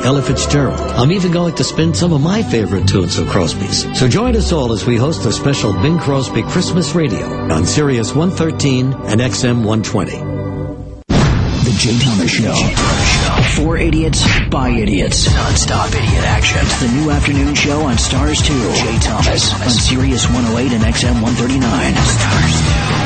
Ella Fitzgerald. I'm even going to spin some of my favorite tunes of Crosby's. So join us all as we host a special Bing Crosby Christmas Radio on Sirius 113 and XM 120. The Jay Thomas Show. For idiots, by idiots. Non-stop idiot action. The new afternoon show on Stars 2. Jay Thomas on Sirius 108 and XM 139. Stars 2.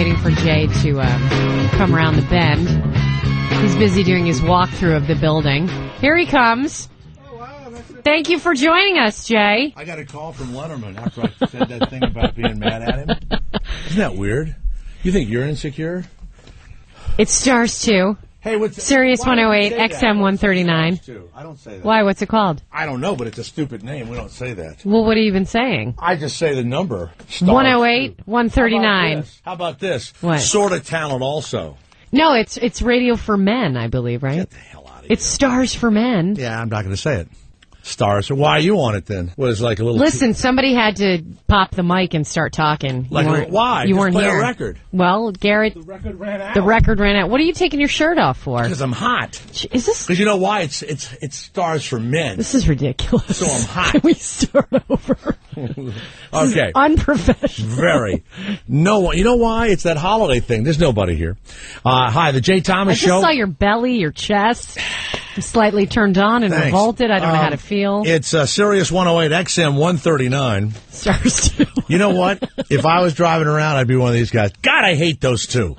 To come around the bend. He's busy doing his walkthrough of the building. Here he comes. Oh, wow, Thank you for joining us, Jay. I got a call from Letterman after I said that thing about being mad at him. Isn't that weird? You think you're insecure? It's Stars 2. Hey, what's Sirius 108, XM 139. I don't say that. Why? What's it called? I don't know, but it's a stupid name. We don't say that. Well, what are you even saying? I just say the number. 108, 139. How about this? What? Sort of Talent also. No, it's radio for men, I believe, right? Get the hell out of here. It's Stars for Men. Yeah, I'm not going to say it. Stars. So why are you on it then? What is like a little? Listen, somebody had to pop the mic and start talking. Like why? You weren't play here. A record. Well, Garrett, The record ran out. the record ran out. What are you taking your shirt off for? Because I'm hot. Is this? Because you know why? It's Stars for Men. This is ridiculous. So I'm hot. Can we start over? Okay. Unprofessional. Very. No one. You know why? It's that holiday thing. There's nobody here. Hi, the Jay Thomas I Show. just saw your belly, your chest. I'm slightly turned on and Thanks. revolted. I don't know how to feel. It's Sirius 108 XM 139. Stars 2. You know what? If I was driving around, I'd be one of these guys. God, I hate those two.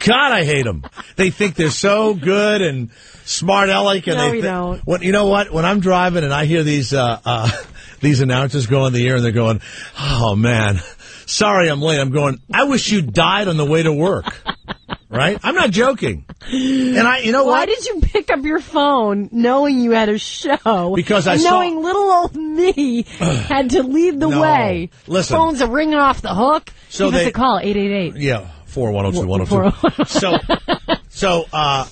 God, I hate them. They think they're so good and smart aleck. And No, they we don't. You know what? When I'm driving and I hear these announcers go in the air and they're going, oh, man, sorry I'm late. I'm going, I wish you died on the way to work. Right? I'm not joking. And you know Why what? did you pick up your phone knowing you had a show? Because I and saw- knowing little old me had to lead the No. way. Listen. Phones are ringing off the hook. So Give us they- a call, 888. Yeah, 4102102. So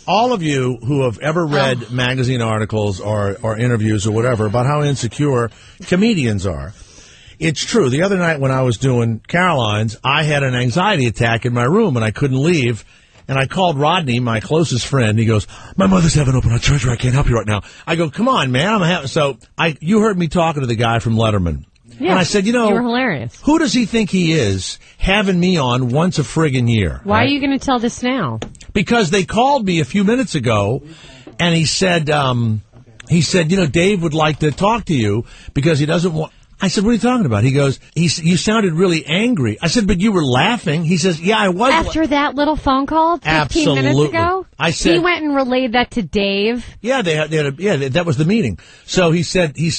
all of you who have ever read magazine articles or interviews or whatever about how insecure comedians are, it's true. The other night when I was doing Caroline's, I had an anxiety attack in my room and I couldn't leave. And I called Rodney, my closest friend. He goes, my mother's having open heart surgery. I can't help you right now. I go, come on, man. You heard me talking to the guy from Letterman. Yeah, and I said, you were hilarious. Who does he think he is having me on once a friggin' year? Why right? are you going to tell this now? Because they called me a few minutes ago, and he said, Dave would like to talk to you because he doesn't want. I said, what are you talking about? He goes, you sounded really angry. I said, but you were laughing. He says, yeah, I was. After that little phone call 15 minutes ago? I said He went and relayed that to Dave. Yeah, that was the meeting. So he said he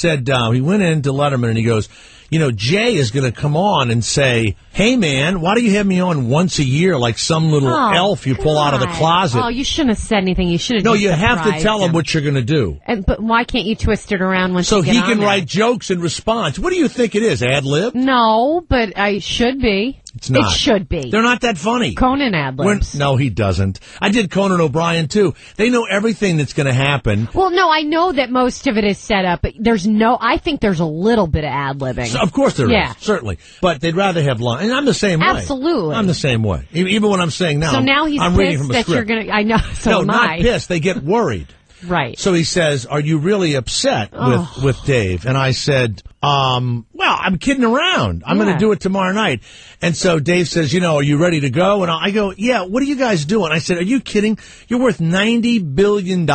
went in to Letterman and he goes, Jay is going to come on and say, hey, man, why do you have me on once a year like some little elf you pull out of the closet? Oh, you shouldn't have said anything. You should have. No, you have to tell him what you're going to do. But why can't you twist it around once so you get he on can there? write jokes in response? What do you think it is? Ad lib? No, but I should be. It's not. It should be. They're not that funny. Conan ad-libs. No, he doesn't. I did Conan O'Brien, too. They know everything that's going to happen. Well, no, I know that most of it is set up, but I think there's a little bit of ad-libbing. So, of course there is, certainly. But they'd rather have line. And I'm the same way. Absolutely. I'm the same way. Even when I'm saying now, so now he's I'm reading from pissed a that script. you're going to, I know, so no, am not I. pissed. They get worried. Right. So he says, are you really upset with Dave? And I said, well, I'm kidding around. I'm going to do it tomorrow night. And so Dave says, are you ready to go? And I go, yeah, what are you guys doing? I said, are you kidding? You're worth $90 billion.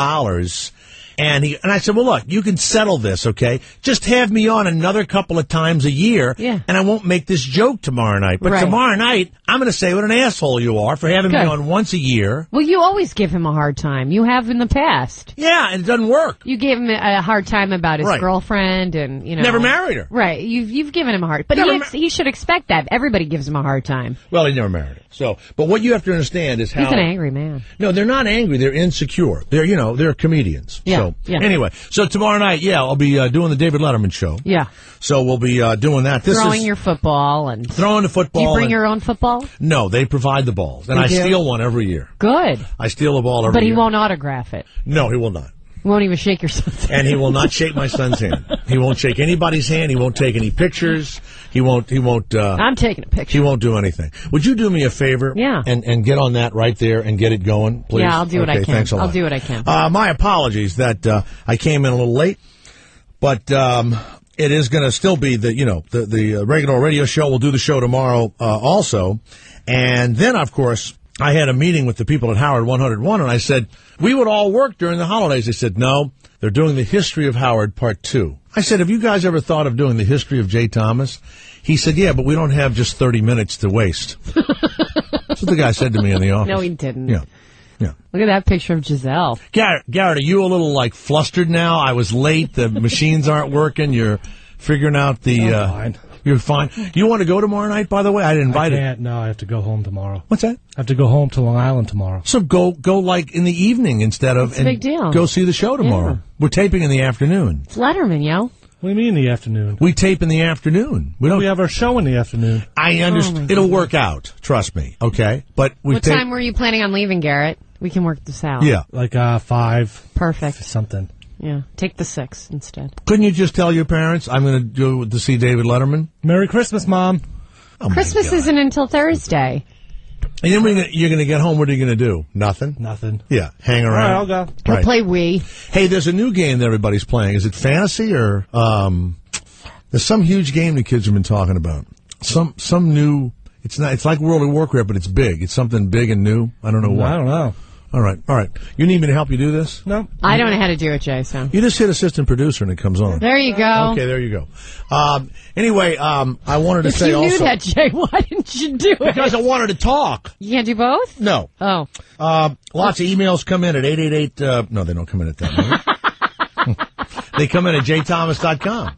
And I said, well, look, you can settle this, okay? Just have me on another couple of times a year, and I won't make this joke tomorrow night. But tomorrow night, I'm going to say what an asshole you are for having me on once a year. Well, you always give him a hard time. You have in the past. Yeah, and it doesn't work. You gave him a hard time about his girlfriend, and never married her. Right, you've given him a hard, but he should expect that. Everybody gives him a hard time. Well, he never married her. So, but what you have to understand is how he's an angry man. No, they're not angry. They're insecure. They're comedians. Yeah. Anyway, so tomorrow night, I'll be doing the David Letterman show. Yeah. So we'll be doing that. Throwing your football and throwing the football. Do you bring your own football? No, they provide the balls, and I steal one every year. Good. I steal a ball every year. But he won't autograph it. No, he will not. He won't even shake your son's hand. And he will not shake my son's hand. He won't shake anybody's hand. He won't take any pictures. He won't. I'm taking a picture. He won't do anything. Would you do me a favor? Yeah. And get on that right there and get it going, please? Yeah, I'll do what I can. Thanks a lot. I'll do what I can. My apologies that I came in a little late, but it is going to still be the regular radio show. We'll do the show tomorrow also, and then of course I had a meeting with the people at Howard 101, and I said we would all work during the holidays. They said no. They're doing the History of Howard Part 2. I said, have you guys ever thought of doing the history of Jay Thomas? He said, yeah, but we don't have just 30 minutes to waste. That's what the guy said to me in the office. No, he didn't. Yeah. Look at that picture of Giselle. Garrett, are you a little, flustered now? I was late. The machines aren't working. You're figuring out the... fine. You're fine. You want to go tomorrow night, by the way? I didn't invite I can't. No, I have to go home tomorrow. What's that? I have to go home to Long Island tomorrow. So go in the evening instead of... It's a big deal. Go see the show tomorrow. Yeah. We're taping in the afternoon. It's Letterman, yo. What do you mean in the afternoon? We tape in the afternoon. We have our show in the afternoon. I understand. It'll work out. Trust me. Okay? But what time were you planning on leaving, Garrett? We can work this out. Yeah. Like 5. Perfect. Something. Yeah. Take the 6 instead. Couldn't you just tell your parents, I'm going to go to see David Letterman? Merry Christmas, Mom. Oh, Christmas isn't until Thursday. And then you're going to get home. What are you going to do? Nothing? Nothing. Yeah. Hang around. All right, I'll go. We'll play Wii. Hey, there's a new game that everybody's playing. Is it fantasy or... there's some huge game the kids have been talking about. Some new... It's like World of Warcraft, but it's big. It's something big and new. I don't know what. I don't know. All right. You need me to help you do this? No. I don't know how to do it, Jay, so. You just hit assistant producer and it comes on. There you go. Okay, there you go. Anyway, I wanted to say also... If you knew that, Jay, why didn't you do it? Because I wanted to talk. You can't do both? No. Oh. Lots of emails come in at 888... no, they don't come in at that. They come in at jthomas.com.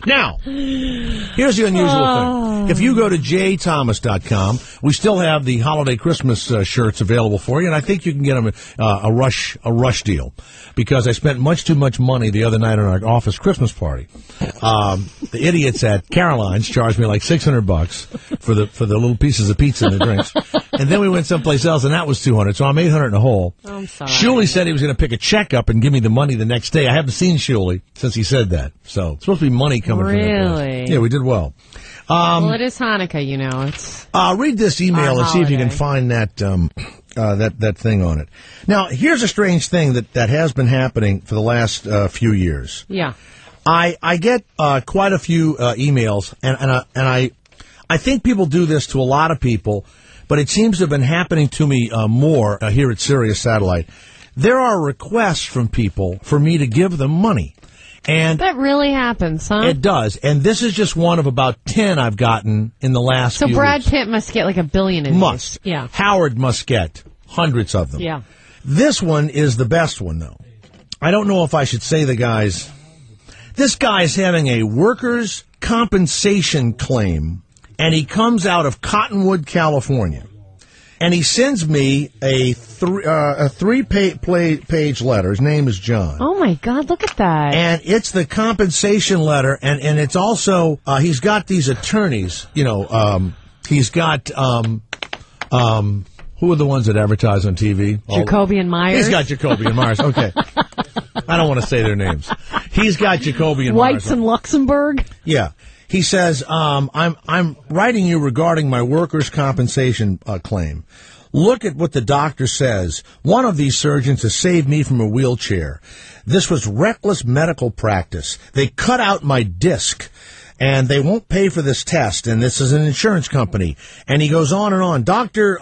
Now, here's the unusual thing. If you go to jthomas.com, we still have the holiday Christmas shirts available for you, and I think you can get them a rush deal, because I spent much too much money the other night on our office Christmas party. The idiots at Caroline's charged me like $600 for the little pieces of pizza and the drinks, and then we went someplace else, and that was $200, so I'm $800 in a hole. Oh, I'm sorry. Shuley said he was going to pick a check up and give me the money the next day. I haven't seen Shuley since he said that, so it's supposed to be money coming from that place. Yeah, we did well. Well, it is Hanukkah, you know. It's read this email and see if you can find that that thing on it. Now, here's a strange thing that has been happening for the last few years. Yeah. I get quite a few emails, and I think people do this to a lot of people, but it seems to have been happening to me more here at Sirius Satellite. There are requests from people for me to give them money. And that really happens, huh? It does. And this is just one of about 10 I've gotten in the last few weeks. So Brad Pitt must get like $1 billion in Must. these. Yeah. Howard must get hundreds of them. Yeah. This one is the best one, though. I don't know if I should say the guy's. This guy's having a workers' compensation claim, and he comes out of Cottonwood, California. And he sends me a three-page letter. His name is John. Oh, my God, look at that. And it's the compensation letter, and it's also, he's got these attorneys, he's got, who are the ones that advertise on TV? Jacoby and Myers. He's got Jacoby and Myers, okay. I don't want to say their names. He's got Jacoby and Myers. Whites in Luxembourg. Yeah. He says, I'm writing you regarding my workers' compensation claim. Look at what the doctor says. One of these surgeons has saved me from a wheelchair. This was reckless medical practice. They cut out my disc, and they won't pay for this test, and this is an insurance company. And he goes on and on. Dr.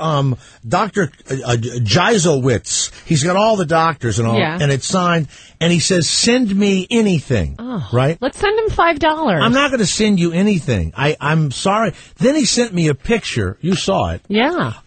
Geisowitz, he's got all the doctors and all, and it's signed, and he says, send me anything, right? Let's send him $5. I'm not going to send you anything. I'm sorry. Then he sent me a picture, you saw it,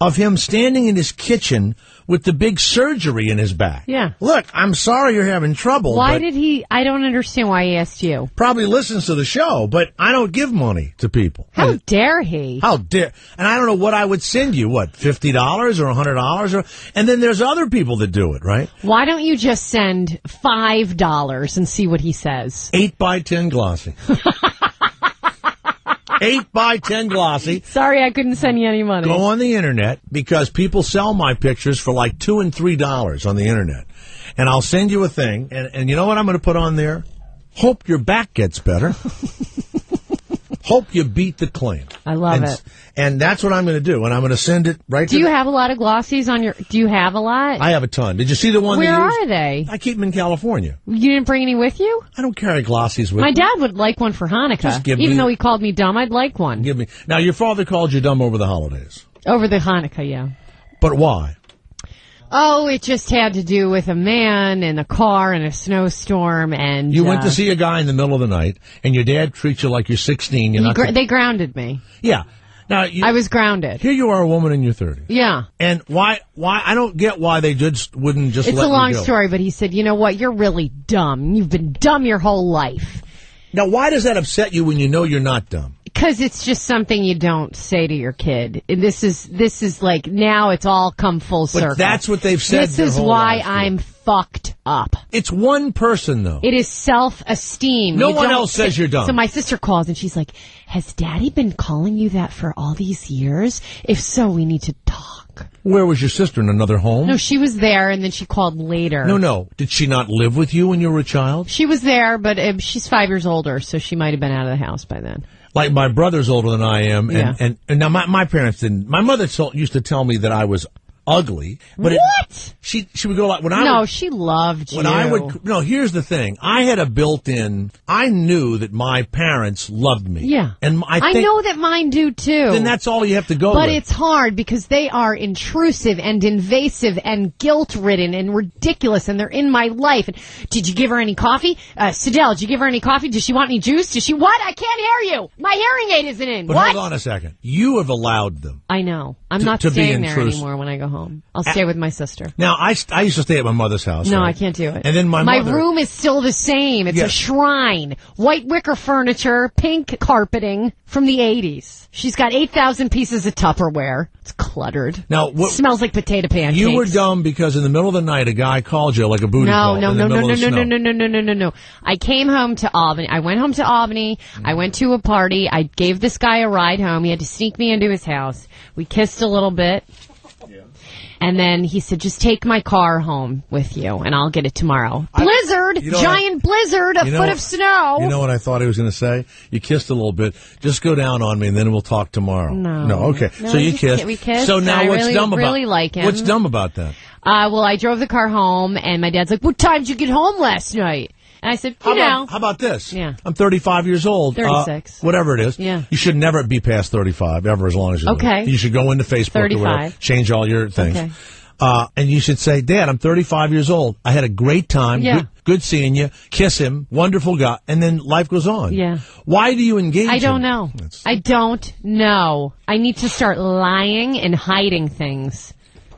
of him standing in his kitchen with the big surgery in his back. Yeah. Look, I'm sorry you're having trouble. Why did he? I don't understand why he asked you. Probably listens to the show, but I don't give money to people. How dare he? How dare? And I don't know what I would send you. What, $50 or $100? And then there's other people that do it, right? Why don't you just send $5 and see what he says? 8x10 glossy. 8x10 glossy. Sorry, I couldn't send you any money. Go on the internet, because people sell my pictures for like $2 and $3 on the internet. And I'll send you a thing, and you know what I'm going to put on there? Hope your back gets better. Hope you beat the claim. I love it. And that's what I'm going to do, and I'm going to send it right to Do you have a lot of glossies on your... Do you have a lot? I have a ton. Did you see the one Where they used? are they? I keep them in California. You didn't bring any with you? I don't carry glossies with My me. dad would like one for Hanukkah. Just give Even me- though he called me dumb, I'd like one. Give me. Now, your father called you dumb over the holidays. Over the Hanukkah, yeah. But why? Oh, it just had to do with a man in a car in a snowstorm, and You went to see a guy in the middle of the night, and your dad treats you like you're 16. You're not they grounded me. Yeah. Now, I was grounded. Here you are, a woman in your 30s. Yeah. And why, I don't get why they just wouldn't just It's let a long you go. story, but he said, you know what, you're really dumb. You've been dumb your whole life. Now, why does that upset you when you know you're not dumb? Because it's just something you don't say to your kid. And this is like, now it's all come full circle. But that's what they've said This their is whole why lives, I'm fucked up. It's one person, though. It is self-esteem. No You one don't else says you're dumb. So my sister calls and she's like, has Daddy been calling you that for all these years? If so, we need to talk. Where was your sister? In another home? No, she was there and then she called later. No. Did she not live with you when you were a child? She was there, but she's 5 years older, so she might have been out of the house by then. Like, my brother's older than I am, Yeah. and now my parents didn't. My mother used to tell me that I was ugly. But What? She would go like, when I No, would, she loved you. when I would, no, here's the thing. I had a built-in, I knew that my parents loved me. Yeah. And I I think, know that mine do too. then that's all you have to go But with. it's hard because they are intrusive and invasive and guilt-ridden and ridiculous, and they're in my life. And did you give her any coffee? Sidel, did you give her any coffee? Does she want any juice? Does she what? I can't hear you. My hearing aid isn't in. But what? hold on a second. You have allowed them. I know. I'm To- not to be staying there intrusive. anymore when I go home. I'll stay with my sister. Now, I used to stay at my mother's house. No, right? I can't do it. And then my mother, room is still the same. It's Yeah. a shrine. White wicker furniture, pink carpeting from the 80s. She's got 8,000 pieces of Tupperware. It's cluttered. Now, what- Smells like potato pancakes. you were dumb because in the middle of the night, a guy called you like a booty call in the middle of the snow. No. I came home to Albany. I went home to Albany. I went to a party. I gave this guy a ride home. He had to sneak me into his house. We kissed a little bit. And then he said, just take my car home with you, and I'll get it tomorrow. Blizzard! you know Giant blizzard! A You know foot what- of snow! You know what I thought he was going to say? You kissed a little bit. Just go down on me, and then we'll talk tomorrow. No. Okay. No, so you just kissed. we kissed. So now I what's really, dumb about really like him. What's dumb about that? Well, I drove the car home, and my dad's like, what time did you get home last night? And I said, How about this? Yeah. I'm 35 years old. 36. Whatever it is. Yeah. You should never be past 35, ever, as long as you live. Okay. You should go into Facebook 35. or whatever, change all your things. Okay. And you should say, Dad, I'm 35 years old. I had a great time. Yeah. Good seeing you. Kiss him. Wonderful guy. And then life goes on. Yeah. Why do you engage I don't him? know. I don't know. I need to start lying and hiding things.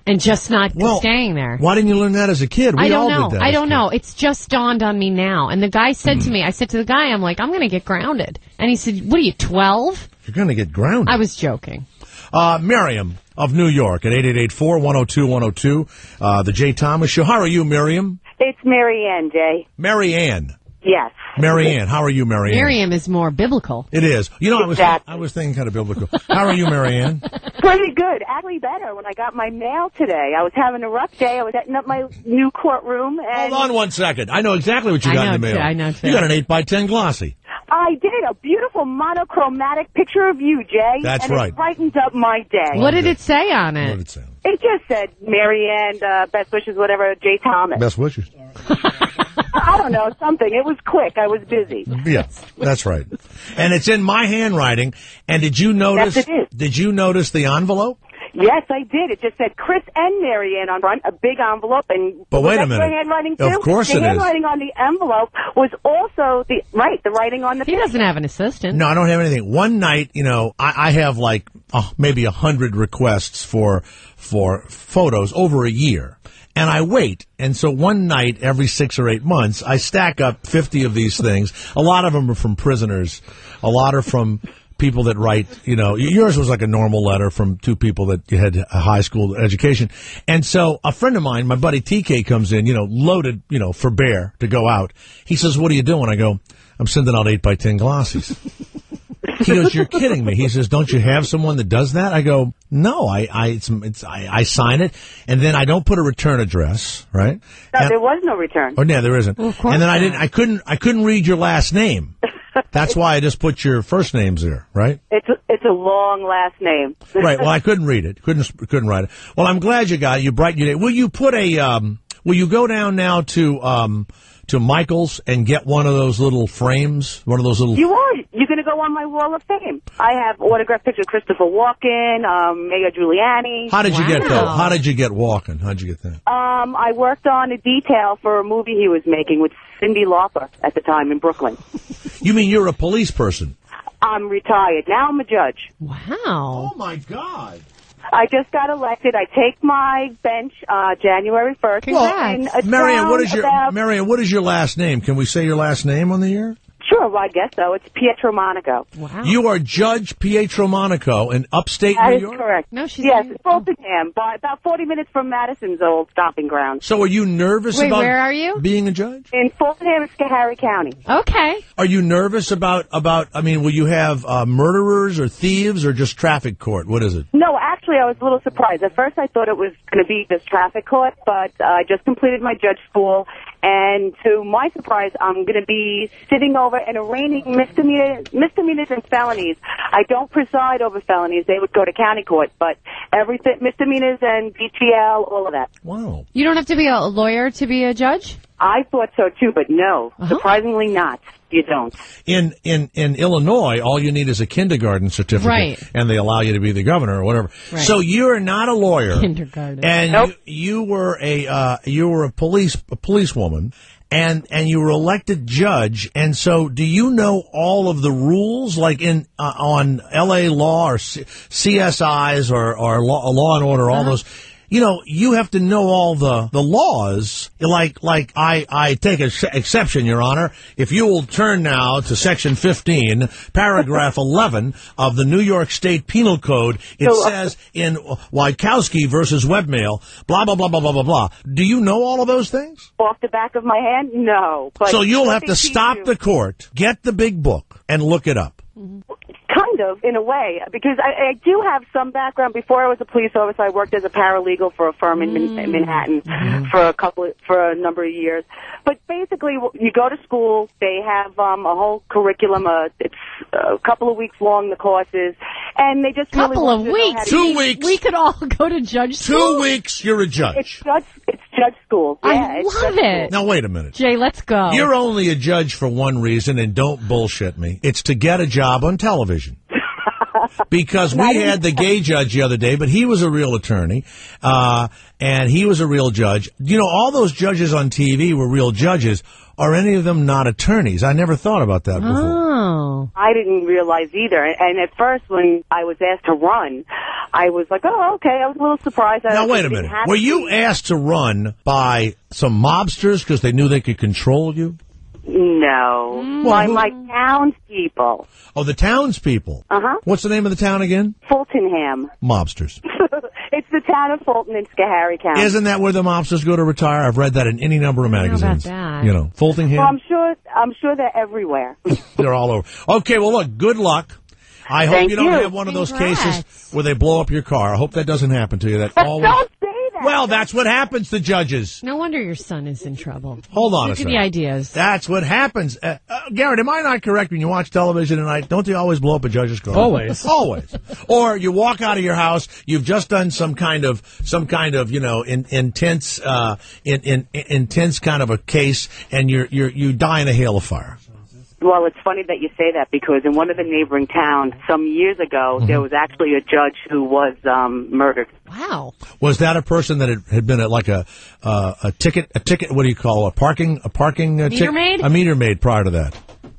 and just not Well, staying there. Why didn't you learn that as a kid? We I don't all know. did that I as don't kids. know. It's just dawned on me now. And the guy said to me, I said to the guy, I'm like, I'm going to get grounded. And he said, what are you, 12? You're going to get grounded. I was joking. Miriam of New York at 888-410-202. The Jay Thomas Show. How are you, Miriam? It's Mary Ann, Jay. Mary Ann. Yes. Mary Ann. How are you, Mary Ann? Miriam is more biblical. It is. You know, Exactly. I was thinking kind of biblical. How are you, Mary Ann? Pretty good. Actually better when I got my mail today. I was having a rough day. I was setting up my new courtroom. And Hold on 1 second. I know exactly what you I got in know the mail. too, I know too. You got an 8x10 glossy. I did a beautiful monochromatic picture of you, Jay. That's and right. It brightened up my day. What did it say on What it? did it say? It just said Mary Ann, best wishes, whatever, Jay Thomas. Best wishes. I don't know, something. It was quick. I was busy. Yeah, that's right. And it's in my handwriting. And did you notice? Yes, it is. Did you notice the envelope? Yes, I did. It just said Chris and Mary Ann on front, a big envelope. And But wait a that's minute. your handwriting too? Of course the it is. handwriting on the envelope was also the writing on the He doesn't have an assistant. No, I don't have anything. One night, you know, I have like maybe 100 requests for photos over a year. And I wait. And so one night every 6 or 8 months, I stack up 50 of these things. A lot of them are from prisoners. A lot are from people that write, you know, yours was like a normal letter from two people that had a high school education. And so a friend of mine, my buddy TK, comes in, you know, loaded, you know, for bear to go out. He says, what are you doing? I go, I'm sending out 8x10 glossies. He goes, you're kidding me. He says, don't you have someone that does that? I go, no, I sign it, and then I don't put a return address, right? No, And- there was no return. Oh, yeah, there isn't. Well, of course And then not. I couldn't read your last name. That's why I just put your first names there, right? It's a long last name. Right. Well, I couldn't read it. Couldn't write it. Well, I'm glad you got it. You brightened your day. Will you put will you go down now to Michael's and get one of those little frames? One of those little. You are. You're going to go on my wall of fame. I have autographed pictures of Christopher Walken, Mayor Giuliani. How did you get that? Wow. How did you get walking? How'd you get that? I worked on a detail for a movie he was making with Cyndi Lauper at the time in Brooklyn. You mean you're a police person? I'm retired. Now I'm a judge. Wow. my God. I just got elected. I take my bench January 1st. Congrats. In a Marion, what town is your about- Marion? What is your last name? Can we say your last name on the air? Sure, well, I guess so. It's Pietro Monaco. Wow. You are Judge Pietro Monaco in upstate That New is York. correct. No, she's Yes, in- it's Boltonham, but about 40 minutes from Madison's old stomping ground. So, are you nervous Wait, about where are you? being a judge? In Fulton, Schoharie County. Okay. Are you nervous about? I mean, will you have murderers or thieves or just traffic court? What is it? No, actually, I was a little surprised. At first, I thought it was going to be just traffic court, but I just completed my judge school, and to my surprise, I'm going to be sitting over and arraigning misdemeanors and felonies. I don't preside over felonies; they would go to county court, but everything misdemeanors and BTL, all of that. Wow. You don't have to be a lawyer to be a judge? I thought so too, but no, Uh-huh. surprisingly not. You don't. In Illinois, all you need is a kindergarten certificate, Right. and they allow you to be the governor or whatever. Right. So you're not a lawyer, Kindergarten. and Nope. you were a policewoman, and you were elected judge. And so, do you know all of the rules, like on L.A. Law or CSIs or Law and Order, all those? You know, you have to know all the laws. Like I take exception, Your Honor. If you will turn now to Section 15, Paragraph 11 of the New York State Penal Code, it says in Wykowski versus Webmail, blah, blah, blah, blah, blah, blah, blah. Do you know all of those things? Off the back of my hand, no. But So you'll I have to think you stop do. the court, get the big book, and look it up. Kind of, in a way, because I do have some background. Before I was a police officer, I worked as a paralegal for a firm in Manhattan for a number of years. But basically, you go to school. They have a whole curriculum. It's a couple of weeks long, the courses, and they just Couple really of want you to know weeks. how to 2 use- weeks. We could all go to judge school. 2 weeks, you're a It's judge. judge school. Yeah, I it's love judge it. Now, wait a minute. Jay, let's go. You're only a judge for one reason, and don't bullshit me. It's to get a job on television. because we had the gay judge the other day, but he was a real attorney, and he was a real judge. You know, all those judges on TV were real judges. Are any of them not attorneys? I never thought about that before. Oh. I didn't realize either. And at first, when I was asked to run, I was like, oh, okay. I was a little surprised. Now, wait a minute. Were you asked to run by some mobsters because they knew they could control you? No. By my townspeople. Oh, the townspeople. Uh-huh. What's the name of the town again? Fultonham. Mobsters. It's the town of Fulton in Schoharie County. Isn't that where the mobsters go to retire? I've read that in any number of magazines. about that. You know, Fultonham. Well, I'm sure they're everywhere. They're all over. Okay, well, look, good luck. I hope Thank you don't you. have one of those Congrats. cases where they blow up your car. I hope that doesn't happen to you. That always. Don't say that. Well, that's what happens to judges. No wonder your son is in trouble. Hold on a Give second. you ideas. That's what happens. Garrett, am I not correct when you watch television tonight? Don't they always blow up a judge's car? Always. Always. Or you walk out of your house, you've just done some kind of you know intense intense kind of a case, and you die in a hail of fire. Well, it's funny that you say that because in one of the neighboring towns some years ago, there was actually a judge who was murdered. Wow. Was that a person that had been at like a ticket? What do you call a parking Meter maid? A meter maid prior to that.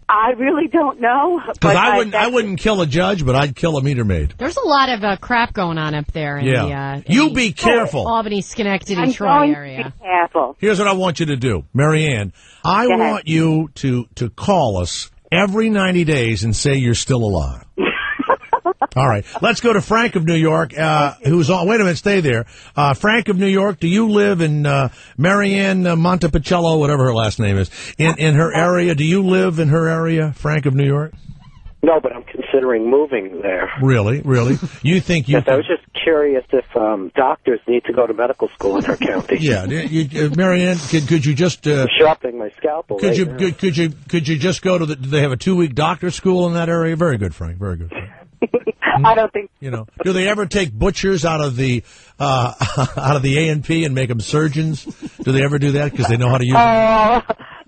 I really don't know. Because I wouldn't kill a judge, but I'd kill a meter maid. There's a lot of crap going on up there in the You in be the careful. Albany, Schenectady, I'm Troy going area. to be careful. Here's what I want you to do, Marianne. I Go ahead. want you to call us every 90 days and say you're still alive. All right. Let's go to Frank of New York, who's on. Wait a minute. Stay there. Frank of New York, do you live in Marianne Montepicello, whatever her last name is, in her area? Do you live in her area, Frank of New York? No, but I'm considering moving there. Really? You think you Yes, I was just curious if doctors need to go to medical school in her county. Yeah. Marianne, could you just... I'm sharpening my scalpel Could right you now. could you just go to do they have a 2-week doctor school in that area? Very good, Frank. Very good. Frank. I don't think. You know, do they ever take butchers out of the A&P and make them surgeons? Do they ever do that because they know how to use them?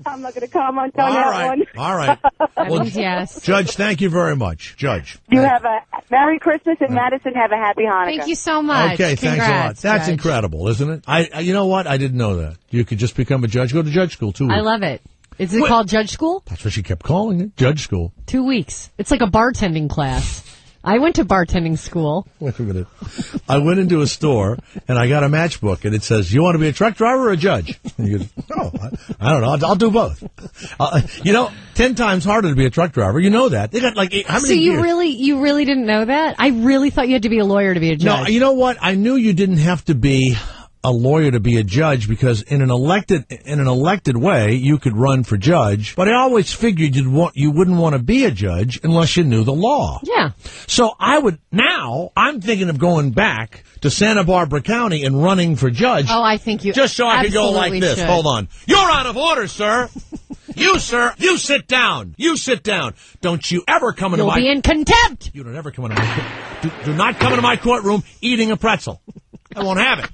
I'm not going to comment on that one. All right. That means yes. Judge, thank you very much. Judge. You have a Merry Christmas and Madison. Have a Happy Hanukkah. Thank you so much. Okay, thanks a lot. Congrats, That's Judge. incredible, isn't it? You know what? I didn't know that. You could just become a judge. Go to judge school 2 weeks. I love it. Is it called judge school? That's what she kept calling it. Judge school. 2 weeks. It's like a bartending class. I went to bartending school. Wait a minute. I went into a store and I got a matchbook and it says, "You want to be a truck driver or a judge?" And you go, "Oh, I don't know. I'll do both." 10 times harder to be a truck driver. You know that. They got like how many So you years? you really didn't know that? I really thought you had to be a lawyer to be a judge. No, you know what? I knew you didn't have to be a lawyer to be a judge because in an elected way you could run for judge. But I always figured you wouldn't want to be a judge unless you knew the law. Yeah. So I'm thinking of going back to Santa Barbara County and running for judge. Oh, I think you just so I could go like absolutely this. should. Hold on. You're out of order, sir. You, sir, you sit down. You sit down. Don't you ever come into You'll be in contempt. You don't ever come into my do not come into my courtroom eating a pretzel. I won't have it.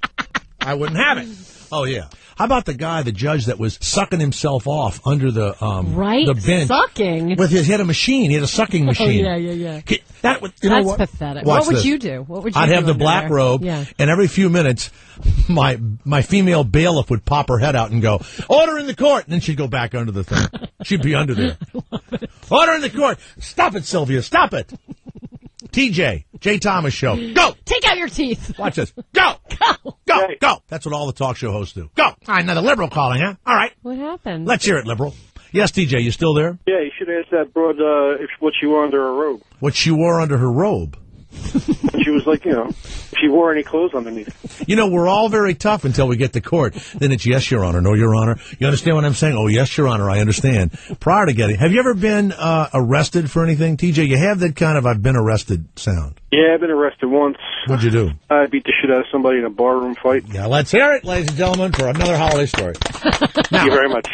I wouldn't have it. Oh, yeah. How about the judge that was sucking himself off under the Right? the bench? Sucking? He had a machine. He had a sucking machine. yeah. That's That's pathetic. Watch What would this. you do? What would you I'd do have the under black there? robe, Yeah. and every few minutes, my female bailiff would pop her head out and go, "Order in the court," and then she'd go back under the thing. She'd be under there. Order in the court. Stop it, Sylvia. Stop it. TJ, J. Thomas Show. Go. Take out your teeth. Watch this. Go. Go. That's what all the talk show hosts do. Go. All right, another liberal calling, huh? All right. What happened? Let's hear it, liberal. Yes, TJ, you still there? Yeah, you should ask that broad what she wore under her robe. What she wore under her robe. She was like, if she wore any clothes underneath. We're all very tough until we get to court. Then it's yes, Your Honor, no, Your Honor. You understand what I'm saying? Oh, yes, Your Honor, I understand. Prior to have you ever been arrested for anything? TJ, you have that kind of I've been arrested sound. Yeah, I've been arrested once. What'd you do? I beat the shit out of somebody in a barroom fight. Yeah, let's hear it, ladies and gentlemen, for another holiday story. Thank you very much.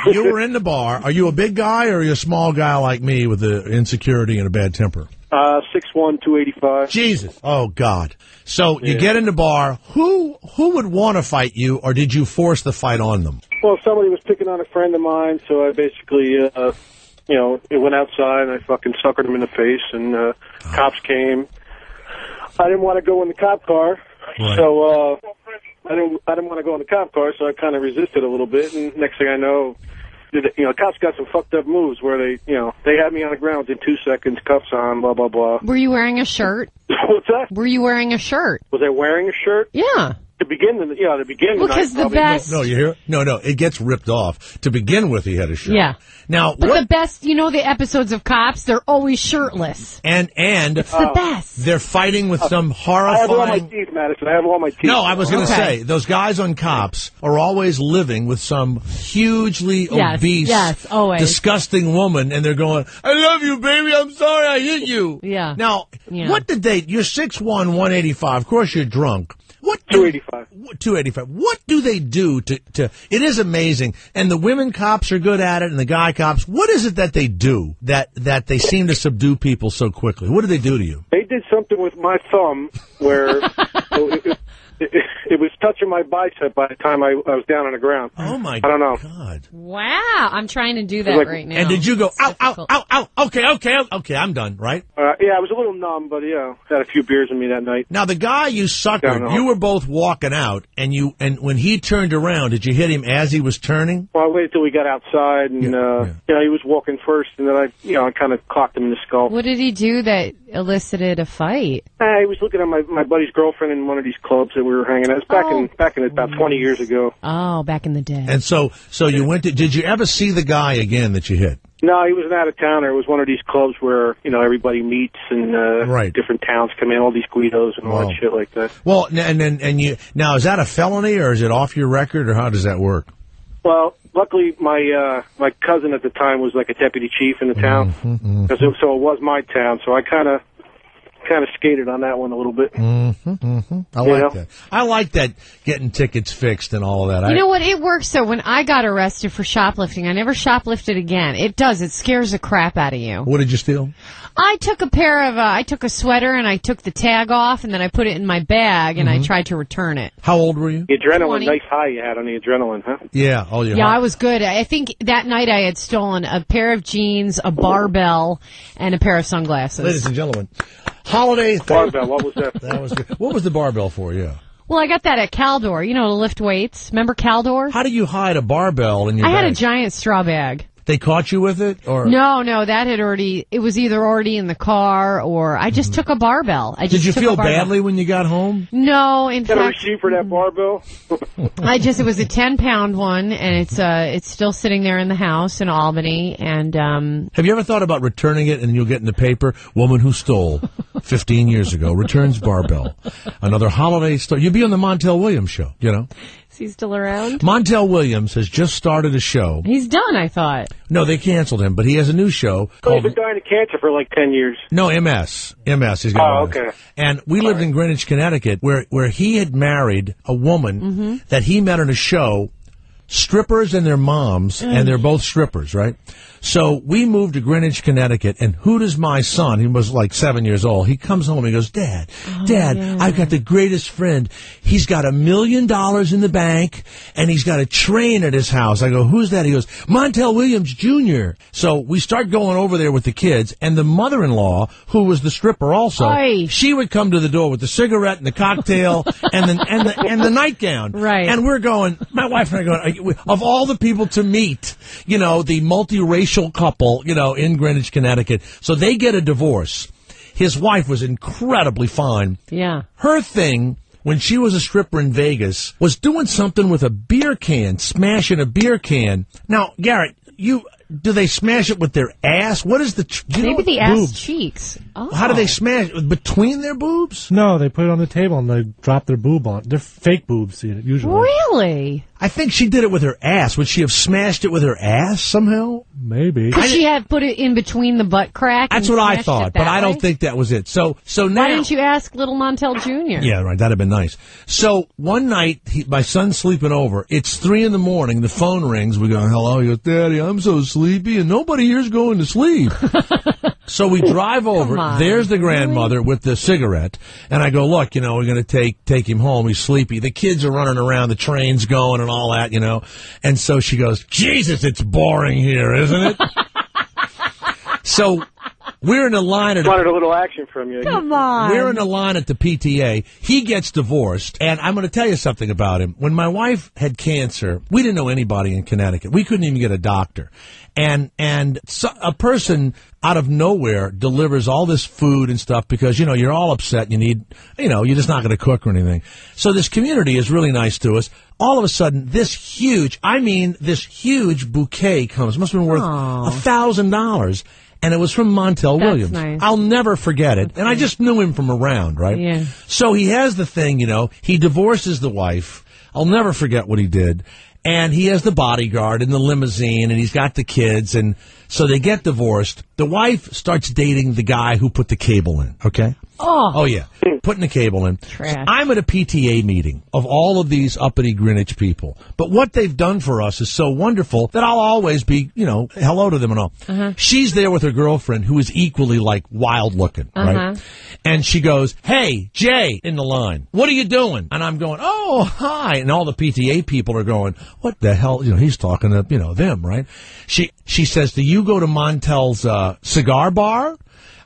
You were in the bar. Are you a big guy or are you a small guy like me with the insecurity and a bad temper? 6'1", 285. Jesus. Oh, God. So you get in the bar. Who would want to fight you, or did you force the fight on them? Well, somebody was picking on a friend of mine, so I basically, it went outside, and I fucking suckered him in the face, and cops came. I didn't want to go in the cop car, so I didn't want to go in the cop car, so I kind of resisted a little bit, and next thing I know, cops got some fucked up moves where they had me on the ground in 2 seconds, cuffs on, blah, blah, blah. Were you wearing a shirt? What's that? Were you wearing a shirt? Was I wearing a shirt? Yeah. To begin the Because night, the best... No, you hear? No, it gets ripped off. To begin with, he had a shirt. Yeah. Now, But the best, the episodes of Cops, they're always shirtless. And it's the best. They're fighting with some I horrifying... have all my teeth, Madison. I have all my teeth. No, I was going to say, those guys on Cops are always living with some hugely obese, always. disgusting woman, and they're going, I love you, baby, I'm sorry I hit you. Yeah. Now, what did you're 6'1", 185, of course you're drunk. 285. 285. What do they do to it is amazing. And the women cops are good at it and the guy cops. What is it that they do that they seem to subdue people so quickly? What do they do to you? They did something with my thumb where it was touching my bicep by the time I was down on the ground. Oh, my I don't know. God. Wow. I'm trying to do that right now. And did you go, ow, okay, I'm done, right? Yeah, I was a little numb, but had a few beers in me that night. Now, the guy you suckered, you were both walking out, and when he turned around, did you hit him as he was turning? Well, I waited till we got outside, and he was walking first, and then I kind of clocked him in the skull. What did he do that elicited a fight? He was looking at my buddy's girlfriend in one of these clubs that we were hanging at. It was back in about 20 years ago. Oh, back in the day. And so you went to, did you ever see the guy again that you hit? No, he was an out-of-towner. It was one of these clubs where, everybody meets and different towns come in, all these Guidos and all that shit like that. Well, now, is that a felony or is it off your record or how does that work? Well, luckily my cousin at the time was like a deputy chief in the town. So it was my town, so I kind of skated on that one a little bit. I like that. I like that, getting tickets fixed and all of that. You know what? It works. So when I got arrested for shoplifting, I never shoplifted again. It does. It scares the crap out of you. What did you steal? I took I took a sweater and I took the tag off and then I put it in my bag and I tried to return it. How old were you? The adrenaline, 20. nice high you had on the adrenaline, huh? Yeah. Oh, yeah. I was good. I think that night I had stolen a pair of jeans, a barbell, and a pair of sunglasses. Ladies and gentlemen, holiday barbell. What was that? That was good. What was the barbell for? Yeah. Well, I got that at Caldor. To lift weights. Remember Caldor? How do you hide a barbell in your bag? I had a giant straw bag. They caught you with it, or no? That had it was either already in the car or I just took a barbell. Did you feel badly when you got home? No, in fact. Got a receipt for that barbell? It was a 10-pound one, and it's still sitting there in the house in Albany. And have you ever thought about returning it, and you'll get in the paper, woman who stole 15 years ago returns barbell. Another holiday story. You'd be on the Montel Williams show, Is he still around? Montel Williams has just started a show. He's done, I thought. No, they canceled him, but he has a new show called... He's been dying of cancer for like 10 years. No, MS. He's got MS. Okay. And we lived in Greenwich, Connecticut, where he had married a woman that he met on a show, strippers and their moms, and they're both strippers, right? So we moved to Greenwich, Connecticut, and who does my son, he was like 7 years old, he comes home and he goes, Dad, I've got the greatest friend. He's got $1 million in the bank, and he's got a train at his house. I go, who's that? He goes, Montel Williams Jr. So we start going over there with the kids, and the mother-in-law, who was the stripper also, she would come to the door with the cigarette and the cocktail and the nightgown. Right. And we're going, my wife and I going, of all the people to meet, the multiracial couple, in Greenwich, Connecticut. So they get a divorce. His wife was incredibly fine. Yeah. Her thing, when she was a stripper in Vegas, was doing something with a beer can, smashing a beer can. Now, Garrett, do they smash it with their ass? What is maybe the ass cheeks. Oh. How do they smash it? Between their boobs? No, they put it on the table and they drop their boob on. They're fake boobs, usually. Really? I think she did it with her ass. Would she have smashed it with her ass somehow? Maybe. Could she have put it in between the butt crack? That's what I thought, but I don't think that was it. So now, why didn't you ask little Montel Jr.? Yeah, right. That'd have been nice. So one night, my son's sleeping over. It's 3 a.m. The phone rings. We go, hello. He goes, Daddy, I'm so sleepy, and nobody here's going to sleep. So we drive over. There's the grandmother with the cigarette, and I go, look, we're going to take him home. He's sleepy. The kids are running around. The train's going and all that, And so she goes, Jesus, it's boring here, isn't it? So we're in the line at wanted a little action from you. Come on. We're in the line at the PTA. He gets divorced, and I'm going to tell you something about him. When my wife had cancer, we didn't know anybody in Connecticut. We couldn't even get a doctor. And so a person out of nowhere delivers all this food and stuff because, you know, you're all upset. You need, you know, you're just not going to cook or anything. So this community is really nice to us. All of a sudden, this huge bouquet comes. Must have been worth $1,000. And it was from Montel Williams. Nice. I'll never forget it. And I just knew him from around, right? Yeah. So he has the thing, you know, he divorces the wife. I'll never forget what he did. And he has the bodyguard in the limousine, and he's got the kids, and so they get divorced. The wife starts dating the guy who put the cable in, okay? Oh, yeah. Putting the cable in. Trash. I'm at a PTA meeting of all of these uppity Greenwich people. But what they've done for us is so wonderful that I'll always be, you know, hello to them and all. She's there with her girlfriend who is equally, like, wild looking, right? And she goes, hey, Jay, in the line, what are you doing? And I'm going, oh, hi. And all the PTA people are going, what the hell? You know, he's talking to, you know, them, right? She says, do you go to Montel's cigar bar?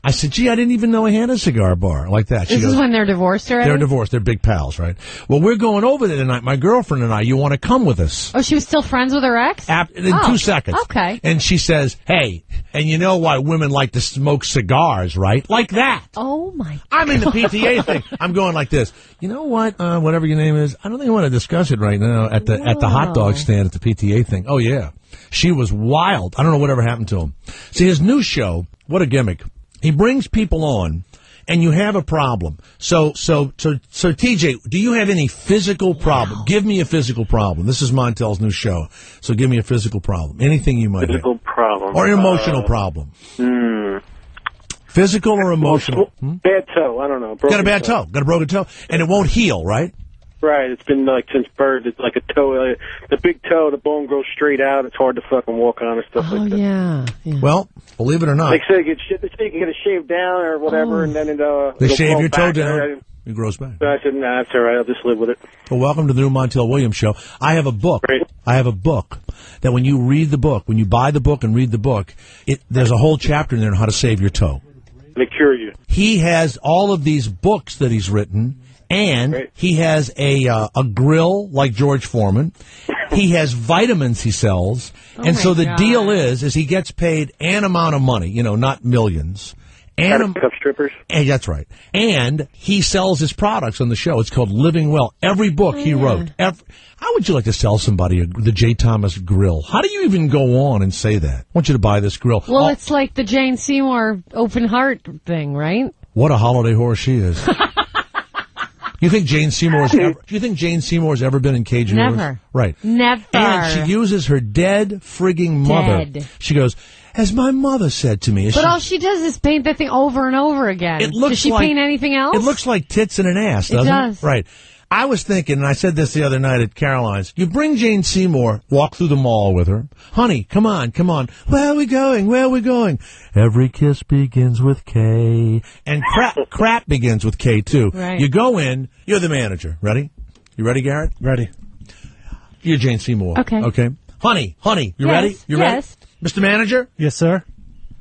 I said, gee, I didn't even know he had a cigar bar like that. This is when they're divorced already? They're divorced. They're big pals, right? Well, we're going over there tonight, my girlfriend and I. You want to come with us? Oh, she was still friends with her ex? In 2 seconds. Okay. And she says, hey, and you know why women like to smoke cigars, right? Like that. Oh, my God. I'm in the PTA thing. I'm going like this. You know what? Whatever your name is, I don't think I want to discuss it right now at the hot dog stand at the PTA thing. Oh, yeah. She was wild. I don't know whatever happened to him. See, his new show, what a gimmick. He brings people on, and you have a problem. So, TJ, do you have any physical problem? Give me a physical problem. This is Montel's new show, so give me a physical problem. Anything you might Physical have. problem. Or emotional problem. Physical or emotional? Bad toe. I don't know. Got a bad toe. Got a broken toe, and it won't heal, right? Right. It's been like since birth. It's like a toe. The big toe, the bone grows straight out. It's hard to fucking walk on and stuff like that. Yeah. Well, believe it or not. They say you can get it shaved down or whatever, and then they shave your toe back. down. It grows back. So I said, nah, it's all right. I'll just live with it. Well, welcome to the new Montel Williams show. I have a book. Right. I have a book that when you read the book, when you buy the book and read the book, there's a whole chapter in there on how to save your toe. They cure you. He has all of these books that he's written, and he has a grill like George Foreman. He has vitamins he sells, and so the deal is he gets paid an amount of money, you know, not millions. And pick up strippers. And that's right. And he sells his products on the show. It's called Living Well. Every book he wrote. How would you like to sell somebody the J. Thomas grill? How do you even go on and say that? I want you to buy this grill. Well, it's like the Jane Seymour open heart thing, right? What a holiday horse she is. You think Jane Seymour's ever been in Cage Jewelers? Never. Right. Never. And she uses her dead frigging mother. She goes, as my mother said to me. But all she does is paint that thing over and over again. Does she paint anything else? It looks like tits and an ass, doesn't it? Does. Right. I was thinking, and I said this the other night at Caroline's, you bring Jane Seymour, walk through the mall with her. Honey, come on. Where are we going? Every kiss begins with K. And crap begins with K, too. Right. You go in, you're the manager. Ready? You ready, Garrett? Ready. You're Jane Seymour. Okay. Honey, you ready? You ready? Yes. Mr. Manager? Yes, sir.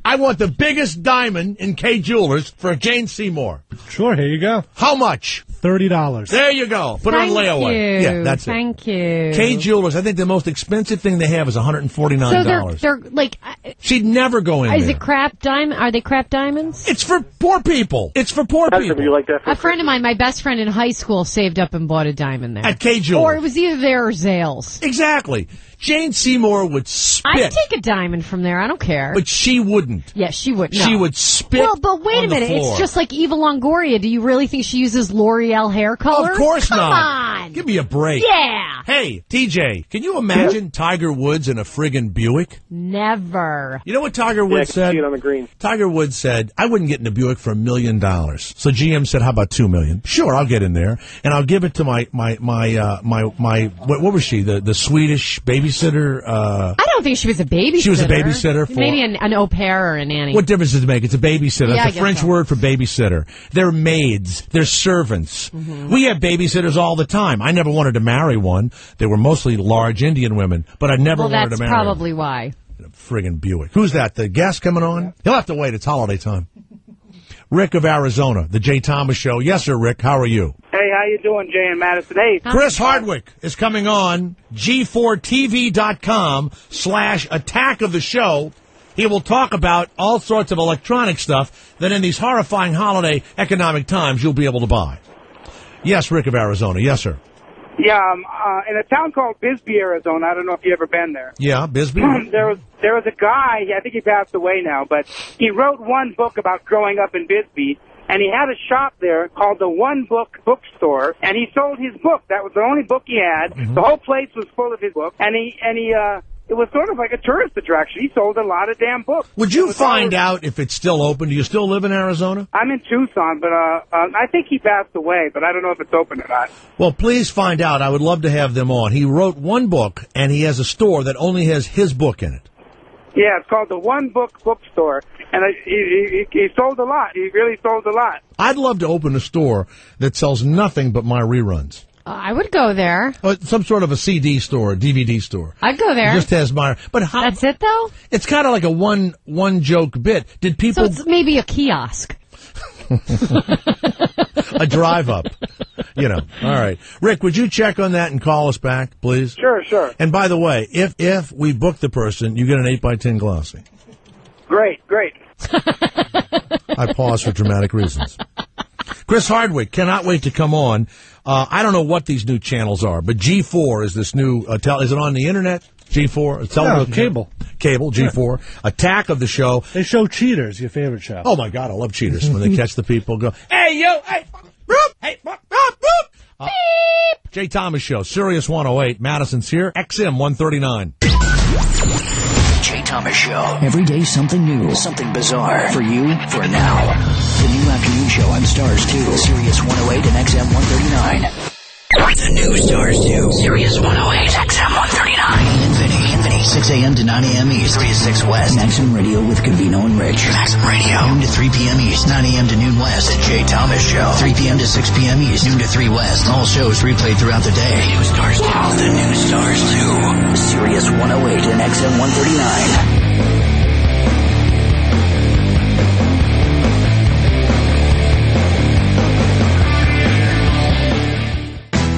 I want the biggest diamond in K Jewelers for Jane Seymour. Sure, here you go. How much? $30. There you go. Put it on layaway. Yeah, that's it. Thank you. K Jewelers, I think the most expensive thing they have is $149. So they're like... She'd never go in Is there. it crap diamond? Are they crap diamonds? It's for poor people. It's for poor people. You like that? A friend of mine, my best friend in high school, saved up and bought a diamond there. At K Jewelers. Or it was either there or Zales. Exactly. Jane Seymour would spit. I'd take a diamond from there. I don't care. But she wouldn't. Yes, she would. No. She would spit. Well, but wait on a minute. the floor. It's just like Eva Longoria. Do you really think she uses L'Oreal hair color? Of course Come not. on. Give me a break. Yeah. Hey, TJ, can you imagine Tiger Woods in a friggin' Buick? Never. You know what Tiger Woods I can said? see it on the green. Tiger Woods said, I wouldn't get in a Buick for $1 million. So GM said, how about $2 million? Sure, I'll get in there. And I'll give it to my what was she? The Swedish babysitter? I don't think she was a babysitter. She was a babysitter for... Maybe an au pair or a nanny. What difference does it make? It's a babysitter. Yeah, That's the French word for babysitter. They're maids. They're servants. Mm-hmm. We have babysitters all the time. I never wanted to marry one. They were mostly large Indian women, but I never wanted to marry Well, that's probably why. friggin' Buick. Who's that? The guest coming on? He'll have to wait. It's holiday time. Rick of Arizona, the Jay Thomas Show. Yes, sir, Rick. How are you? Hey, how you doing, Jay and Madison? Hey, Chris Hardwick is coming on G4TV.com/attack of the show. He will talk about all sorts of electronic stuff that in these horrifying holiday economic times you'll be able to buy. Yes, Rick of Arizona. Yes, sir. Yeah, in a town called Bisbee, Arizona. I don't know if you've ever been there. Yeah, Bisbee. There was a guy, I think he passed away now, but he wrote one book about growing up in Bisbee, and he had a shop there called the One Book Bookstore, and he sold his book. That was the only book he had. The whole place was full of his book, and it was sort of like a tourist attraction. He sold a lot of damn books. Would you find out if it's still open? Do you still live in Arizona? I'm in Tucson, but I think he passed away, but I don't know if it's open or not. Well, please find out. I would love to have them on. He wrote one book, and he has a store that only has his book in it. Yeah, it's called the One Book Bookstore, and he sold a lot. He really sold a lot. I'd love to open a store that sells nothing but my reruns. I would go there. Some sort of a CD store, a DVD store. I'd go there. It just has my... But how, that's it, though? It's kind of like a one joke bit. Did people... So it's maybe a kiosk. A drive-up. You know. All right. Rick, would you check on that and call us back, please? Sure. And by the way, if we book the person, you get an 8x10 glossy. Great. I pause for dramatic reasons. Chris Hardwick cannot wait to come on. I don't know what these new channels are, but G4 is this new... is it on the internet? G4? Cable. Cable, G4. Yeah. Attack of the show. They show Cheaters, your favorite show. Oh, my God, I love Cheaters. When they catch the people, go, hey, yo, hey, boop, hey, boop, boop. Beep. Jay Thomas Show, Sirius 108. Madison's here, XM 139. Jay Thomas Show. Every day something new, something bizarre. For you, for now. The new afternoon show on Stars 2, Sirius 108 and XM 139. The new Stars 2, Sirius 108, XM 139. Infinity, 6 a.m. to 9 a.m. East, Sirius 6 West. Maximum Radio with Covino and Rich. Maximum Radio, noon to 3 p.m. East, 9 a.m. to noon West. The Jay Thomas Show, 3 p.m. to 6 p.m. East, noon to 3 West. All shows replayed throughout the day. New Stars 2, the new Stars 2, Sirius 108 and XM 139.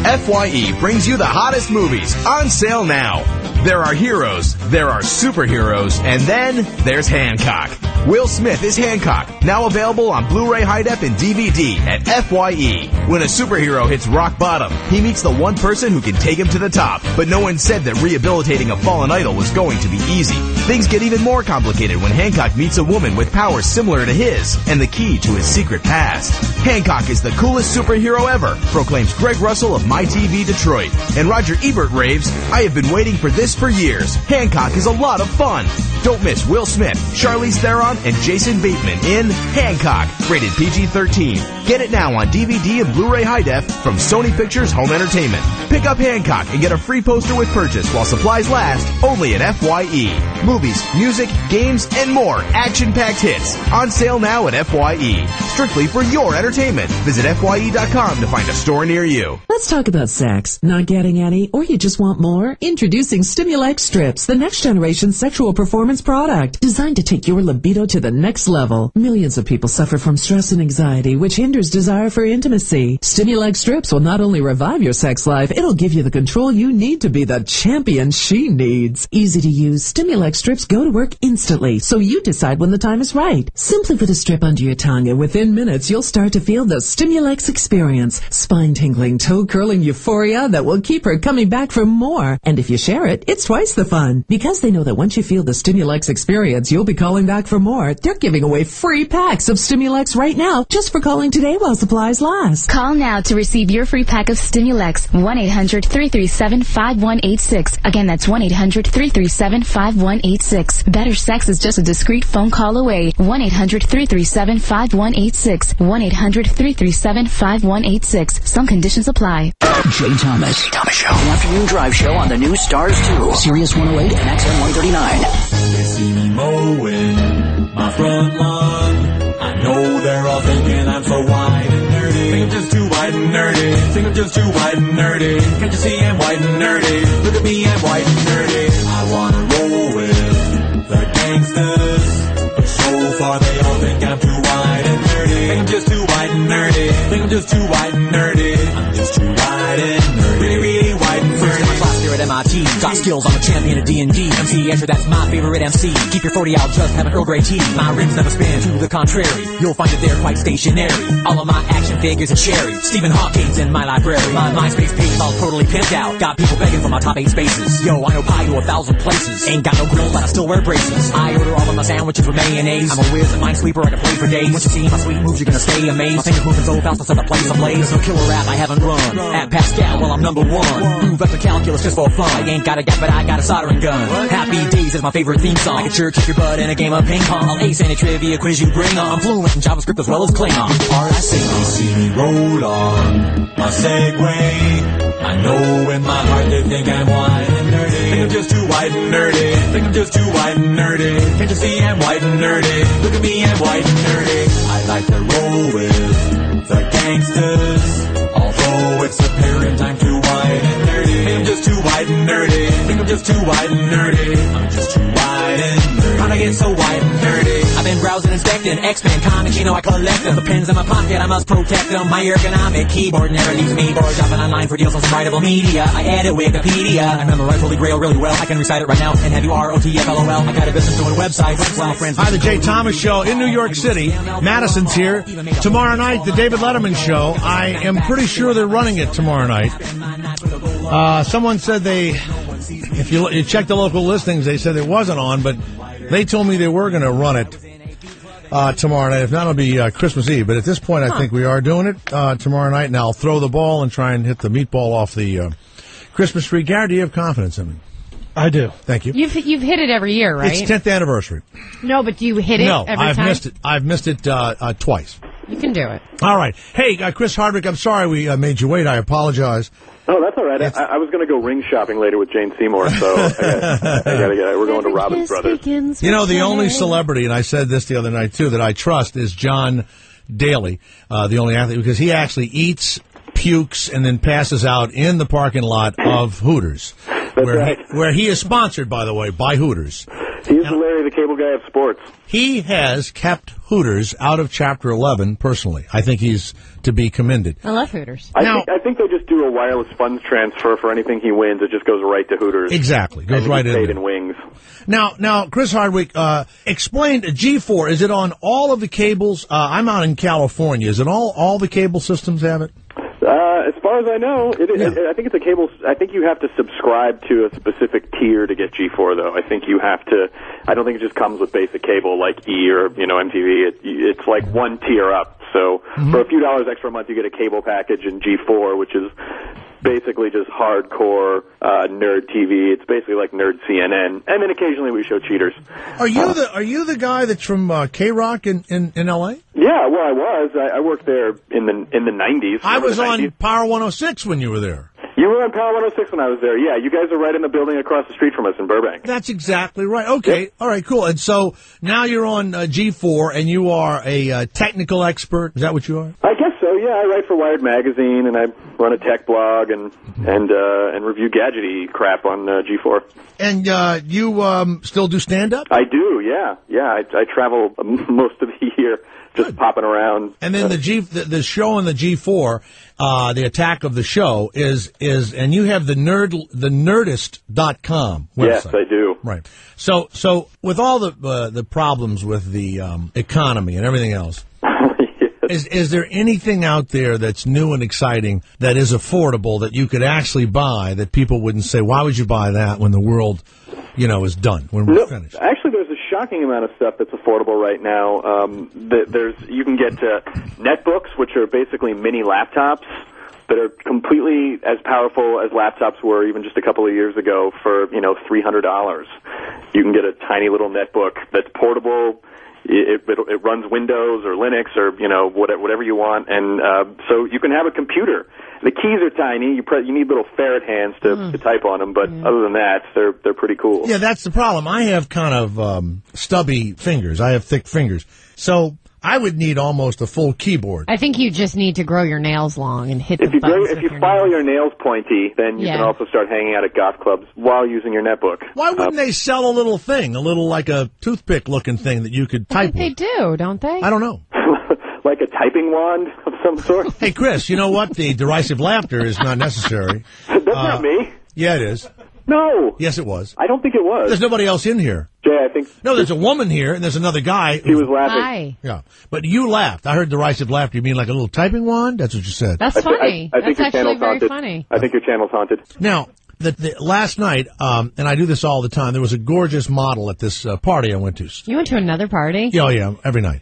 FYE brings you the hottest movies on sale now. There are heroes, there are superheroes, and then there's Hancock. Will Smith is Hancock, now available on Blu-ray, high-def, and DVD at FYE. When a superhero hits rock bottom, he meets the one person who can take him to the top. But no one said that rehabilitating a fallen idol was going to be easy. Things get even more complicated when Hancock meets a woman with powers similar to his and the key to his secret past. Hancock is the coolest superhero ever, proclaims Greg Russell of MyTV Detroit. And Roger Ebert raves, I have been waiting for this for years. Hancock is a lot of fun. Don't miss Will Smith, Charlize Theron, and Jason Bateman in Hancock, rated PG-13. Get it now on DVD and Blu-ray high-def from Sony Pictures Home Entertainment. Pick up Hancock and get a free poster with purchase while supplies last, only at FYE. Movies, music, games, and more action-packed hits. On sale now at FYE. Strictly for your entertainment. Visit FYE.com to find a store near you. Let's talk about sex. Not getting any, or you just want more? Introducing Stimulex Strips, the next generation sexual performance product. Designed to take your libido to the next level. Millions of people suffer from stress and anxiety, which hinders desire for intimacy. Stimulex Strips will not only revive your sex life, it'll give you the control you need to be the champion she needs. Easy to use, Stimulex Strips go to work instantly, so you decide when the time is right. Simply put a strip under your tongue, and within minutes, you'll start to feel the Stimulex experience. Spine-tingling, toe-curling euphoria that will keep her coming back for more. And if you share it, it's twice the fun. Because they know that once you feel the Stimulex experience, you'll be calling back for more. They're giving away free packs of Stimulex right now, just for calling today while supplies last. Call now to receive your free pack of Stimulex. 1-800-337-5186. Again, that's 1-800-337-5186. Better sex is just a discreet phone call away. 1-800-337-5186. 1-800-337-5186. Some conditions apply. Jay Thomas Show. The afternoon drive show on the new Stars 2, Sirius 108 and XM 139. They see me mowing my front lawn. I know they're all thinking I'm so white and nerdy. Think I'm just too white and nerdy. Think I'm just too white and nerdy. Can't you see I'm white and nerdy? Look at me, I'm white and nerdy. I wanna roll with far they all think I'm too white and nerdy. Think I'm just too white and nerdy. Think I'm just too white and nerdy. I'm just too white and nerdy. Really, really white and nerdy. First in my class here at MIT. Got skills, I'm a champion of D&D. MC Escher, that's my favorite MC. Keep your 40 out, just have an Earl Grey tea. My rims never spin, to the contrary. You'll find it there quite stationary. All of my action figures are cherry. Stephen Hawking's in my library. My MySpace page is all totally pimped out. Got people begging for my top 8 spaces. Yo, I know pie to 1,000 places. Ain't got no grills, but I still wear braces. I order all of my sandwiches with mayonnaise. I'm a whiz and minesweeper, I can play for days. Once you see my sweet moves, you're gonna stay amazed. My fingers moving so fast, I'll set the place ablaze. There's no killer rap I haven't run. At Pascal, well, I'm number 1. Do vector calculus just for fun. I ain't got a gap, but I got a soldering gun. Happy Days is my favorite theme song. I can sure kick your butt in a game of ping pong. I'll ace any trivia quiz you bring on. I'm fluent in JavaScript as well as Klingon. Part I say, they see me roll on my Segway. I know in my heart they think I'm white and nerdy. Think I'm just too white and nerdy. Think I'm just too white and nerdy. Can't you see I'm white and nerdy? Look at me, I'm white and nerdy. I like to roll with the gangsters. Although it's apparent I'm too white and nerdy. Think I'm just too white and nerdy. Think I'm just too white and nerdy. I'm just too white and nerdy. How'd I get so white and nerdy? I've been browsing, inspecting X-Men comics, you know I collect them. The pens in my pocket, I must protect them. My ergonomic keyboard never leaves me bored. Shopping online for deals on some writable media. I edit Wikipedia. I memorize Holy Grail really well. I can recite it right now. And have you ROTFLOL? I got a business doing websites. Well, friends. Hi, the Jay Thomas Show in New York City. Madison's here. Tomorrow night, the David Letterman Show. I am pretty sure they're running it tomorrow night. Someone said if you check the local listings, they said it wasn't on, but they told me they were going to run it tomorrow night. If not, it'll be Christmas Eve. But at this point, I think we are doing it tomorrow night, and I'll throw the ball and try and hit the meatball off the Christmas tree. Gary, do you have confidence in me? I do. Thank you. You've hit it every year, right? It's 10th anniversary. No, but do you hit it every time? No, I've missed it twice. You can do it. All right. Hey, Chris Hardwick, I'm sorry we made you wait. I apologize. Oh, that's all right. I was going to go ring shopping later with Jane Seymour, so I gotta get it. We're going to Robbins Brothers. You know, the only celebrity, and I said this the other night, too, that I trust is John Daly, the only athlete, because he actually eats, pukes, and then passes out in the parking lot of Hooters, where he is sponsored, by the way, by Hooters. He's Larry, the cable guy of sports. He has kept Hooters out of Chapter 11, personally. I think he's to be commended. I love Hooters. I think they just do a wireless funds transfer for anything he wins. It just goes right to Hooters. Exactly. Goes right in paid there. in wings. Now, Chris Hardwick, explain G4. Is it on all of the cables? I'm out in California. Is it all the cable systems have it? As far as I know, I think it's a cable. I think you have to subscribe to a specific tier to get G4, though. I think you have to. I don't think it just comes with basic cable like E or MTV. It's like one tier up. So for a few dollars extra a month, you get a cable package in G4, which is basically just hardcore nerd TV. It's basically like nerd CNN, and then occasionally we show cheaters. Are you the guy that's from K-Rock in L.A.? Yeah, well, I was. I worked there in the 90s. I was on Power 106 when you were there. You were on Power 106 when I was there. Yeah, you guys are right in the building across the street from us in Burbank. That's exactly right. Okay, yep. All right, cool. And so now you're on G4, and you are a technical expert. Is that what you are? I guess so. Yeah, I write for Wired Magazine, and I run a tech blog and review gadgety crap on G4. And you still do stand-up? I do. Yeah. I travel most of the year. Just popping around. And then the show on the G4, the attack of the show is and you have the Nerdist.com website. Yes, I do. Right. So with all the problems with the economy and everything else, is there anything out there that's new and exciting that is affordable that you could actually buy that people wouldn't say, why would you buy that when the world, is done, when we're finished? Actually, there's a shocking amount of stuff that's affordable right now. You can get netbooks, which are basically mini laptops that are completely as powerful as laptops were even just a couple of years ago for, $300. You can get a tiny little netbook that's portable. It runs Windows or Linux or whatever you want, and so you can have a computer. The keys are tiny. You need little ferret hands to type on them, but other than that, they're pretty cool. Yeah, that's the problem. I have kind of stubby fingers. I have thick fingers, so I would need almost a full keyboard. I think you just need to grow your nails long and hit If the you buttons. if you file your nails pointy, then you Yeah. can also start hanging out at goth clubs while using your netbook. Why wouldn't they sell a little thing, a little like a toothpick-looking thing that you could type They with? do, don't they? I don't know. Like a typing wand of some sort? Hey, Chris, you know what? The derisive laughter is not necessary. That's not me. Yeah, it is. No. Yes, it was. I don't think it was. There's nobody else in here. Jay, I think... No, there's a woman here, and there's another guy. He was laughing. Hi. Yeah, but you laughed. I heard derisive laughter. You mean like a little typing wand? That's what you said. That's funny. I think That's your actually channel's very haunted. funny. I think your channel's haunted. Now, the last night, and I do this all the time, there was a gorgeous model at this party I went to. You went to another party? Oh, yeah, every night.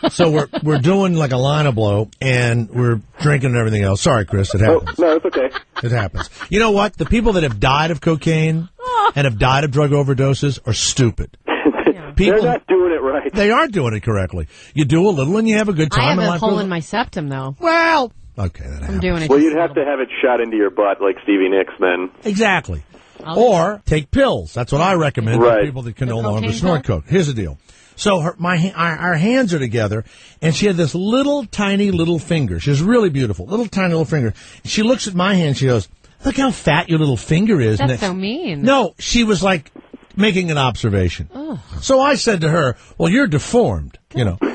So we're doing like a line of blow, and we're drinking and everything else. Sorry, Chris, it happens. No, it's okay. It happens. You know what? The people that have died of cocaine and have died of drug overdoses are stupid. They're not doing it right. They aren't doing it correctly. You do a little and you have a good time. I have and a life hole goes in my septum, though. Well, okay, that I'm happens. doing it. Well, just you'd have to have it shot into your butt like Stevie Nicks then. Exactly. Or take pills. That's what I recommend for Right. people that can no The longer cocaine snort coke. Here's the deal. So our hands are together, and she had this little tiny little finger. She was really beautiful, little tiny little finger. She looks at my hand. She goes, "Look how fat your little finger is." That's so mean. No, she was like making an observation. Ugh. So I said to her, "Well, you're deformed,"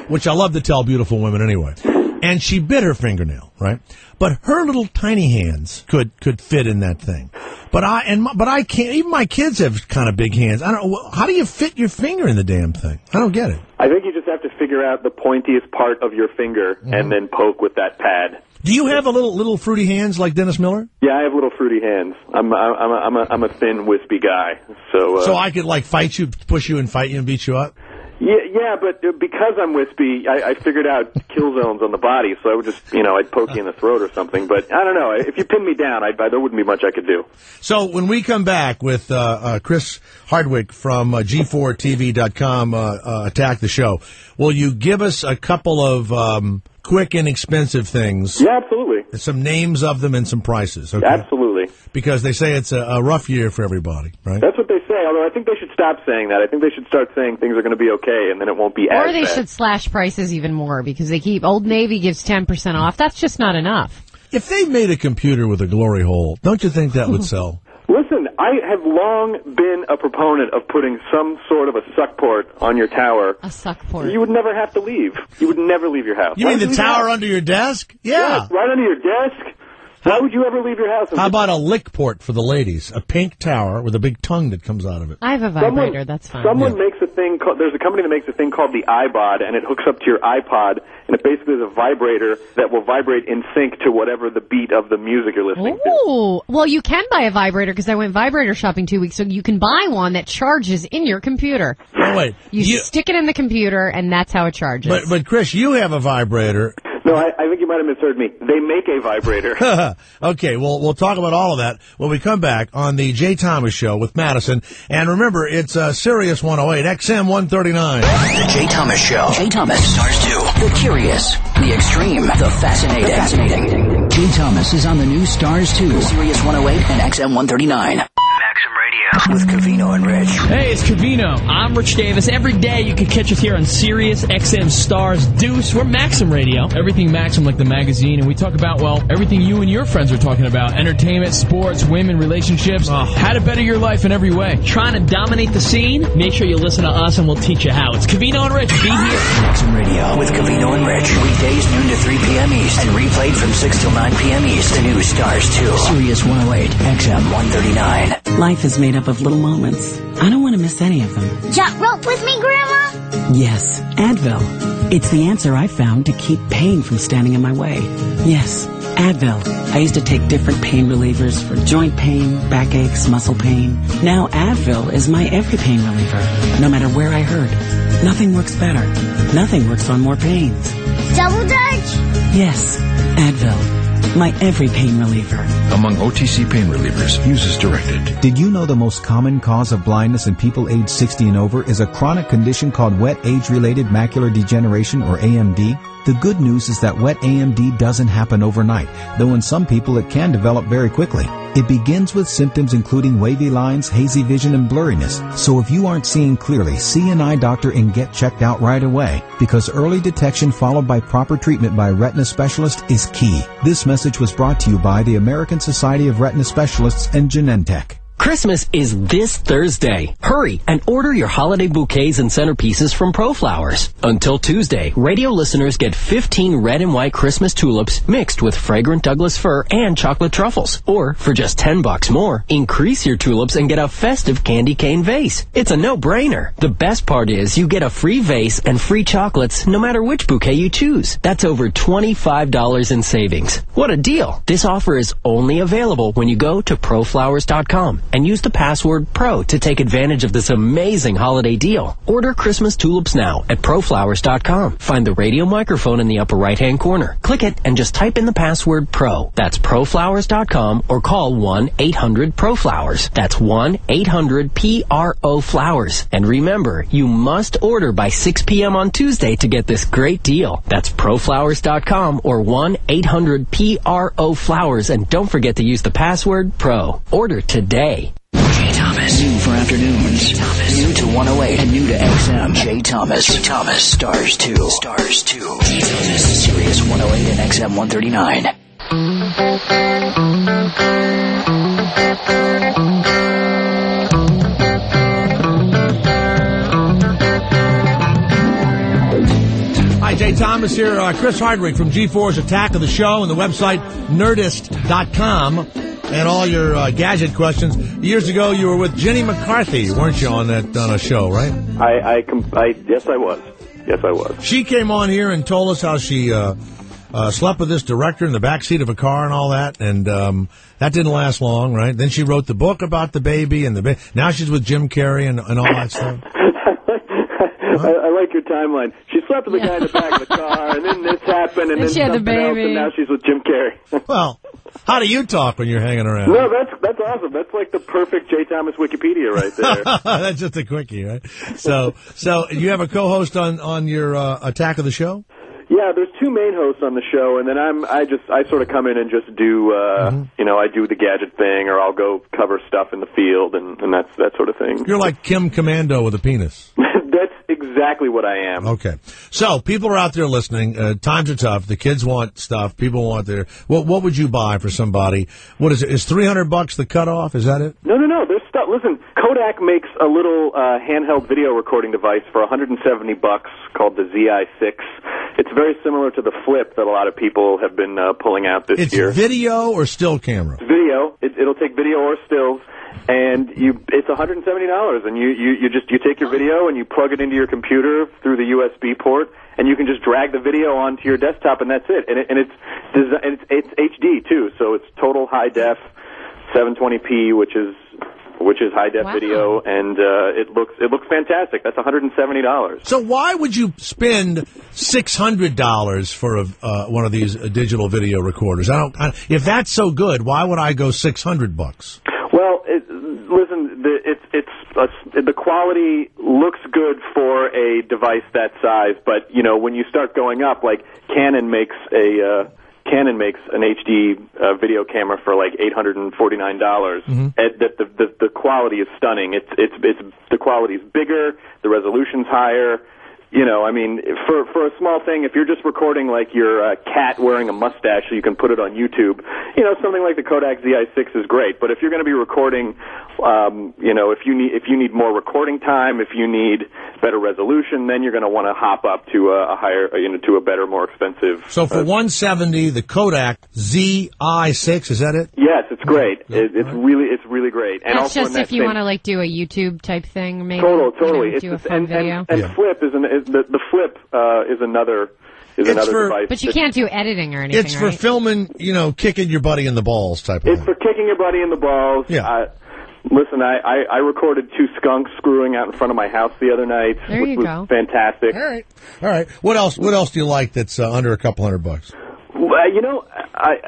which I love to tell beautiful women anyway. And she bit her fingernail, right? But her little tiny hands could fit in that thing. But I can't. Even my kids have kind of big hands. I don't. How do you fit your finger in the damn thing? I don't get it. I think you just have to figure out the pointiest part of your finger and then poke with that pad. Do you have a little fruity hands like Dennis Miller? Yeah, I have little fruity hands. I'm a thin, wispy guy. So I could like fight you, push you, and fight you and beat you up. Yeah, but because I'm wispy, I figured out kill zones on the body, so I would just, I'd poke you in the throat or something. But I don't know. If you pinned me down, there wouldn't be much I could do. So when we come back with Chris Hardwick from G4TV.com, Attack the Show, will you give us a couple of quick, inexpensive things? Yeah, absolutely. Some names of them and some prices. Okay? Absolutely. Because they say it's a rough year for everybody, right? That's what they say, although I think they should stop saying that. I think they should start saying things are going to be okay, and then it won't be as Or they bad. should slash prices even more because they keep Old Navy gives 10% off. That's just not enough. If they made a computer with a glory hole, don't you think that would sell? Listen, I have long been a proponent of putting some sort of a suck port on your tower. A suck port. You would never have to leave. You would never leave your house. You Why mean would the leave your tower house? under your desk? Yeah. Right under your desk? Why would you ever leave your house? How about a lick port for the ladies? A pink tower with a big tongue that comes out of it. I have a vibrator. That's fine. Someone makes a thing called, there's a company that makes a thing called the iBod, and it hooks up to your iPod, and it basically is a vibrator that will vibrate in sync to whatever the beat of the music you're listening to. Ooh. Well, you can buy a vibrator because I went vibrator shopping 2 weeks ago. You can buy one that charges in your computer. Oh, wait. You stick it in the computer, and that's how it charges. But Chris, you have a vibrator. No, I think you might have misheard me. They make a vibrator. Okay, well, we'll talk about all of that when we come back on the Jay Thomas Show with Madison. And remember, it's Sirius 108, XM 139. The Jay Thomas Show. Jay Thomas. Stars 2. The curious, the extreme, the fascinating. Jay Thomas is on the new Stars 2, Sirius 108 and XM 139. Maxim Radio with Covino and Rich. Hey, it's Covino. I'm Rich Davis. Every day you can catch us here on Sirius XM Stars Deuce. We're Maxim Radio. Everything Maxim, like the magazine, and we talk about, well, everything you and your friends are talking about. Entertainment, sports, women, relationships, how to better your life in every way. Trying to dominate the scene? Make sure you listen to us and we'll teach you how. It's Covino and Rich. Be here. Maxim Radio with Covino and Rich. Weekdays noon to 3 p.m. East and replayed from 6 till 9 p.m. East. The new Stars 2. Sirius 108, XM 139. Life is made up of little moments. I don't want to miss any of them. Jump rope with me, Grandma? Yes, Advil. It's the answer I found to keep pain from standing in my way. Yes, Advil. I used to take different pain relievers for joint pain, backaches, muscle pain. Now Advil is my every pain reliever, no matter where I hurt. Nothing works better. Nothing works on more pains. Double Dutch? Yes, Advil. My every pain reliever. Among OTC pain relievers, use as directed. Did you know the most common cause of blindness in people aged 60 and over is a chronic condition called wet age-related macular degeneration, or AMD? The good news is that wet AMD doesn't happen overnight, though in some people it can develop very quickly. It begins with symptoms including wavy lines, hazy vision, and blurriness. So if you aren't seeing clearly, see an eye doctor and get checked out right away, because early detection followed by proper treatment by a retina specialist is key. This message was brought to you by the American Society of Retina Specialists and Genentech. Christmas is this Thursday. Hurry and order your holiday bouquets and centerpieces from ProFlowers. Until Tuesday, radio listeners get 15 red and white Christmas tulips mixed with fragrant Douglas fir and chocolate truffles. Or, for just $10 more, increase your tulips and get a festive candy cane vase. It's a no-brainer. The best part is you get a free vase and free chocolates no matter which bouquet you choose. That's over $25 in savings. What a deal. This offer is only available when you go to proflowers.com. and use the password PRO to take advantage of this amazing holiday deal. Order Christmas tulips now at proflowers.com. Find the radio microphone in the upper right-hand corner. Click it and just type in the password PRO. That's proflowers.com or call 1-800-PRO-FLOWERS. That's 1-800-PRO-FLOWERS. And remember, you must order by 6 p.m. on Tuesday to get this great deal. That's proflowers.com or 1-800-PRO-FLOWERS. And don't forget to use the password PRO. Order today. Jay Thomas. New for afternoons. New to 108 and new to XM. Jay Thomas. Stars 2. Jay Thomas. Sirius 108 and XM 139. Hi, Jay Thomas here. Chris Hardwick from G4's Attack of the Show and the website Nerdist.com. And all your gadget questions. Years ago, you were with Jenny McCarthy, weren't you, on a show, right? Yes, I was. Yes, I was. She came on here and told us how she slept with this director in the backseat of a car and all that, and that didn't last long, right? Then she wrote the book about the baby, and now she's with Jim Carrey and all that stuff. I like your timeline. She slept with the guy in the back of the car, and then this happened, and then she had the something else, baby. and now she's with Jim Carrey. Well, how do you talk when you're hanging around? No, that's awesome. That's like the perfect Jay Thomas Wikipedia right there. That's just a quickie, right? So you have a co-host on your Attack of the Show? Yeah, there's two main hosts on the show, and then I sort of come in and just do, I do the gadget thing, or I'll go cover stuff in the field, and that sort of thing. You're like Kim Commando with a penis. That's exactly what I am. Okay. So, people are out there listening. Times are tough. The kids want stuff. People want their... What would you buy for somebody? What is it? Is $300 the cutoff? Is that it? No. There's stuff. Listen, Kodak makes a little handheld video recording device for $170 called the ZI-6. It's very similar to the Flip that a lot of people have been pulling out this year. It's video or still camera? It's video. It'll take video or stills. And it's $170, and you take your video and you plug it into your computer through the USB port, and you can just drag the video onto your desktop, and that's it. And it's HD too, so it's total high def, 720p, which is high def video, and it looks fantastic. That's $170. So why would you spend $600 for one of these digital video recorders? If that's so good, why would I go $600? Well, listen, the quality looks good for a device that size, but when you start going up, like Canon makes an HD video camera for like $849. Mm-hmm. The quality is stunning. The quality is bigger, the resolution's higher. For a small thing, if you're just recording like your cat wearing a mustache so you can put it on YouTube, something like the Kodak ZI-6 is great. But if you're going to be recording, if you need more recording time, if you need better resolution, then you're going to want to hop up to a higher, to a better, more expensive. So for $170, the Kodak ZI-6, is that it? Yes, it's great. It's really great. And that's also just if you want to like do a YouTube type thing, maybe. Totally. Do a fun video. And Flip is the Flip is another device. But you can't do editing or anything. It's for filming, kicking your buddy in the balls type of thing. It's for kicking your buddy in the balls. Yeah. Listen, I recorded two skunks screwing out in front of my house the other night, which was fantastic. All right. What else do you like that's under a couple $100? You know,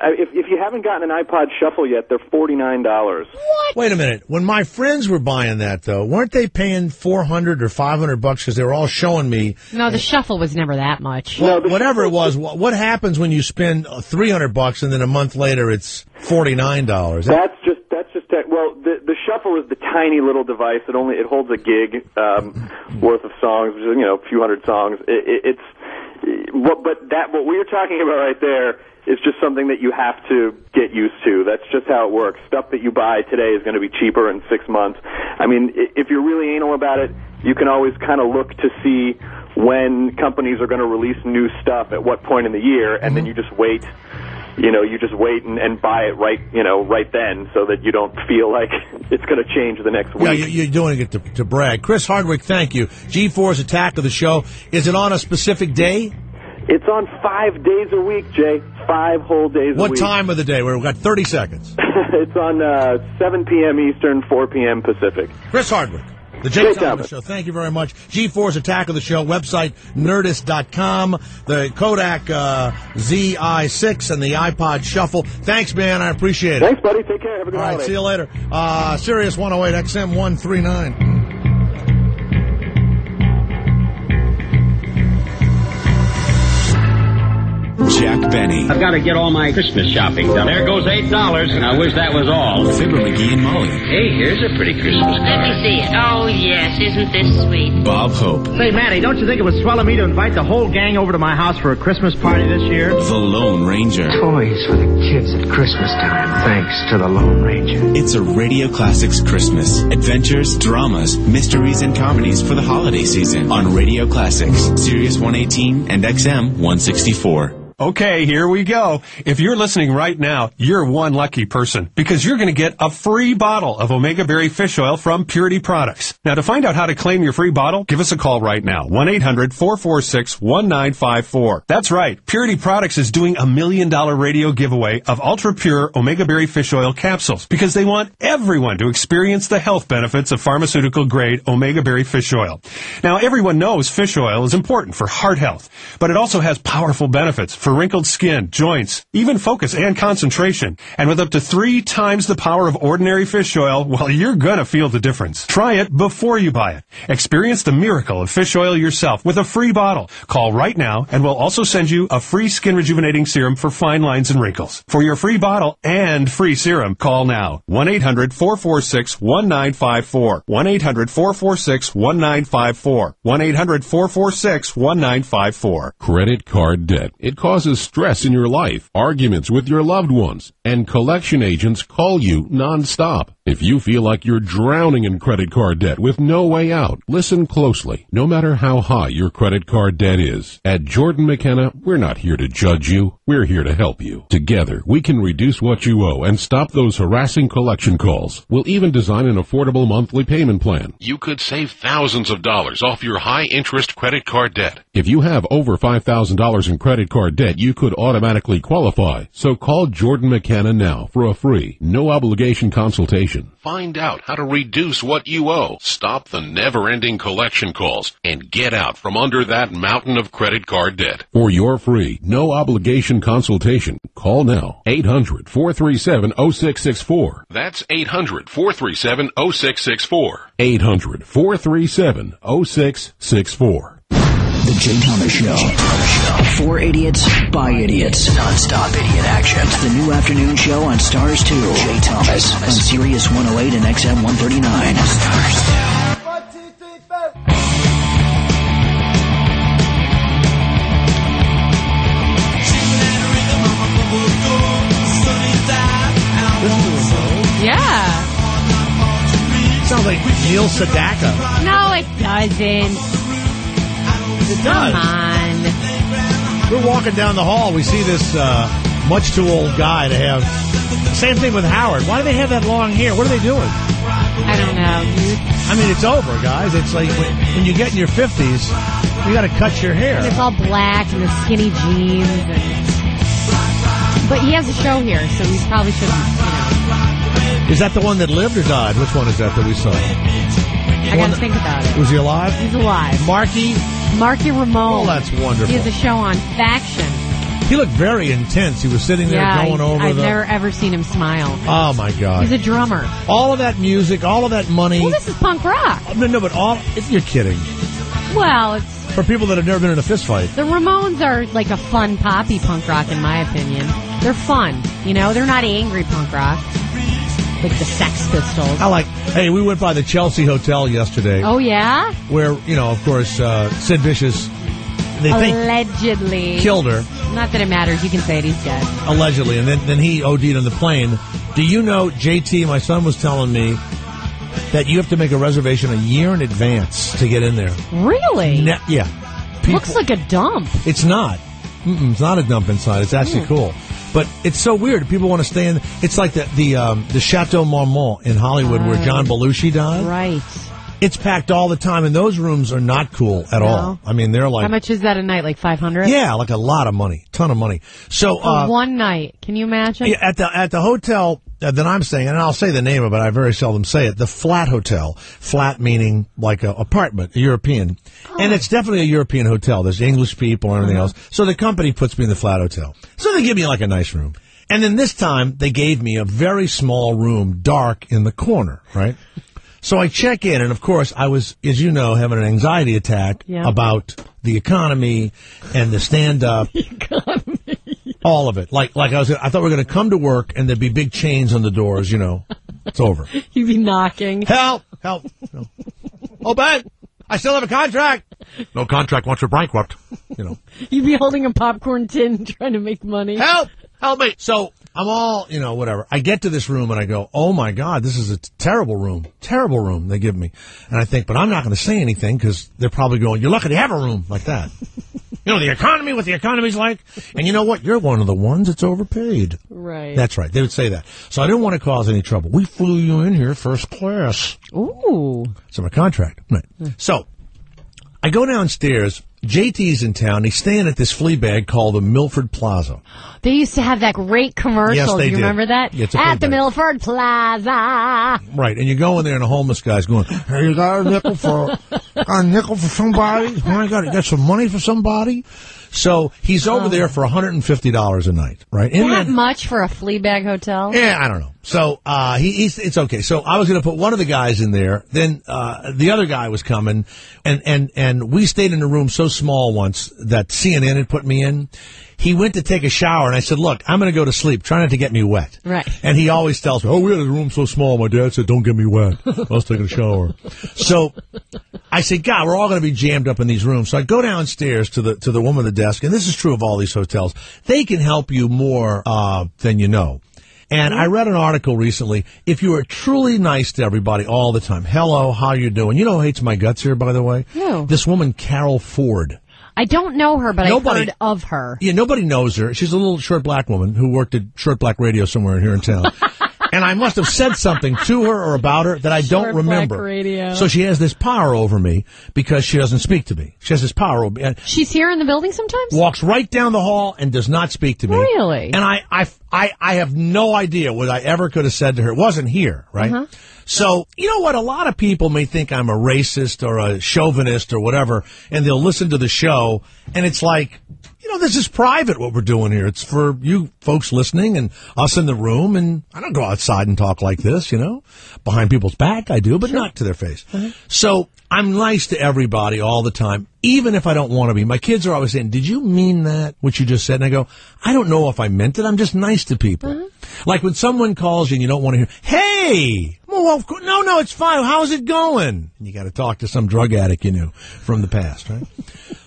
if you haven't gotten an iPod Shuffle yet, they're $49. What? Wait a minute. When my friends were buying that, though, weren't they paying $400 or $500 because they were all showing me? No, the Shuffle was never that much. Well, whatever it was, what happens when you spend $300 and then a month later it's $49? That's just well, the Shuffle is the tiny little device. It holds a gig worth of songs, which is, a few hundred songs. What we were talking about right there is just something that you have to get used to. That's just how it works. Stuff that you buy today is going to be cheaper in 6 months. I mean, if you're really anal about it, you can always kind of look to see when companies are going to release new stuff at what point in the year, and then you just wait. You just wait and buy it right then, so that you don't feel like it's going to change the next week. Yeah, you're doing it to brag. Chris Hardwick, thank you. G4's Attack of the Show. Is it on a specific day? It's on 5 days a week, Jay. 5 whole days a week. What time of the day? We've got 30 seconds. It's on 7 p.m. Eastern, 4 p.m. Pacific. Chris Hardwick. The Jay Thomas Show. Thank you very much. G4's Attack of the Show. Website, Nerdist.com. The Kodak ZI6 and the iPod Shuffle. Thanks, man. I appreciate it. Thanks, buddy. Take care. Have a good holiday. All right, see you later. Sirius 108 XM 139. Jack Benny. I've got to get all my Christmas shopping done. There goes $8, and I wish that was all. Fibber McGee and Molly. Hey, here's a pretty Christmas card. Let me see it. Oh, yes. Isn't this sweet? Bob Hope. Say, Matty, don't you think it was swell of me to invite the whole gang over to my house for a Christmas party this year? The Lone Ranger. Toys for the kids at Christmas time, thanks to the Lone Ranger. It's a Radio Classics Christmas. Adventures, dramas, mysteries, and comedies for the holiday season on Radio Classics, Sirius 118 and XM 164. Okay, here we go. If you're listening right now, you're one lucky person because you're going to get a free bottle of Omega Berry Fish Oil from Purity Products. Now, to find out how to claim your free bottle, give us a call right now. 1-800-446-1954. That's right. Purity Products is doing $1 million radio giveaway of ultra pure Omega Berry Fish Oil capsules because they want everyone to experience the health benefits of pharmaceutical grade Omega Berry Fish Oil. Now, everyone knows fish oil is important for heart health, but it also has powerful benefits for wrinkled skin, joints, even focus and concentration. And with up to 3 times the power of ordinary fish oil, well, you're gonna feel the difference. Try it before you buy it. Experience the miracle of fish oil yourself with a free bottle. Call right now and we'll also send you a free skin rejuvenating serum for fine lines and wrinkles. For your free bottle and free serum, call now. 1-800-446-1954. 1-800-446-1954. 1-800-446-1954. Credit card debt. It causes stress in your life, arguments with your loved ones, and collection agents call you nonstop. If you feel like you're drowning in credit card debt with no way out, listen closely. No matter how high your credit card debt is, at Jordan McKenna, we're not here to judge you. We're here to help you. Together, we can reduce what you owe and stop those harassing collection calls. We'll even design an affordable monthly payment plan. You could save thousands of dollars off your high-interest credit card debt. If you have over $5,000 in credit card debt, you could automatically qualify. So call Jordan McKenna now for a free, no-obligation consultation. Find out how to reduce what you owe, stop the never-ending collection calls, and get out from under that mountain of credit card debt. For your free, no-obligation consultation, call now. 800-437-0664. That's 800-437-0664. 800-437-0664. The Jay Thomas Show. For idiots, by idiots. Non-stop idiot action. The new afternoon show on Stars 2. Jay Thomas on Sirius 108 and XM 139. Stars 2. Yeah. Sounds like Neil Sedaka. No, it doesn't. It does. Come on. We're walking down the hall. We see this much too old guy to have. Same thing with Howard. Why do they have that long hair? What are they doing? I don't know. I mean, it's over, guys. It's like when you get in your 50s, you got to cut your hair. It's all black and the skinny jeans. But he has a show here, so he probably shouldn't, Is that the one that lived or died? Which one is that we saw? I got to think about it. Was he alive? He's alive. Marky Ramone. Oh, that's wonderful. He has a show on Faction. He looked very intense. He was sitting there going over I've never ever seen him smile. Oh, my God. He's a drummer. All of that music, all of that money. Well, this is punk rock. No, but you're kidding. Well, it's... For people that have never been in a fist fight. The Ramones are like a fun poppy punk rock, in my opinion. They're fun. You know, they're not angry punk rock. Like the Sex Pistols. Hey, we went by the Chelsea Hotel yesterday. Oh, yeah? Where, of course, Sid Vicious, they allegedly think, killed her. Not that it matters. You can say it. He's dead. Allegedly. And then he OD'd on the plane. Do you know, JT, my son was telling me that you have to make a reservation a year in advance to get in there. Really? Yeah. Looks like a dump. It's not. It's not a dump inside. It's actually cool. But it's so weird. People want to stay in. It's like the Chateau Marmont in Hollywood where John Belushi died. Right. It's packed all the time, and those rooms are not cool at all. I mean, they're like... How much is that a night? Like $500? Yeah, like a lot of money. Ton of money. So for one night. Can you imagine? Yeah, at the hotel that I'm staying in, and I'll say the name of it, I very seldom say it, the Flat Hotel. Flat meaning like an apartment, a European. And it's definitely a European hotel. There's English people and everything else. So the company puts me in the Flat Hotel. So they give me like a nice room. And then this time, they gave me a very small room, dark in the corner, right? So I check in, and of course, I was, as you know, having an anxiety attack about the economy and the stand-up. All of it. Like I thought we were going to come to work, and there'd be big chains on the doors, It's over. You'd be knocking. Help! No. Oh, Ben! I still have a contract! No contract once we're bankrupt, You'd be holding a popcorn tin trying to make money. Help! Help me! So I'm all, whatever. I get to this room and I go, oh my God, this is a terrible room. Terrible room they give me. And I think, but I'm not going to say anything because they're probably going, you're lucky to have a room like that. The economy, what the economy's like. And you know what? You're one of the ones that's overpaid. Right. That's right. They would say that. So I didn't want to cause any trouble. We flew you in here first class. Ooh. It's my contract. Right. So I go downstairs. JT's in town. He's staying at this flea bag called the Milford Plaza. They used to have that great commercial. Yes, they Do you did. remember that? Yeah, at the Milford Plaza. Right, and you go in there and a homeless guy's going, hey, you got a nickel for somebody? Oh my God, you got some money for somebody? So he's over there for $150 a night, right? That much for a flea bag hotel? Yeah, I don't know. So it's okay. So I was going to put one of the guys in there. Then the other guy was coming, and we stayed in a room so small once that CNN had put me in. He went to take a shower, and I said, look, I'm going to go to sleep. Try not to get me wet. Right. And he always tells me, we had a room so small, my dad said, don't get me wet. I was taking a shower. So I said, God, we're all going to be jammed up in these rooms. So I go downstairs to the woman at the desk, and this is true of all these hotels. They can help you more than you know. And I read an article recently, if you are truly nice to everybody all the time, hello, how you doing? You know who hates my guts here, by the way? Who? This woman, Carol Ford. I don't know her, but I've heard of her. Yeah, nobody knows her. She's a little short black woman who worked at Short Black Radio somewhere here in town. And I must have said something to her or about her that I don't remember. Black Radio. So she has this power over me because she doesn't speak to me. She has this power over me. She's here in the building sometimes? Walks right down the hall and does not speak to me. Really? And I have no idea what I ever could have said to her. It wasn't here, right? Uh-huh. So, you know what? A lot of people may think I'm a racist or a chauvinist or whatever, and they'll listen to the show, and it's like, this is private what we're doing here. It's for you folks listening and us in the room, and I don't go outside and talk like this, Behind people's back I do, but not to their face. Uh-huh. So I'm nice to everybody all the time, even if I don't want to be. My kids are always saying, did you mean that, what you just said? And I go, I don't know if I meant it. I'm just nice to people. Uh-huh. Like when someone calls you and you don't want to hear, hey, well, no, it's fine. How's it going? And you got to talk to some drug addict you knew from the past, right?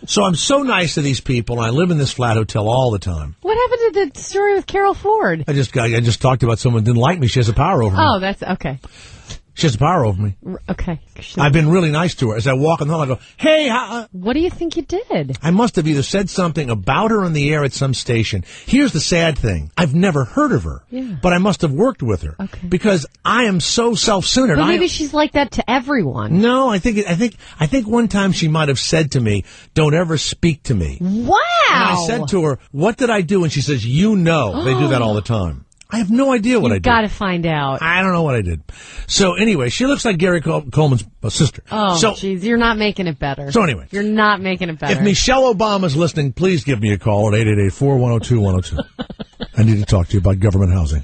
So I'm so nice to these people, and I live in this flat hotel all the time. What happened to the story with Carol Ford? I just talked about someone who didn't like me. She has a power over me. Oh, that's okay. She has power over me. Okay. I've been really nice to her. As I walk in the hall, I go, hey, what do you think you did? I must have either said something about her on the air at some station. Here's the sad thing. I've never heard of her, but I must have worked with her because I am so self-centered. But maybe she's like that to everyone. No, I think one time she might have said to me, don't ever speak to me. Wow. And I said to her, what did I do? And she says, they do that all the time. I have no idea what I did. You've got to find out. I don't know what I did. So anyway, she looks like Gary Coleman's sister. Oh, so, jeez, you're not making it better. So anyway. You're not making it better. If Michelle Obama's listening, please give me a call at 888-410-202. I need to talk to you about government housing.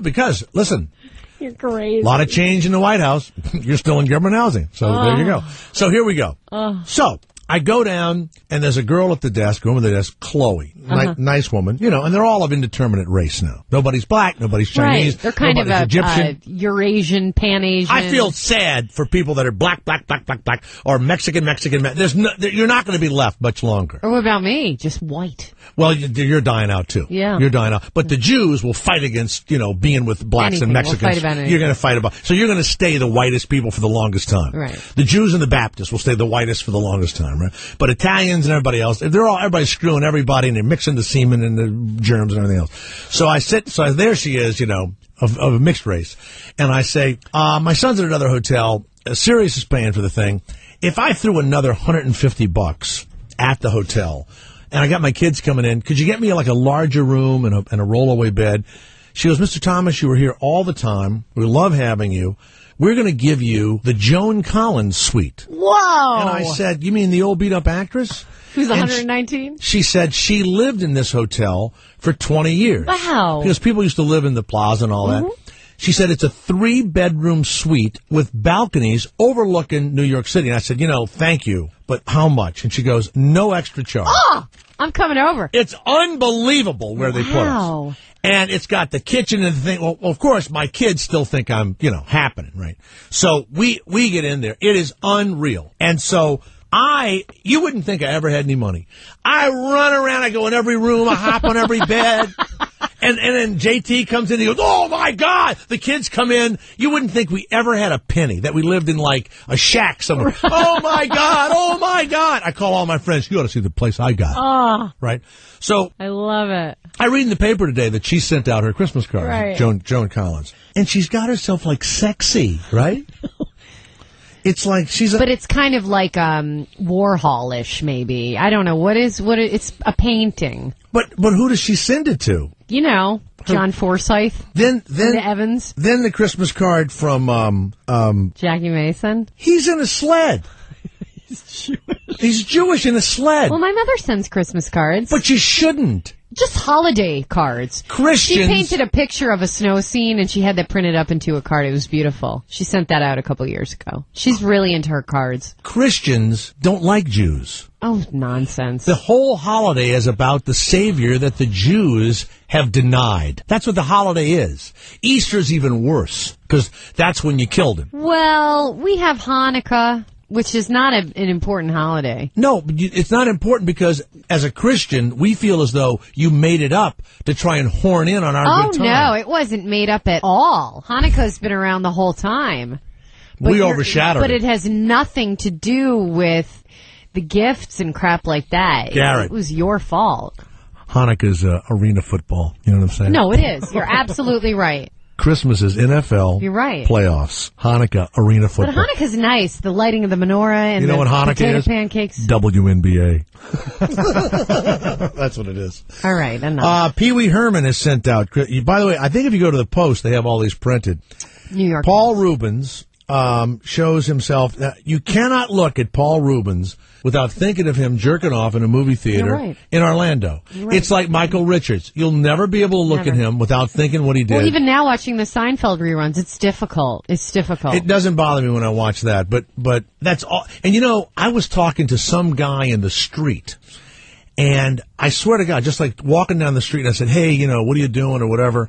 Because, listen. You're crazy. A lot of change in the White House. You're still in government housing. So there you go. So here we go. So I go down, and there's a girl at the desk, Chloe. Nice woman, and they're all of indeterminate race now. Nobody's black, nobody's Chinese. Right. They're kind of Egyptian. Eurasian, Pan-Asian. I feel sad for people that are black, or Mexican. You're not going to be left much longer. Or what about me? Just white. Well, you're dying out, too. Yeah. You're dying out. But the Jews will fight against, being with blacks and Mexicans. We'll fight about anything. You're going to fight about. So you're going to stay the whitest people for the longest time. Right. The Jews and the Baptists will stay the whitest for the longest time, right? But Italians and everybody else, everybody's screwing everybody, and they're mixing the semen and the germs and everything else. So there she is, of a mixed race. And I say, my son's at another hotel. Sirius is paying for the thing. If I threw another $150 at the hotel, and I got my kids coming in, could you get me like a larger room and a rollaway bed? She goes, Mr. Thomas, you were here all the time. We love having you. We're going to give you the Joan Collins suite. Whoa! And I said, you mean the old beat-up actress? Who's 119? She said she lived in this hotel for 20 years. Wow. Because people used to live in the plaza and all that. She said it's a 3-bedroom suite with balconies overlooking New York City. And I said, thank you, but how much? And she goes, no extra charge. Oh, I'm coming over. It's unbelievable where they put us. And it's got the kitchen and the thing. Well, of course, my kids still think I'm, happening, right? So we get in there. It is unreal. And so you wouldn't think I ever had any money. I run around, I go in every room, I hop on every bed. And then JT comes in, he goes, oh my God! The kids come in, you wouldn't think we ever had a penny, that we lived in like a shack somewhere. Oh my God! I call all my friends, you ought to see the place I got. Right? So. I love it. I read in the paper today that she sent out her Christmas card, right. Joan Collins. And she's got herself like sexy, right? It's like but it's kind of like Warhol-ish, maybe. I don't know. It's a painting. But who does she send it to? John Forsythe. Then Evans. Then the Christmas card from Jackie Mason. He's in a sled. He's Jewish in a sled. Well, my mother sends Christmas cards. But you shouldn't. Just holiday cards. Christians. She painted a picture of a snow scene, and she had that printed up into a card. It was beautiful. She sent that out a couple years ago. She's really into her cards. Christians don't like Jews. Oh, nonsense. The whole holiday is about the Savior that the Jews have denied. That's what the holiday is. Easter's even worse, because that's when you killed him. Well, we have Hanukkah, which is not an important holiday. No, it's not important because as a Christian, we feel as though you made it up to try and horn in on our good time. Oh, no, it wasn't made up at all. Hanukkah's been around the whole time. We overshadowed it. But it has nothing to do with the gifts and crap like that. Garrett. It was your fault. Hanukkah's arena football. You know what I'm saying? No, it is. You're absolutely right. Christmas is NFL You're right. playoffs. Hanukkah, arena football. But Hanukkah's nice. The lighting of the menorah and what Hanukkah potato is? pancakes. WNBA. That's what it is. All right, enough. Pee Wee Herman is sent out. By the way, I think if you go to the Post, they have all these printed. New York. Paul Rubens shows himself. You cannot look at Paul Rubens without thinking of him jerking off in a movie theater in Orlando. Right. It's like Michael Richards. You'll never be able to look at him without thinking what he did. Well, even now watching the Seinfeld reruns, it's difficult. It's difficult. It doesn't bother me when I watch that, but that's all. And I was talking to some guy in the street, and I swear to God, just like walking down the street, and I said, hey, what are you doing or whatever.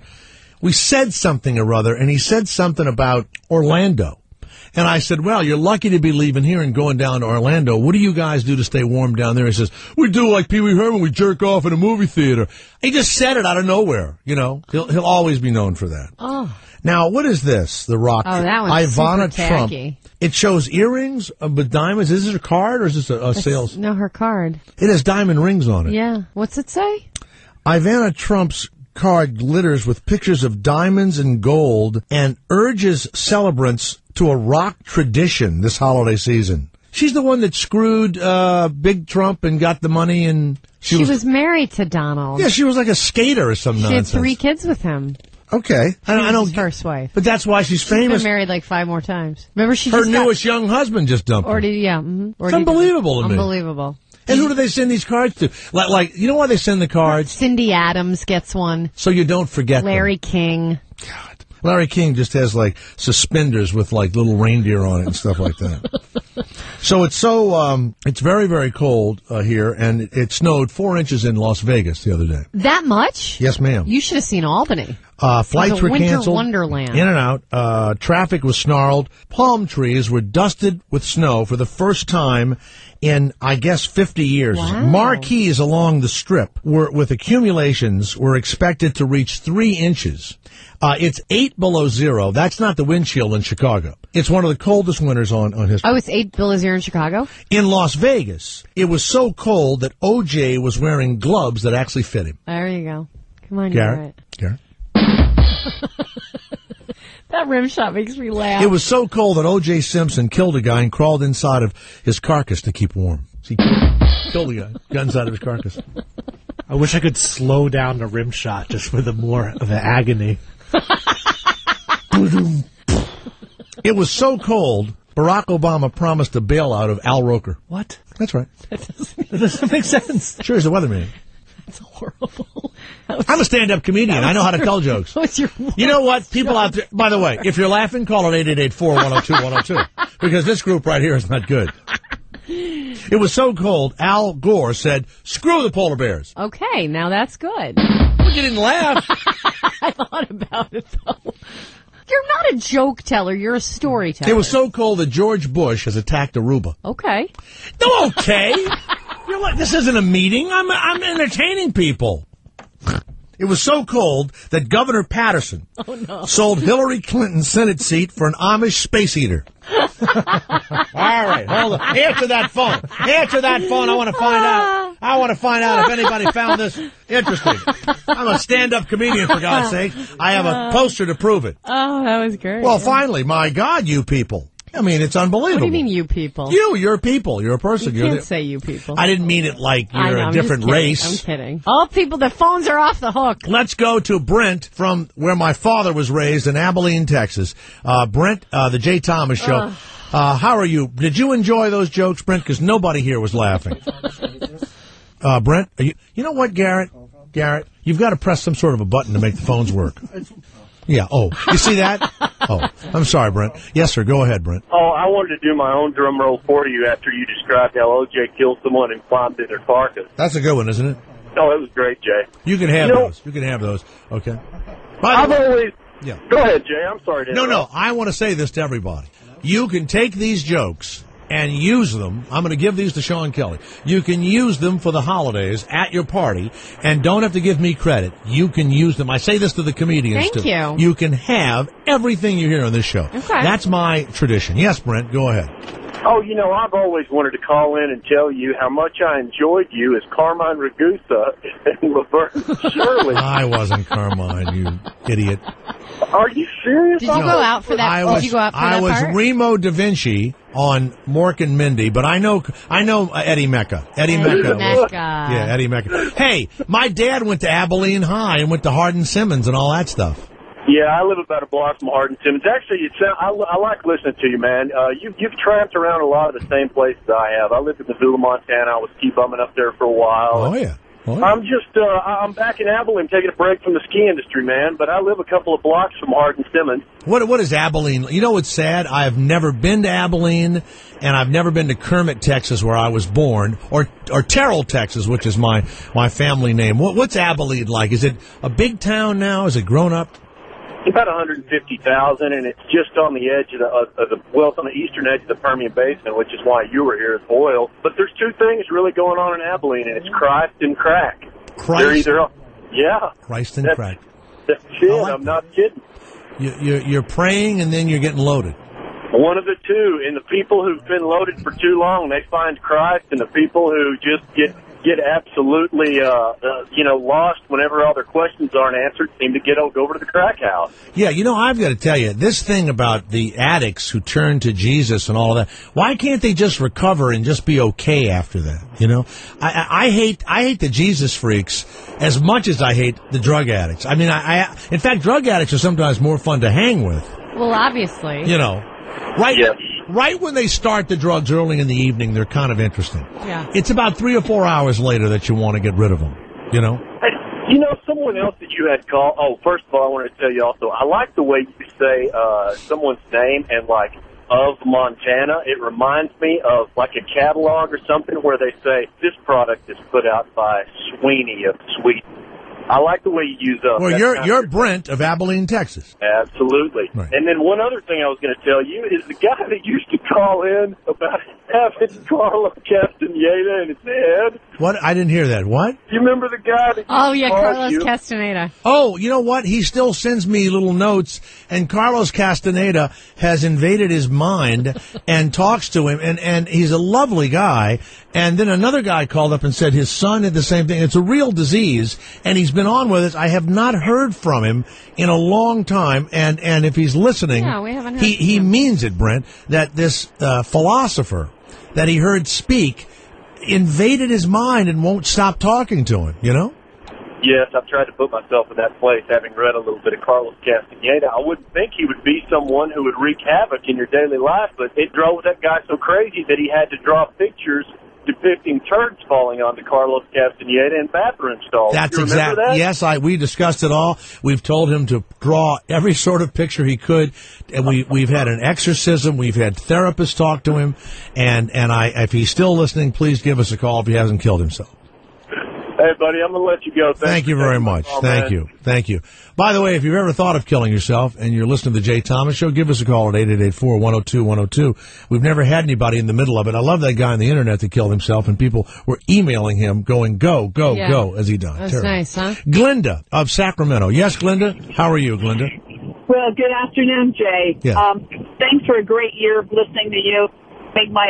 We said something or other, and he said something about Orlando. And I said, well, you're lucky to be leaving here and going down to Orlando. What do you guys do to stay warm down there? He says, we do like Pee Wee Herman. We jerk off in a movie theater. He just said it out of nowhere. He'll always be known for that. Oh. Now, what is this? The Rock. Oh, that one's Ivana super Trump. tacky. It shows earrings with diamonds. Is this a card or is this a sales? No, her card. It has diamond rings on it. Yeah. What's it say? Ivana Trump's card glitters with pictures of diamonds and gold and urges celebrants to a rock tradition this holiday season. She's the one that screwed Big Trump and got the money, and she was married to Donald. Yeah, she was like a skater or some nonsense. She had 3 kids with him. Okay. I don't his first wife. But that's why she's famous. She's been married like 5 more times. Remember, her newest young husband just dumped her. It's unbelievable to me. Unbelievable. And who do they send these cards to? Like, you know why they send the cards? Cindy Adams gets one. So you don't forget Larry King. God. Larry King just has, like, suspenders with, like, little reindeer on it and stuff like that. So it's very, very cold here, and it snowed 4 inches in Las Vegas the other day. That much? Yes, ma'am. You should have seen Albany. Flights were winter canceled. wonderland. In and out. Traffic was snarled. Palm trees were dusted with snow for the first time in, I guess, 50 years. Wow. Marquees along the strip with accumulations were expected to reach 3 inches. It's 8 below zero. That's not the wind chill in Chicago. It's one of the coldest winters on history. Oh, it's 8 below zero in Chicago? In Las Vegas, it was so cold that O.J. was wearing gloves that actually fit him. There you go. Come on, Garrett. That rim shot makes me laugh. It was so cold that O.J. Simpson killed a guy and crawled inside of his carcass to keep warm. He killed a guy, got inside of his carcass. I wish I could slow down the rim shot just for the more of the agony. It was so cold, Barack Obama promised a bailout of Al Roker. What? That's right. That doesn't make sense. Sure, he's a weatherman. That's horrible. I'm a stand-up comedian. I know how to tell jokes. You know what? People out there, by the way, if you're laughing, call it 888-410-210 because this group right here is not good. It was so cold, Al Gore said, screw the polar bears. Okay, now that's good. But you didn't laugh. I thought about it, though. You're not a joke teller. You're a storyteller. It was so cold that George Bush has attacked Aruba. Okay. No, okay. You're like, this isn't a meeting. I'm entertaining people. It was so cold that Governor Patterson sold Hillary Clinton's Senate seat for an Amish space eater. All right, hold on. Answer that phone. Answer that phone. I want to find out if anybody found this interesting. I'm a stand-up comedian, for God's sake. I have a poster to prove it. Oh, that was great. Well, finally, my God, you people. I mean, it's unbelievable. What do you mean, you people? You're people. You're a person. You can't say you people. I didn't mean it like you're a different race. I'm kidding. All people, the phones are off the hook. Let's go to Brent from where my father was raised in Abilene, Texas. Brent, the Jay Thomas Show. How are you? Did you enjoy those jokes, Brent? Because nobody here was laughing. Brent, you know what, Garrett? Garrett, you've got to press some sort of a button to make the phones work. Yeah. Oh, you see that? Oh, I'm sorry, Brent. Yes, sir. Go ahead, Brent. Oh, I wanted to do my own drum roll for you after you described how O.J. killed someone and climbed in their carcass. That's a good one, isn't it? Oh, it was great, Jay. You can have those. You can have those. Okay. I've always... Yeah. Go ahead, Jay. I'm sorry to interrupt. No. I want to say this to everybody. You can take these jokes and use them. I'm going to give these to Sean Kelly. You can use them for the holidays at your party, and don't have to give me credit. You can use them. I say this to the comedians, too. Thank you. You can have everything you hear on this show. Okay. That's my tradition. Yes, Brent, go ahead. Oh, you know, I've always wanted to call in and tell you how much I enjoyed you as Carmine Ragusa and Laverne Shirley. I wasn't Carmine, you idiot. Are you serious? Did you go out for that? Did you go out for that I was part? Remo Da Vinci on Mork and Mindy, but I know Eddie Mecca. Eddie Mecca. Yeah, Eddie Mecca. Hey, my dad went to Abilene High and went to Hardin Simmons and all that stuff. Yeah, I live about a block from Hardin Simmons. Actually, I like listening to you, man. You've tramped around a lot of the same places I have. I lived in Missoula, Montana. I was ski bumming up there for a while. Oh, yeah. I'm back in Abilene taking a break from the ski industry, man, but I live a couple of blocks from Hardin Simmons. What is Abilene? You know what's sad? I have never been to Abilene, and I've never been to Kermit, Texas, where I was born, or Terrell, Texas, which is my family name. What's Abilene like? Is it a big town now? Is it grown up? About 150,000, and it's just on the edge it's on the eastern edge of the Permian Basin, which is why you were here as Boyle. But there's two things really going on in Abilene, and it's Christ and crack. Christ? Yeah. Christ and crack. That's it. I'm not kidding. You're praying, and then you're getting loaded. One of the two, and the people who've been loaded for too long, they find Christ, and the people who just get get absolutely, lost whenever all their questions aren't answered, seem to go over to the crack house. Yeah, I've got to tell you, this thing about the addicts who turn to Jesus and all of that, why can't they just recover and just be okay after that, I hate the Jesus freaks as much as I hate the drug addicts. I mean, in fact, drug addicts are sometimes more fun to hang with. Well, obviously. Right when they start the drugs early in the evening, they're kind of interesting. Yeah. It's about 3 or 4 hours later that you want to get rid of them, Hey, someone else that you had called, first of all, I wanted to tell you also, I like the way you say someone's name and, of Montana. It reminds me of, a catalog or something where they say, this product is put out by Sweeney of Sweden. I like the way you use Well, you're Brent of Abilene, Texas. Absolutely. Right. And then one other thing I was going to tell you is the guy that used to call in about having Carlos Castaneda in his head. What? I didn't hear that. What? You remember the guy that Carlos Castaneda. Oh, you know what? He still sends me little notes, and Carlos Castaneda has invaded his mind and talks to him, and he's a lovely guy. And then another guy called up and said his son had the same thing. It's a real disease, and he's been on with us. I have not heard from him in a long time, and if he's listening, we haven't heard he means it, Brent, that this philosopher that he heard speak invaded his mind and won't stop talking to him, Yes, I've tried to put myself in that place, having read a little bit of Carlos Castaneda. I wouldn't think he would be someone who would wreak havoc in your daily life, but it drove that guy so crazy that he had to draw pictures depicting turds falling onto Carlos Castaneda in bathroom stalls. That's exactly. That? Yes, we discussed it all. We've told him to draw every sort of picture he could, and we've had an exorcism. We've had therapists talk to him, and if he's still listening, please give us a call if he hasn't killed himself. Hey, buddy, I'm going to let you go. Thank you very much. Thank you. By the way, if you've ever thought of killing yourself and you're listening to the Jay Thomas Show, give us a call at 888-4-102-102. We've never had anybody in the middle of it. I love that guy on the internet that killed himself, and people were emailing him going, go, as he died. That's Terrible. nice, huh? Glinda of Sacramento. Yes, Glinda? How are you, Glinda? Well, good afternoon, Jay. Yeah. Thanks for a great year of listening to you. Make my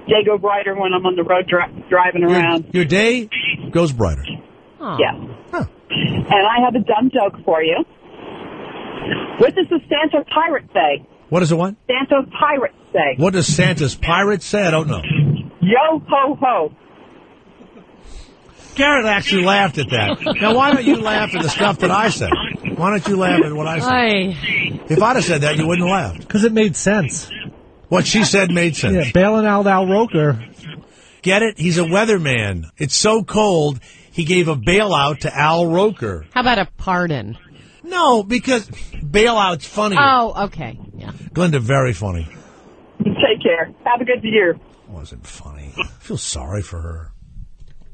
day go brighter when I'm on the road driving around. Your day goes brighter. Yes. Huh. And I have a dumb joke for you. What does the Santa pirate say? What does it what? Santa's pirate say. What does Santa's pirate say? I don't know. Yo ho ho. Garrett actually laughed at that. Now, why don't you laugh at the stuff that I say? Why don't you laugh at what I say? If I'd have said that, you wouldn't have laughed. Because it made sense. What she said made sense. Yeah, bailing out Al Roker. Get it? He's a weatherman. It's so cold, he gave a bailout to Al Roker. How about a pardon? No, because bailout's funny. Oh, okay. Yeah. Glinda, very funny. Take care. Have a good year. It wasn't funny. I feel sorry for her.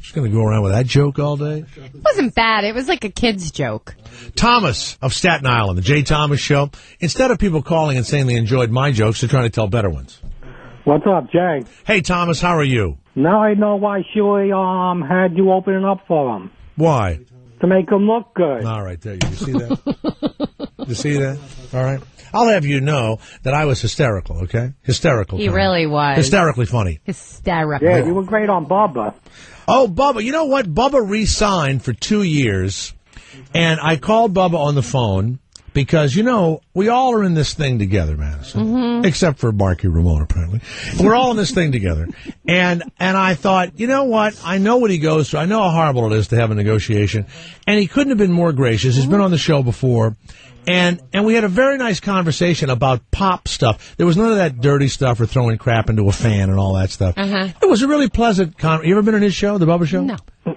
She's going to go around with that joke all day? It wasn't bad. It was like a kid's joke. Thomas of Staten Island, the Jay Thomas Show. Instead of people calling and saying they enjoyed my jokes, they're trying to tell better ones. What's up, Jay? Hey, Thomas, how are you? Now I know why Shuey had you opening up for him. Why? To make him look good. All right, there you go. You see that? You see that? All right. I'll have you know that I was hysterical, okay? Hysterical. He really was. Hysterically funny. Hysterical. Yeah, you were great on Bubba. Oh, Bubba. You know what? Bubba re-signed for 2 years, and I called Bubba on the phone because, we all are in this thing together, Madison. Mm-hmm. Except for Marky Ramone, apparently. We're all in this thing together. And I thought, you know what? I know what he goes through. I know how horrible it is to have a negotiation. And he couldn't have been more gracious. He's been on the show before. And we had a very nice conversation about pop stuff. There was none of that dirty stuff or throwing crap into a fan and all that stuff. Uh-huh. It was a really pleasant You ever been on his show, The Bubba Show? No.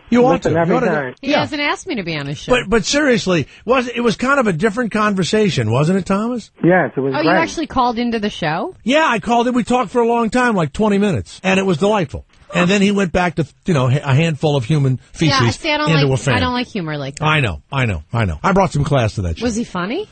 You ought to. He hasn't asked me to be on his show. But seriously, it was kind of a different conversation, wasn't it, Thomas? Yes, it was great. You actually called into the show? Yeah, I called in. We talked for a long time, like 20 minutes, and it was delightful. And then he went back to, a handful of human feces into a fan. I don't like humor like that. I know. I brought some class to that show. Was he funny?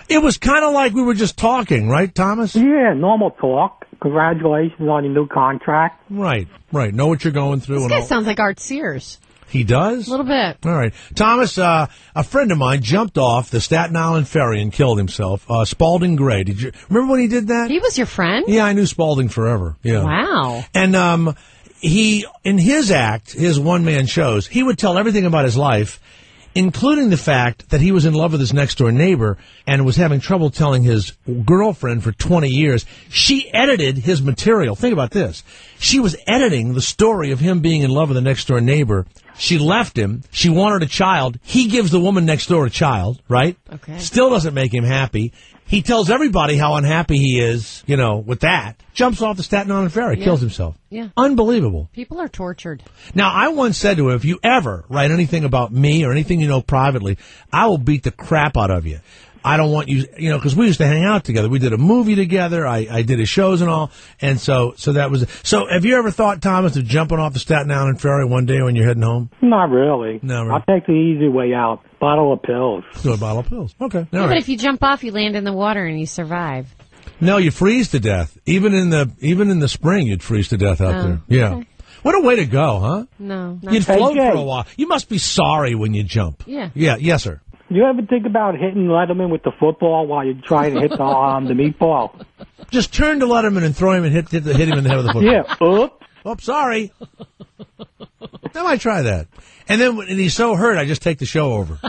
It was kind of like we were just talking, right, Thomas? Yeah, normal talk. Congratulations on your new contract. Right. Know what you're going through. This guy sounds like Art Sears. He does? A little bit. All right. Thomas, a friend of mine jumped off the Staten Island ferry and killed himself. Spalding Gray. Did you remember when he did that? He was your friend? Yeah, I knew Spalding forever. Yeah. Wow. And he, in his act, his one-man shows, he would tell everything about his life, including the fact that he was in love with his next-door neighbor and was having trouble telling his girlfriend for 20 years. She edited his material. Think about this. She was editing the story of him being in love with the next-door neighbor. She left him. She wanted a child. He gives the woman next door a child, right? Okay. Still doesn't make him happy. He tells everybody how unhappy he is, with that. Jumps off the Staten Island Ferry, kills himself. Yeah. Unbelievable. People are tortured. Now, I once said to him, if you ever write anything about me or anything you know privately, I will beat the crap out of you. I don't want you, because we used to hang out together. We did a movie together. I did his shows and all. And so that was, so have you ever thought, Thomas, of jumping off the Staten Island Ferry one day when you're heading home? Not really. No, really. I'll take the easy way out. Bottle of pills. Do a bottle of pills. Okay. All Yeah, right. but if you jump off, you land in the water and you survive. No, you freeze to death. Even in the spring, you'd freeze to death out there. Yeah. Okay. What a way to go, huh? No. You'd float Jay. for a while. You must be sorry when you jump. Yeah. Yeah. Yes, sir. You ever think about hitting Letterman with the football while you're trying to hit the meatball? Just turn to Letterman and throw him and hit him in the head with the football. Yeah. Oops, sorry. I might try that. And then when he's so hurt, I just take the show over.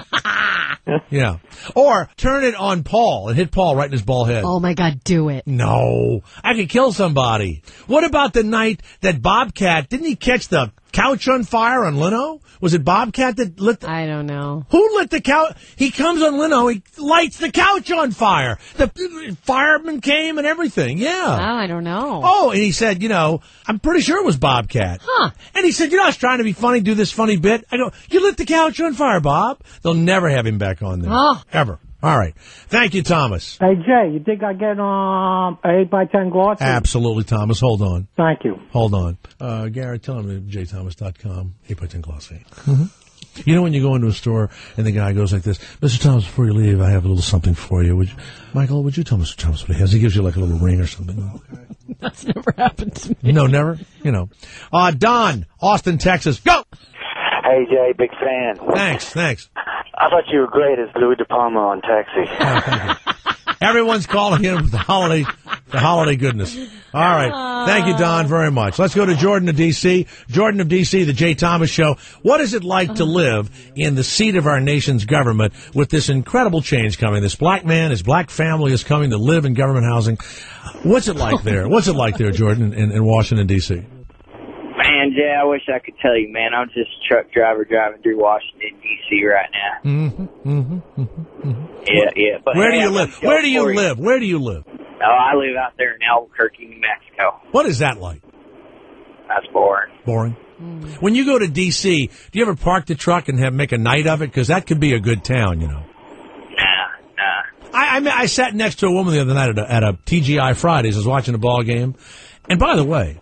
Yeah. Or turn it on Paul and hit Paul right in his bald head. Oh, my God, do it. No. I could kill somebody. What about the night that Bobcat, didn't he catch the couch on fire on Leno? Was it Bobcat that lit the... I don't know. Who lit the couch? He comes on Leno, he lights the couch on fire. The fireman came and everything. Yeah. Oh, I don't know. Oh, and he said, I'm pretty sure it was Bobcat. Huh. And he said, I was trying to be funny, do this funny bit. I go, you lit the couch on fire, Bob. They'll never have him back on there. Oh. Ever. All right. Thank you, Thomas. Hey, Jay, you think I get 8x10 glossy? Absolutely, Thomas. Hold on. Thank you. Hold on. Garrett, tell him at jthomas.com, 8x10 glossy. Mm-hmm. When you go into a store and the guy goes like this, Mr. Thomas, before you leave, I have a little something for you. Michael, would you tell Mr. Thomas what he has? He gives you like a little ring or something. That's never happened to me. No, never? Don, Austin, Texas. Go! Hey, Jay, big fan. Thanks. I thought you were great as Louis De Palma on Taxi. Oh, thank you. Everyone's calling in with the holiday goodness. All right. Thank you, Don, very much. Let's go to Jordan of D.C. Jordan of D.C., the Jay Thomas Show. What is it like to live in the seat of our nation's government with this incredible change coming? This black man, his black family is coming to live in government housing. What's it like there? What's it like there, Jordan, in Washington, D.C.? Man, Jay, I wish I could tell you, man. I'm just a truck driver driving through Washington, D.C. right now. Yeah. But Where do you live? Where do you live? Oh, I live out there in Albuquerque, New Mexico. What is that like? That's boring. Boring? When you go to D.C., do you ever park the truck and make a night of it? Because that could be a good town, Nah. I sat next to a woman the other night at a TGI Fridays. I was watching a ball game. And by the way,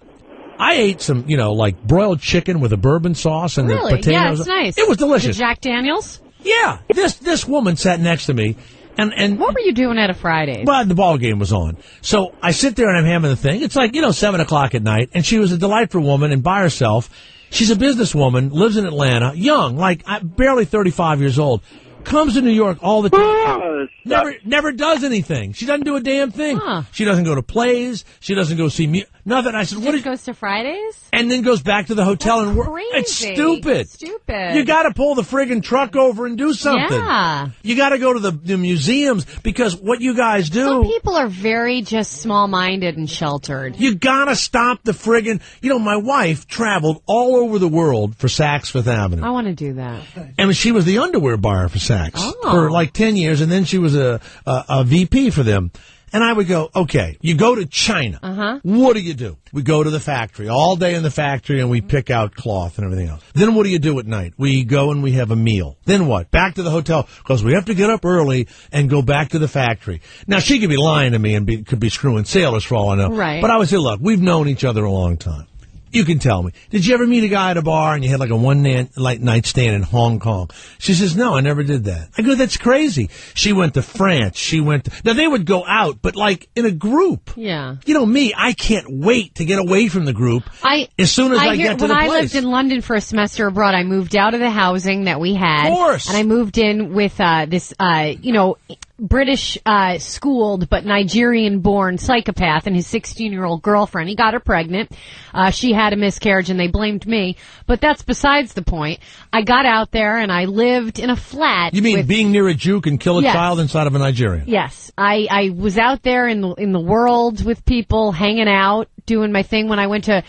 I ate some, like broiled chicken with a bourbon sauce and Really? the potatoes. Yeah, it's nice. It was delicious. The Jack Daniels? Yeah. This woman sat next to me. And what were you doing at a Friday? Well, the ball game was on. So I sit there and I'm having the thing. It's like, 7 o'clock at night. And she was a delightful woman and by herself. She's a businesswoman, lives in Atlanta, young, barely 35 years old. Comes to New York all the time. Never does anything. She doesn't do a damn thing. Huh. She doesn't go to plays. She doesn't go see nothing. I said, She goes to Fridays? And then goes back to the hotel and work. Crazy. It's stupid. Stupid. You got to pull the friggin' truck over and do something. Yeah. You got to go to the museums because what you guys do. Some people are very just small-minded and sheltered. You got to stop the friggin'. My wife traveled all over the world for Saks Fifth Avenue. I want to do that. And she was the underwear buyer for Saks for 10 years, and then she was a VP for them. And I would go, okay, you go to China. Uh-huh. What do? We go to the factory, all day in the factory, and we pick out cloth and everything else. Then what do you do at night? We go and we have a meal. Then what? Back to the hotel, because we have to get up early and go back to the factory. Now, she could be lying to me and could be screwing sailors for all I know. Right. But I would say, look, we've known each other a long time. You can tell me. Did you ever meet a guy at a bar and you had like a one-night stand in Hong Kong? She says, no, I never did that. I go, that's crazy. She went to France. Now, they would go out, but in a group. Yeah. Me, I can't wait to get away from the group as soon as I get to the place. When I lived in London for a semester abroad, I moved out of the housing that we had. Of course. And I moved in with this, British schooled but Nigerian born psychopath and his 16-year-old girlfriend. He got her pregnant. She had a miscarriage and they blamed me. But that's besides the point. I got out there and I lived in a flat. You mean being near a Jew can kill a Yes. child inside of a Nigerian? Yes. I was out there in the world with people, hanging out, doing my thing. When I went to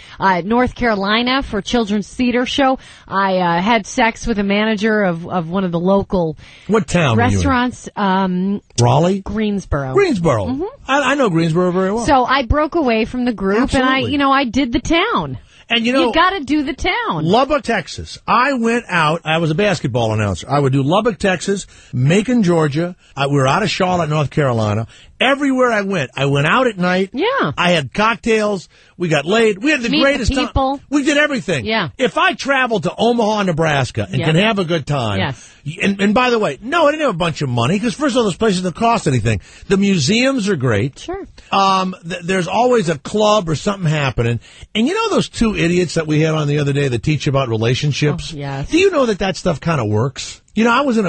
North Carolina for a children's theater show, I had sex with a manager of one of the local What town restaurants. were you in? Raleigh? Greensboro. Greensboro. Mhm. I know Greensboro very well. So I broke away from the group and I did the town. And you got to do the town. Lubbock, Texas. I went out. I was a basketball announcer. I would do Lubbock, Texas, Macon, Georgia. We were out of Charlotte, North Carolina. Everywhere I went out at night. Yeah. I had cocktails. We got laid. We had the Meet greatest the people. time. We did everything. Yeah. If I traveled to Omaha, Nebraska, and Yeah. can have a good time. Yes. And by the way, no, I didn't have a bunch of money because first of all, those places don't cost anything. The museums are great. Sure. There's always a club or something happening. And you know those two idiots that we had on the other day that teach about relationships? Oh, yes. Do you know that stuff kind of works? You know, I was in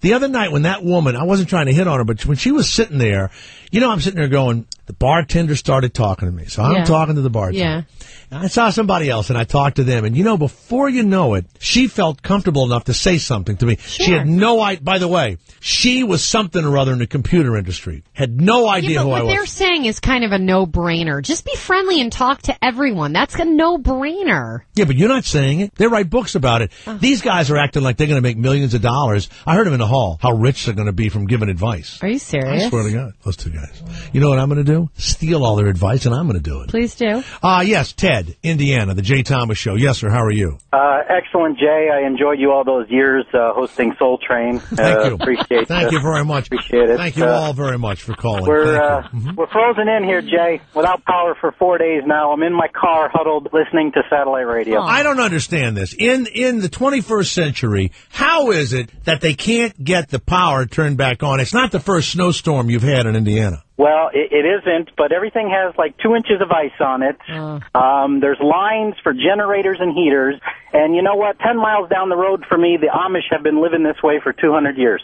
the other night when that woman, I wasn't trying to hit on her, but when she was sitting there, you know, I'm sitting there going, the bartender started talking to me. So I'm Yeah. talking to the bartender. Yeah. And I saw somebody else and I talked to them. And you know, before you know it, she felt comfortable enough to say something to me. She had no idea. By the way, she was something or other in the computer industry. Had no idea But who I what was. they're saying is kind of a no-brainer. Just be friendly and talk to everyone. That's a no-brainer. Yeah, but you're not saying it. They write books about it. These guys are acting like they're going to make millions of dollars. I heard them in the hall, how rich they're going to be from giving advice. Are you serious? I swear to God, those two guys. You know what I'm going to do? Steal all their advice, and I'm going to do it. Please do. Yes, Ted, Indiana, the Jay Thomas Show. Yes, sir, how are you? Excellent, Jay. I enjoyed you all those years hosting Soul Train. Thank you. Appreciate Thank you very much. Appreciate it. Thank you all very much for calling. We're Thank you. we're frozen in here, Jay. Without power for 4 days now. I'm in my car, huddled, listening to satellite radio. I don't understand this. In the 21st century, how is it that they can't get the power turned back on? It's not the first snowstorm you've had in Indiana. Well, it isn't, but everything has like 2 inches of ice on it. There's lines for generators and heaters. And you know what? 10 miles down the road from me, the Amish have been living this way for 200 years.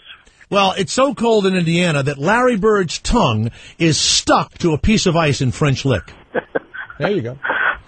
Well, it's so cold in Indiana that Larry Bird's tongue is stuck to a piece of ice in French Lick. There you go.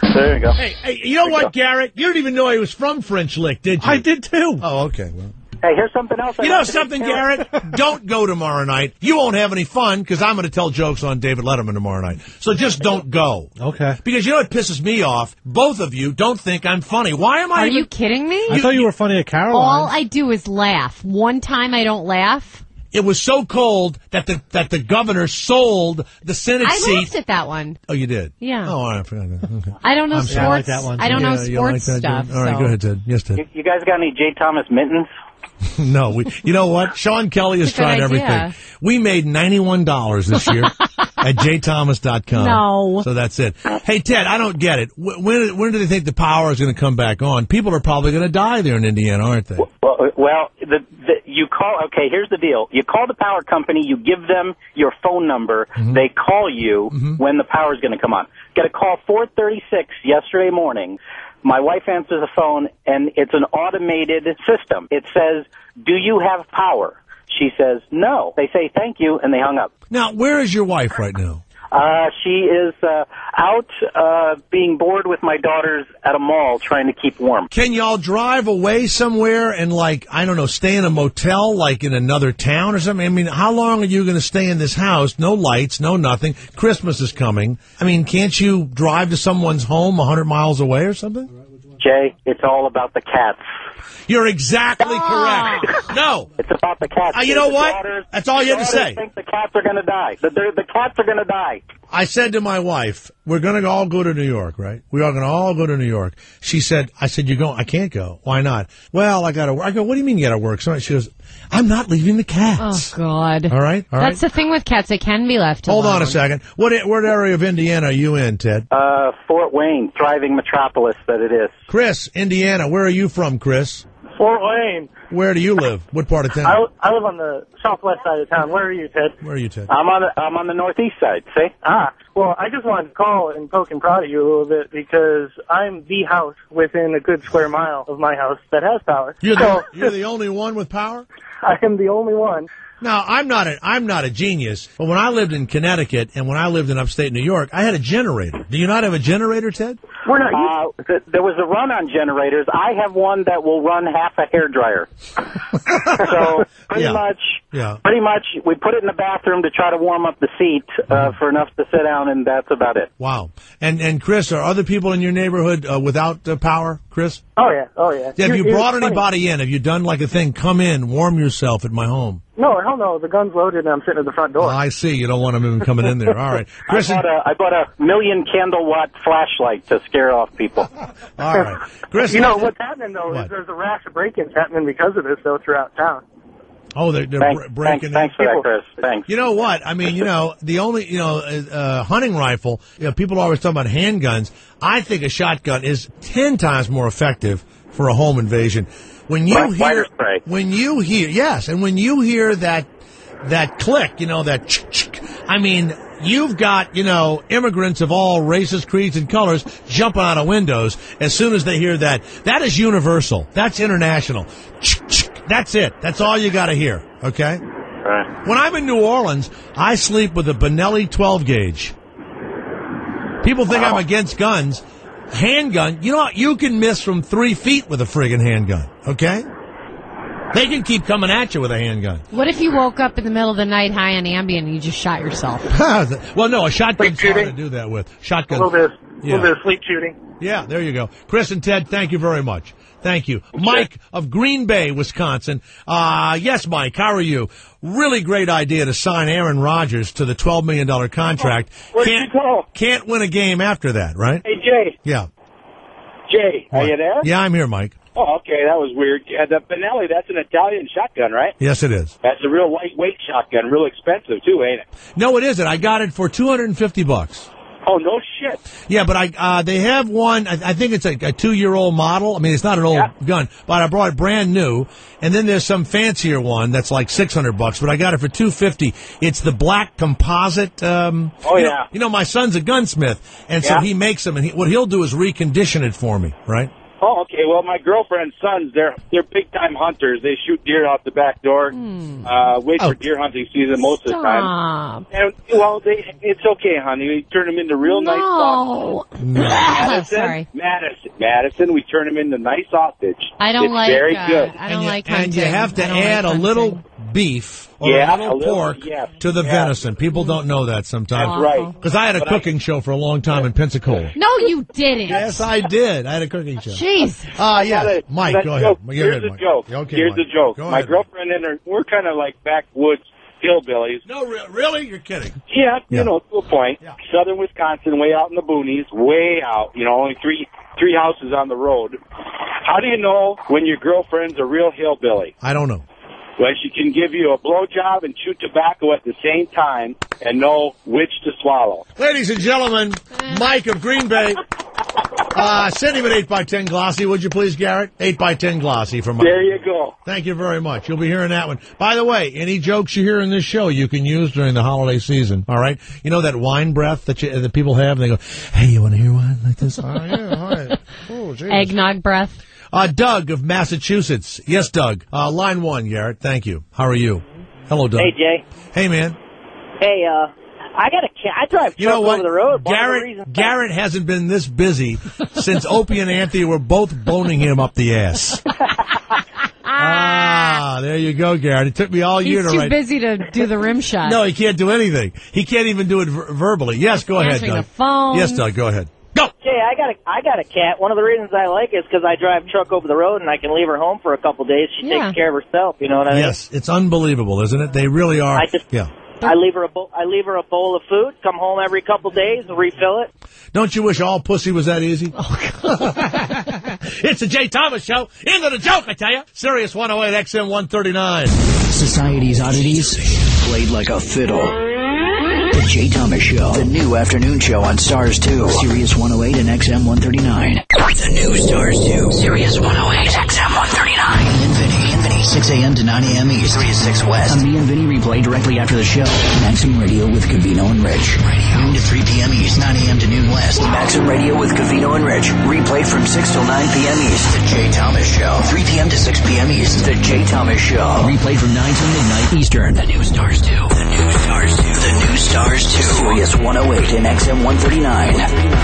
There you go. Hey, you know what, Garrett? You didn't even know he was from French Lick, did you? I did too. Oh, okay. Well. Hey, here's something else. You know something, Garrett? Don't go tomorrow night. You won't have any fun because I'm going to tell jokes on David Letterman tomorrow night. So just don't go. Okay. Because you know what pisses me off? Both of you don't think I'm funny. Why am I? Are you kidding me? I thought you were funny at Caroline. All I do is laugh. One time I don't laugh. It was so cold that the governor sold the Senate I seat. laughed at that one. Oh, you did? Yeah. Oh, all right, I forgot that. Okay. I don't know I'm sports. sorry. I like that one, I don't know Yeah, you sports like that, stuff. Ted? All right, so. go ahead, Ted. Yes, Ted. You guys got any J. Thomas mittens? No, you know what? Sean Kelly has It's a good tried idea. everything. We made $91 this year at jthomas.com. No. So that's it. Hey, Ted, I don't get it. When do they think the power is going to come back on? People are probably going to die there in Indiana, aren't they? Well, you call. Okay, here's the deal. You call the power company. You give them your phone number. Mm-hmm. They call you when the power is going to come on. Got a call 4:36 yesterday morning. My wife answers the phone, and it's an automated system. It says, "Do you have power?" She says, "No." They say, "Thank you," and they hung up. Now, where is your wife right now? She is out being bored with my daughters at a mall trying to keep warm. Can y'all drive away somewhere and, like, I don't know, stay in a motel, like in another town or something? I mean, how long are you going to stay in this house? No lights, no nothing. Christmas is coming. I mean, can't you drive to someone's home 100 miles away or something? Jay, it's all about the cats. You're exactly correct. No. It's about the cats. You know The what? daughters- That's all you had to daughters say. think the cats are going to die. The cats are going to die. I said to my wife, we're going to all go to New York, right? We are going to all go to New York. She said, I said, you're going? I can't go. Why not? Well, I got to work. I go, what do you mean you got to work? So she goes, I'm not leaving the cats. Oh, God. All right? All right. That's the thing with cats. They can be left Hold alone. on a second. What area of Indiana are you in, Ted? Fort Wayne, thriving metropolis that it is. Chris, Indiana. Where are you from, Chris? Fort Wayne. Where do you live? What part of town? I live on the southwest side of town. Where are you, Ted? Where are you, Ted? I'm on the northeast side. See? Well, I just wanted to call and poke and prod at you a little bit because I'm the house within a good square mile of my house that has power. You're the only one with power? I am the only one. Now, I'm not a genius, but when I lived in Connecticut and when I lived in upstate New York, I had a generator. Do you not have a generator, Ted? We're not. There was a run on generators. I have one that will run half a hairdryer. So pretty much, we put it in the bathroom to try to warm up the seat for enough to sit down, and that's about it. Wow. And Chris, are other people in your neighborhood without power, Chris? Oh yeah. Have you brought anybody in? Have you done like a thing? Come in, warm yourself at my home. No, hell no. The gun's loaded and I'm sitting at the front door. Oh, I see. You don't want them even coming in there. All right. Chris, I bought a 1,000,000 candle watt flashlight to scare off people. All right. Chris, what's happening, though, is there's a rash of break-ins happening because of this, though, throughout town. Oh, they're breaking in. Thanks for that, Chris. Thanks. You know what? I mean, the only, hunting rifle, people always talk about handguns. I think a shotgun is 10 times more effective for a home invasion. When you hear that click, that ch-ch, I mean, you've got, immigrants of all races, creeds, and colors jumping out of windows as soon as they hear that. That is universal. That's international. Ch-ch, that's it. That's all you got to hear, okay? Right. When I'm in New Orleans, I sleep with a Benelli 12-gauge. People think I'm against guns. Handgun, you can miss from 3 feet with a friggin' handgun, okay? They can keep coming at you with a handgun. What if you woke up in the middle of the night high on Ambien and you just shot yourself? Well, no, a shotgun's hard to do that with. Shotgun. A little bit of sleep shooting. Yeah, there you go. Chris and Ted, thank you very much. Thank you. Mike of Green Bay, Wisconsin. Yes, Mike, how are you? Really great idea to sign Aaron Rodgers to the $12 million contract. Where'd you go? Can't win a game after that, right? Hey, Jay. Yeah. Jay, are you there? Yeah, I'm here, Mike. Oh, okay, that was weird. The Benelli, that's an Italian shotgun, right? Yes, it is. That's a real lightweight shotgun, real expensive, too, ain't it? No, it isn't. I got it for $250. Oh, no shit. Yeah, but they have one, I think it's a 2-year-old model. I mean, it's not an old gun, but I brought it brand new. And then there's some fancier one that's like $600, but I got it for $250. It's the black composite. My son's a gunsmith, and so he makes them, and what he'll do is recondition it for me, right? Oh, okay. Well, my girlfriend's sons, they're big-time hunters. They shoot deer out the back door, wait for deer hunting season most of the time. And, it's okay, honey. We turn them into real nice sausage. Madison, we turn them into nice sausage. It's very good. I don't like hunting. And you have to add a little beef or a little pork to the venison. People don't know that sometimes. That's right. Because I had a cooking show for a long time in Pensacola. No, you didn't. Yes, I did. I had a cooking show. Jeez. Yes. Mike, go ahead. Here's the joke. Okay, Here's the joke. Go My ahead, girlfriend and her, we're kind of like backwoods hillbillies. No, really? You're kidding. Yeah, to a point. Yeah. Southern Wisconsin, way out in the boonies, way out. Only three houses on the road. How do you know when your girlfriend's a real hillbilly? I don't know. Well, she can give you a blowjob and chew tobacco at the same time and know which to swallow. Ladies and gentlemen, Mike of Green Bay. Send him an 8x10 glossy, would you please, Garrett? 8x10 glossy from Mike. There you go. Thank you very much. You'll be hearing that one. By the way, any jokes you hear in this show you can use during the holiday season, all right? You know that wine breath that people have? And they go, hey, you want to hear one like this? Oh, yeah, all right. Oh, eggnog breath. Doug of Massachusetts. Yes, Doug. Line 1, Garrett. Thank you. How are you? Hello, Doug. Hey, Jay. Hey, man. Hey, I got I drive truck over the road. Garrett hasn't been this busy since Opie and Anthony were both boning him up the ass. There you go, Garrett. It took me all year to write. He's too busy to do the rim shot. No, he can't do anything. He can't even do it verbally. Yes, go ahead, Doug. The phone. Yes, Doug, go ahead. Go. Jay, I got a cat. One of the reasons I like it is because I drive truck over the road and I can leave her home for a couple days. She takes care of herself. You know what I mean? Yes, it's unbelievable, isn't it? They really are. I leave her a bowl of food. Come home every couple days and refill it. Don't you wish all pussy was that easy? It's the Jay Thomas Show. Into the joke, I tell you. Sirius 108 XM 139. Society's oddities played like a fiddle. The Jay Thomas Show. The new afternoon show on Stars 2. Sirius 108 and XM 139. The new Stars 2. Sirius 108 XM 139. And Vinny, 6 a.m. to 9 a.m. East. Sirius 6 West. On me and Vinny replay directly after the show. Maxim Radio with Covino and Rich. Noon to 3 p.m. East. 9 a.m. to noon West. Maxim Radio with Covino and Rich. Replayed from 6 till 9 p.m. East. The Jay Thomas Show. 3 p.m. to 6 p.m. p.m. East. The Jay Thomas Show. Replayed from 9 to midnight Eastern. The new Stars 2. The new Stars 2. The new Stars 2. Sirius 108 and XM 139.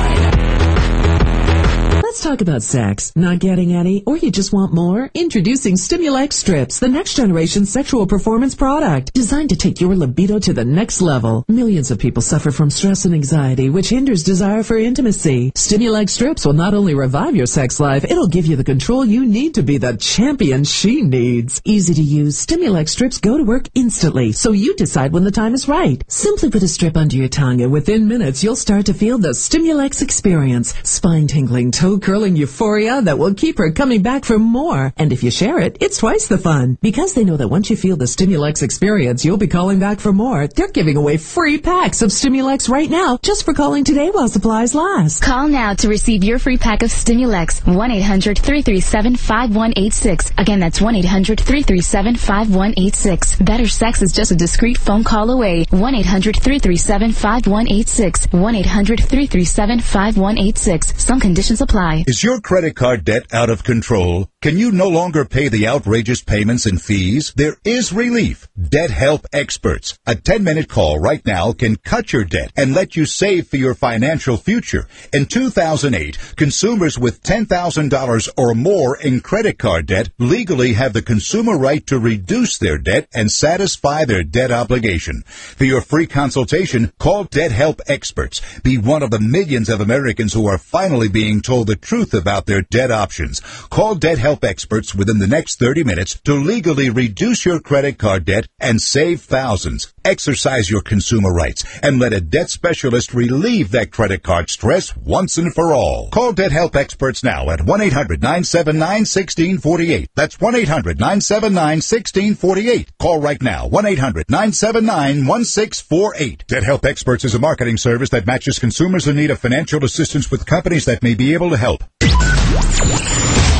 Let's talk about sex. Not getting any, or you just want more? Introducing Stimulex Strips, the next generation sexual performance product, designed to take your libido to the next level. Millions of people suffer from stress and anxiety, which hinders desire for intimacy. Stimulex Strips will not only revive your sex life, it'll give you the control you need to be the champion she needs. Easy to use, Stimulex Strips go to work instantly, so you decide when the time is right. Simply put a strip under your tongue, and within minutes, you'll start to feel the Stimulex experience. Spine-tingling, toe-curling euphoria that will keep her coming back for more. And if you share it, it's twice the fun. Because they know that once you feel the Stimulex experience, you'll be calling back for more. They're giving away free packs of Stimulex right now, just for calling today while supplies last. Call now to receive your free pack of Stimulex. 1-800-337-5186. Again, that's 1-800-337-5186. Better sex is just a discreet phone call away. 1-800-337-5186. 1-800-337-5186. Some conditions apply. Is your credit card debt out of control? Can you no longer pay the outrageous payments and fees? There is relief. Debt Help Experts. A 10-minute call right now can cut your debt and let you save for your financial future. In 2008, consumers with $10,000 or more in credit card debt legally have the consumer right to reduce their debt and satisfy their debt obligation. For your free consultation, call Debt Help Experts. Be one of the millions of Americans who are finally being told the truth about their debt options. Call Debt Help Experts within the next 30 minutes to legally reduce your credit card debt and save thousands. Exercise your consumer rights and let a debt specialist relieve that credit card stress once and for all. Call Debt Help Experts now at 1-800-979-1648. That's 1-800-979-1648. Call right now. 1-800-979-1648. Debt Help Experts is a marketing service that matches consumers in need of financial assistance with companies that may be able to help.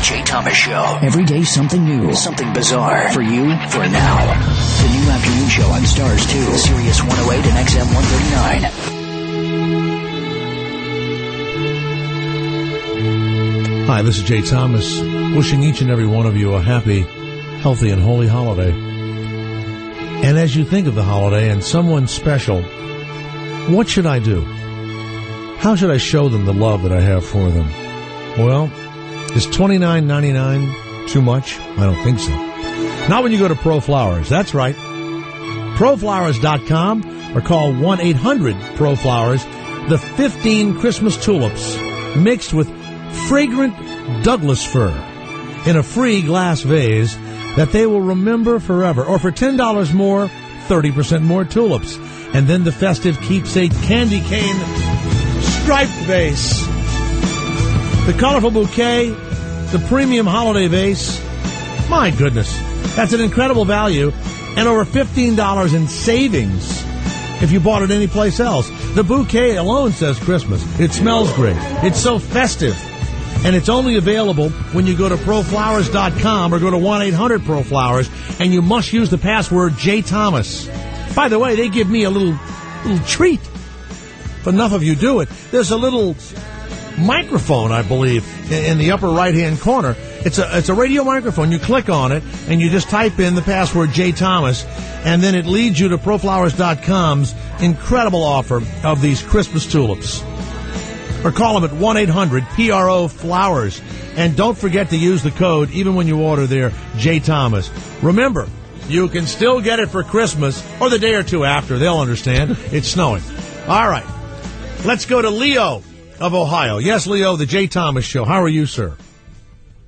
Jay Thomas Show. Every day something new, something bizarre. For you, for now. The new afternoon show on Stars 2, Sirius 108 and XM 139. Hi, this is Jay Thomas, wishing each and every one of you a happy, healthy, and holy holiday. And as you think of the holiday and someone special, what should I do? How should I show them the love that I have for them? Well, is $29.99 too much? I don't think so. Not when you go to Pro Flowers. That's right. ProFlowers.com or call 1-800-PRO-FLOWERS. The 15 Christmas tulips mixed with fragrant Douglas fir in a free glass vase that they will remember forever. Or for $10 more, 30% more tulips. And then the festive keepsake candy cane striped vase. The colorful bouquet, the premium holiday vase. My goodness, that's an incredible value and over $15 in savings if you bought it anyplace else. The bouquet alone says Christmas. It smells great. It's so festive. And it's only available when you go to ProFlowers.com or go to 1-800-PRO-FLOWERS, and you must use the password JThomas. By the way, they give me a little treat. If enough of you do it, there's a little microphone, I believe, in the upper right-hand corner. It's a radio microphone. You click on it, and you just type in the password JThomas, and then it leads you to ProFlowers.com's incredible offer of these Christmas tulips. Or call them at 1-800-PRO-FLOWERS. And don't forget to use the code, even when you order there, JThomas. Remember, you can still get it for Christmas or the day or two after. They'll understand. It's snowing. All right. Let's go to Leo of Ohio. Yes, Leo, the Jay Thomas Show. How are you, sir?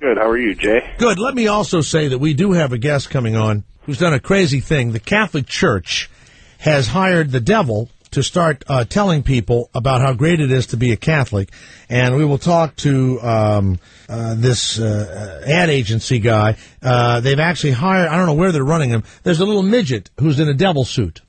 Good. How are you, Jay? Good. Let me also say that we do have a guest coming on who's done a crazy thing. The Catholic Church has hired the devil to start telling people about how great it is to be a Catholic. And we will talk to this ad agency guy. They've actually hired, I don't know where they're running him. There's a little midget who's in a devil suit.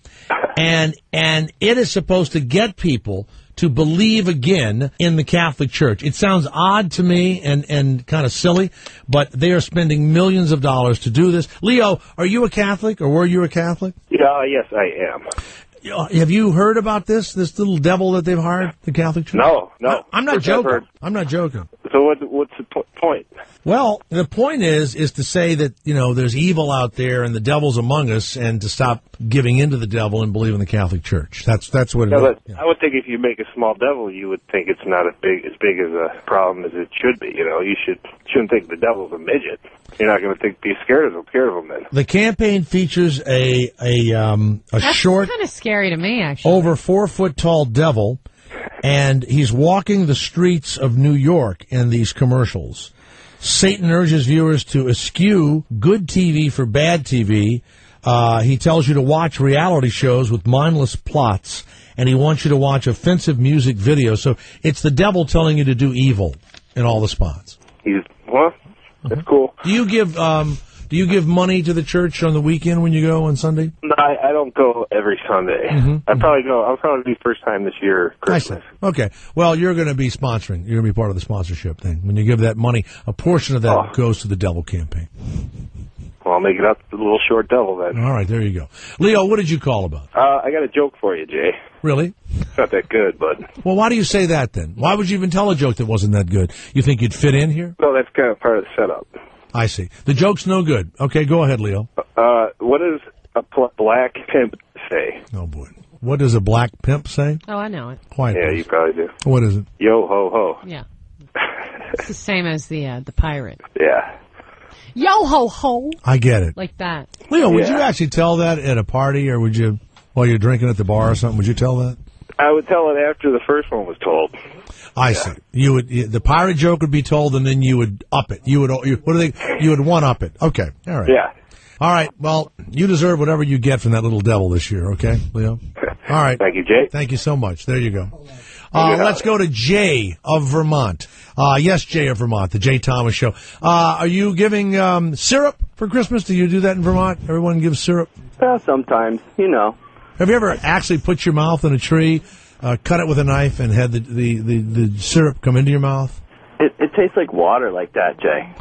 And it is supposed to get people to believe again in the Catholic Church. It sounds odd to me and kind of silly, but they are spending millions of dollars to do this. Leo, are you a Catholic, or were you a Catholic? Yeah, yes, I am. Have you heard about this little devil that they've hired, the Catholic Church? No. I'm not joking. I'm not joking. So what's the point? Well, the point is to say that, there's evil out there and the devil's among us, and to stop giving into the devil and believe in the Catholic Church. That's what it is. I would think if you make a small devil, you would think it's not as big as a problem as it should be. You shouldn't think the devil's a midget. You're not going to be scared of him then. The campaign features a short, kind of scary to me, actually, over 4 foot tall devil, and he's walking the streets of New York in these commercials. Satan urges viewers to eschew good TV for bad TV. He tells you to watch reality shows with mindless plots, and he wants you to watch offensive music videos. So it's the devil telling you to do evil in all the spots. That's cool. Do you give money to the church on the weekend when you go on Sunday? No, I don't go every Sunday. I'll probably be first time this year, Christmas. Okay. Well, you're going to be sponsoring. You're going to be part of the sponsorship thing. When you give that money, a portion of that goes to the devil campaign. Well, I'll make it up to the little short devil then. All right, there you go. Leo, what did you call about? I got a joke for you, Jay. Really? It's not that good, but... Well, why do you say that then? Why would you even tell a joke that wasn't that good? You think you'd fit in here? No, that's kind of part of the setup. I see. The joke's no good. Okay, go ahead, Leo. What does a black pimp say? Oh, boy. What does a black pimp say? Oh, I know it. Quiet, yeah, please. you probably do. What is it? Yo ho ho. Yeah. It's the same as the pirate. Yeah. Yo ho ho. I get it. Like that. Leo, would you actually tell that at a party, or would you, while you're drinking at the bar or something, would you tell that? I would tell it after the first one was told. I see. The pirate joke would be told, and then you would up it. You would one up it. Okay. All right. Yeah. All right. Well, you deserve whatever you get from that little devil this year. Okay, Leo. All right. Thank you, Jay. Thank you so much. There you go. Let's go to Jay of Vermont. Yes, Jay of Vermont, the Jay Thomas Show. Are you giving syrup for Christmas? Do you do that in Vermont? Everyone gives syrup? Sometimes, Have you ever actually put your mouth in a tree, cut it with a knife, and had the syrup come into your mouth? It tastes like water like that, Jay.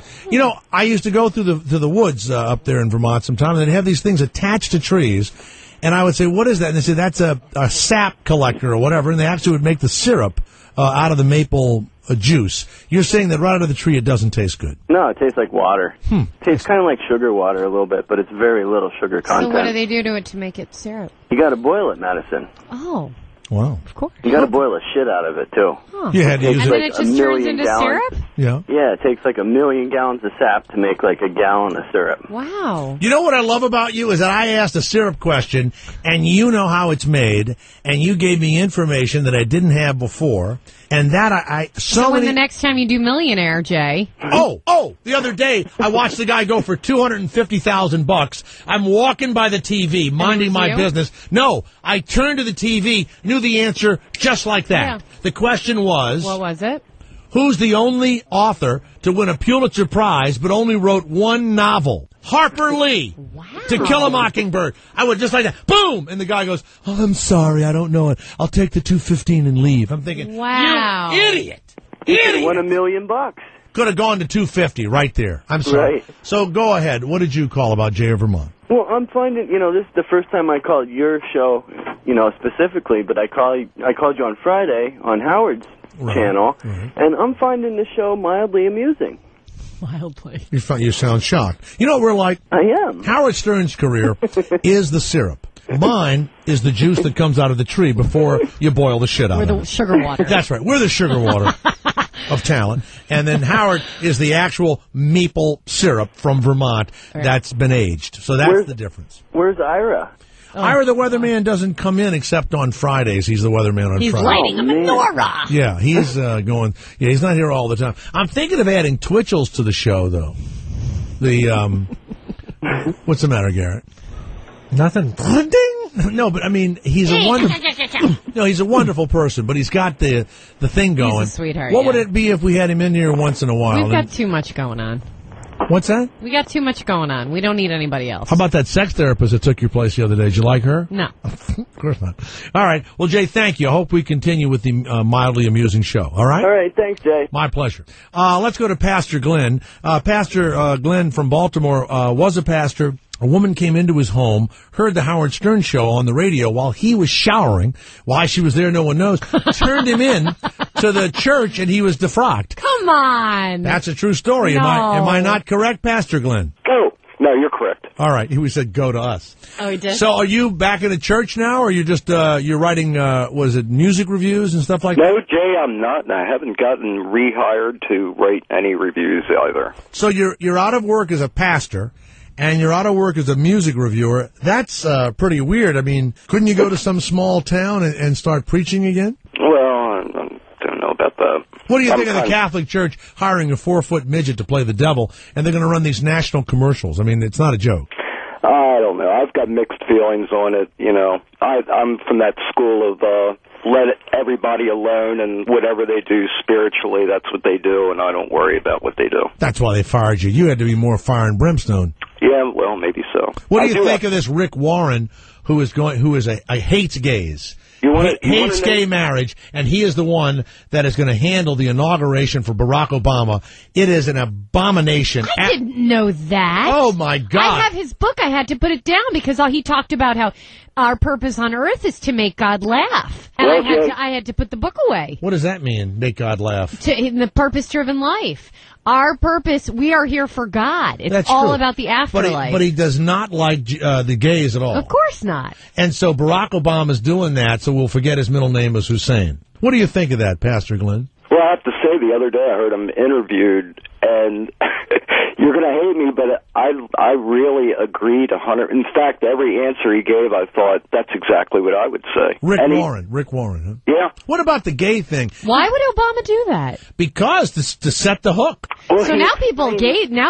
I used to go through the woods up there in Vermont sometimes, and they'd have these things attached to trees. And I would say, what is that? And they said, that's a sap collector or whatever. And they actually would make the syrup out of the maple juice. You're saying that right out of the tree it doesn't taste good? No, it tastes like water. It tastes kind of like sugar water a little bit, but it's very little sugar content. So what do they do to it to make it syrup? You got to boil it, Madison. Oh. Wow. Of course. You got to boil the shit out of it, too. Huh. You had to use and then it just turns into syrup? Yeah. Yeah, it takes like 1 million gallons of sap to make like a gallon of syrup. Wow. You know what I love about you is that I asked a syrup question, and you know how it's made, and you gave me information that I didn't have before, and that So when the next time you do Millionaire, Jay. Oh, the other day I watched the guy go for $250,000. I'm walking by the TV, minding my business. No, I turned to the TV, knew the answer just like that. Yeah. The question was... What was it? Who's the only author to win a Pulitzer Prize but only wrote one novel? Harper Lee. Wow. To Kill a Mockingbird. I would just like that. Boom! And the guy goes, "Oh, I'm sorry, I don't know it. I'll take the $215 and leave." I'm thinking, wow. You idiot! He won $1 million. Could have gone to $250 right there. I'm sorry. Right. So go ahead. What did you call about Jay of Vermont? Well, I'm finding, this is the first time I called your show, specifically, but I called you on Friday on Howard's channel, and I'm finding the show mildly amusing. Mildly. You sound shocked. You know what we're like? I am. Howard Stern's career is the syrup. Mine is the juice that comes out of the tree before you boil the shit out of it. We're the sugar water. That's right. We're the sugar water of talent. And then Howard is the actual maple syrup from Vermont that's been aged. So that's the difference. Where's Ira? Ira the weatherman doesn't come in except on Fridays. He's the weatherman on Fridays. He's lighting a menorah. Yeah, he's going. Yeah, he's not here all the time. I'm thinking of adding Twitchell's to the show, though. What's the matter, Garrett? Nothing. No, but I mean, he's a wonderful person, but he's got the thing going. He's a sweetheart. What would it be if we had him in here once in a while? We've got too much going on. What's that? We got too much going on. We don't need anybody else. How about that sex therapist that took your place the other day? Did you like her? No. Of course not. All right. Well, Jay, thank you. I hope we continue with the mildly amusing show. All right? All right. Thanks, Jay. My pleasure. Let's go to Pastor Glenn. Pastor Glenn from Baltimore was a pastor, A woman came into his home, heard the Howard Stern show on the radio while he was showering. Why she was there, no one knows. Turned him in to the church, and he was defrocked. Come on. That's a true story. No. Am I not correct, Pastor Glenn? Go. No, you're correct. All right. We said go to us. Oh, he did? So are you back in the church now, or you're just you're writing, was it music reviews and stuff like that? No, Jay, I'm not, and I haven't gotten rehired to write any reviews either. So you're out of work as a pastor, and you're out of work as a music reviewer. That's pretty weird. I mean, couldn't you go to some small town and start preaching again? Well, I don't know about that. What do you think of the Catholic Church hiring a 4-foot midget to play the devil, and they're going to run these national commercials? I mean, it's not a joke. I don't know. I've got mixed feelings on it. You know, I'm from that school of let everybody alone, and whatever they do spiritually, that's what they do, and I don't worry about what they do. That's why they fired you. You had to be more fire and brimstone. Yeah, well, maybe so. What do you think of this Rick Warren, who is a hates gays? Hates gay marriage, and he is the one that is going to handle the inauguration for Barack Obama. It is an abomination. I didn't know that. Oh, my God. I have his book. I had to put it down because he talked about how our purpose on earth is to make God laugh. And I had to put the book away. What does that mean, make God laugh? In the purpose-driven life. Our purpose, we are here for God. It's all true. About the afterlife. But he does not like the gays at all. Of course not. And so Barack Obama's doing that, so we'll forget his middle name is Hussein. What do you think of that, Pastor Glenn? Well, I have to say, the other day I heard him interviewed, and you're going to hate me, but I really agreed 100. In fact, every answer he gave, I thought, that's exactly what I would say. Rick Warren, huh? Yeah. What about the gay thing? Why would Obama do that? Because to set the hook. Well, so now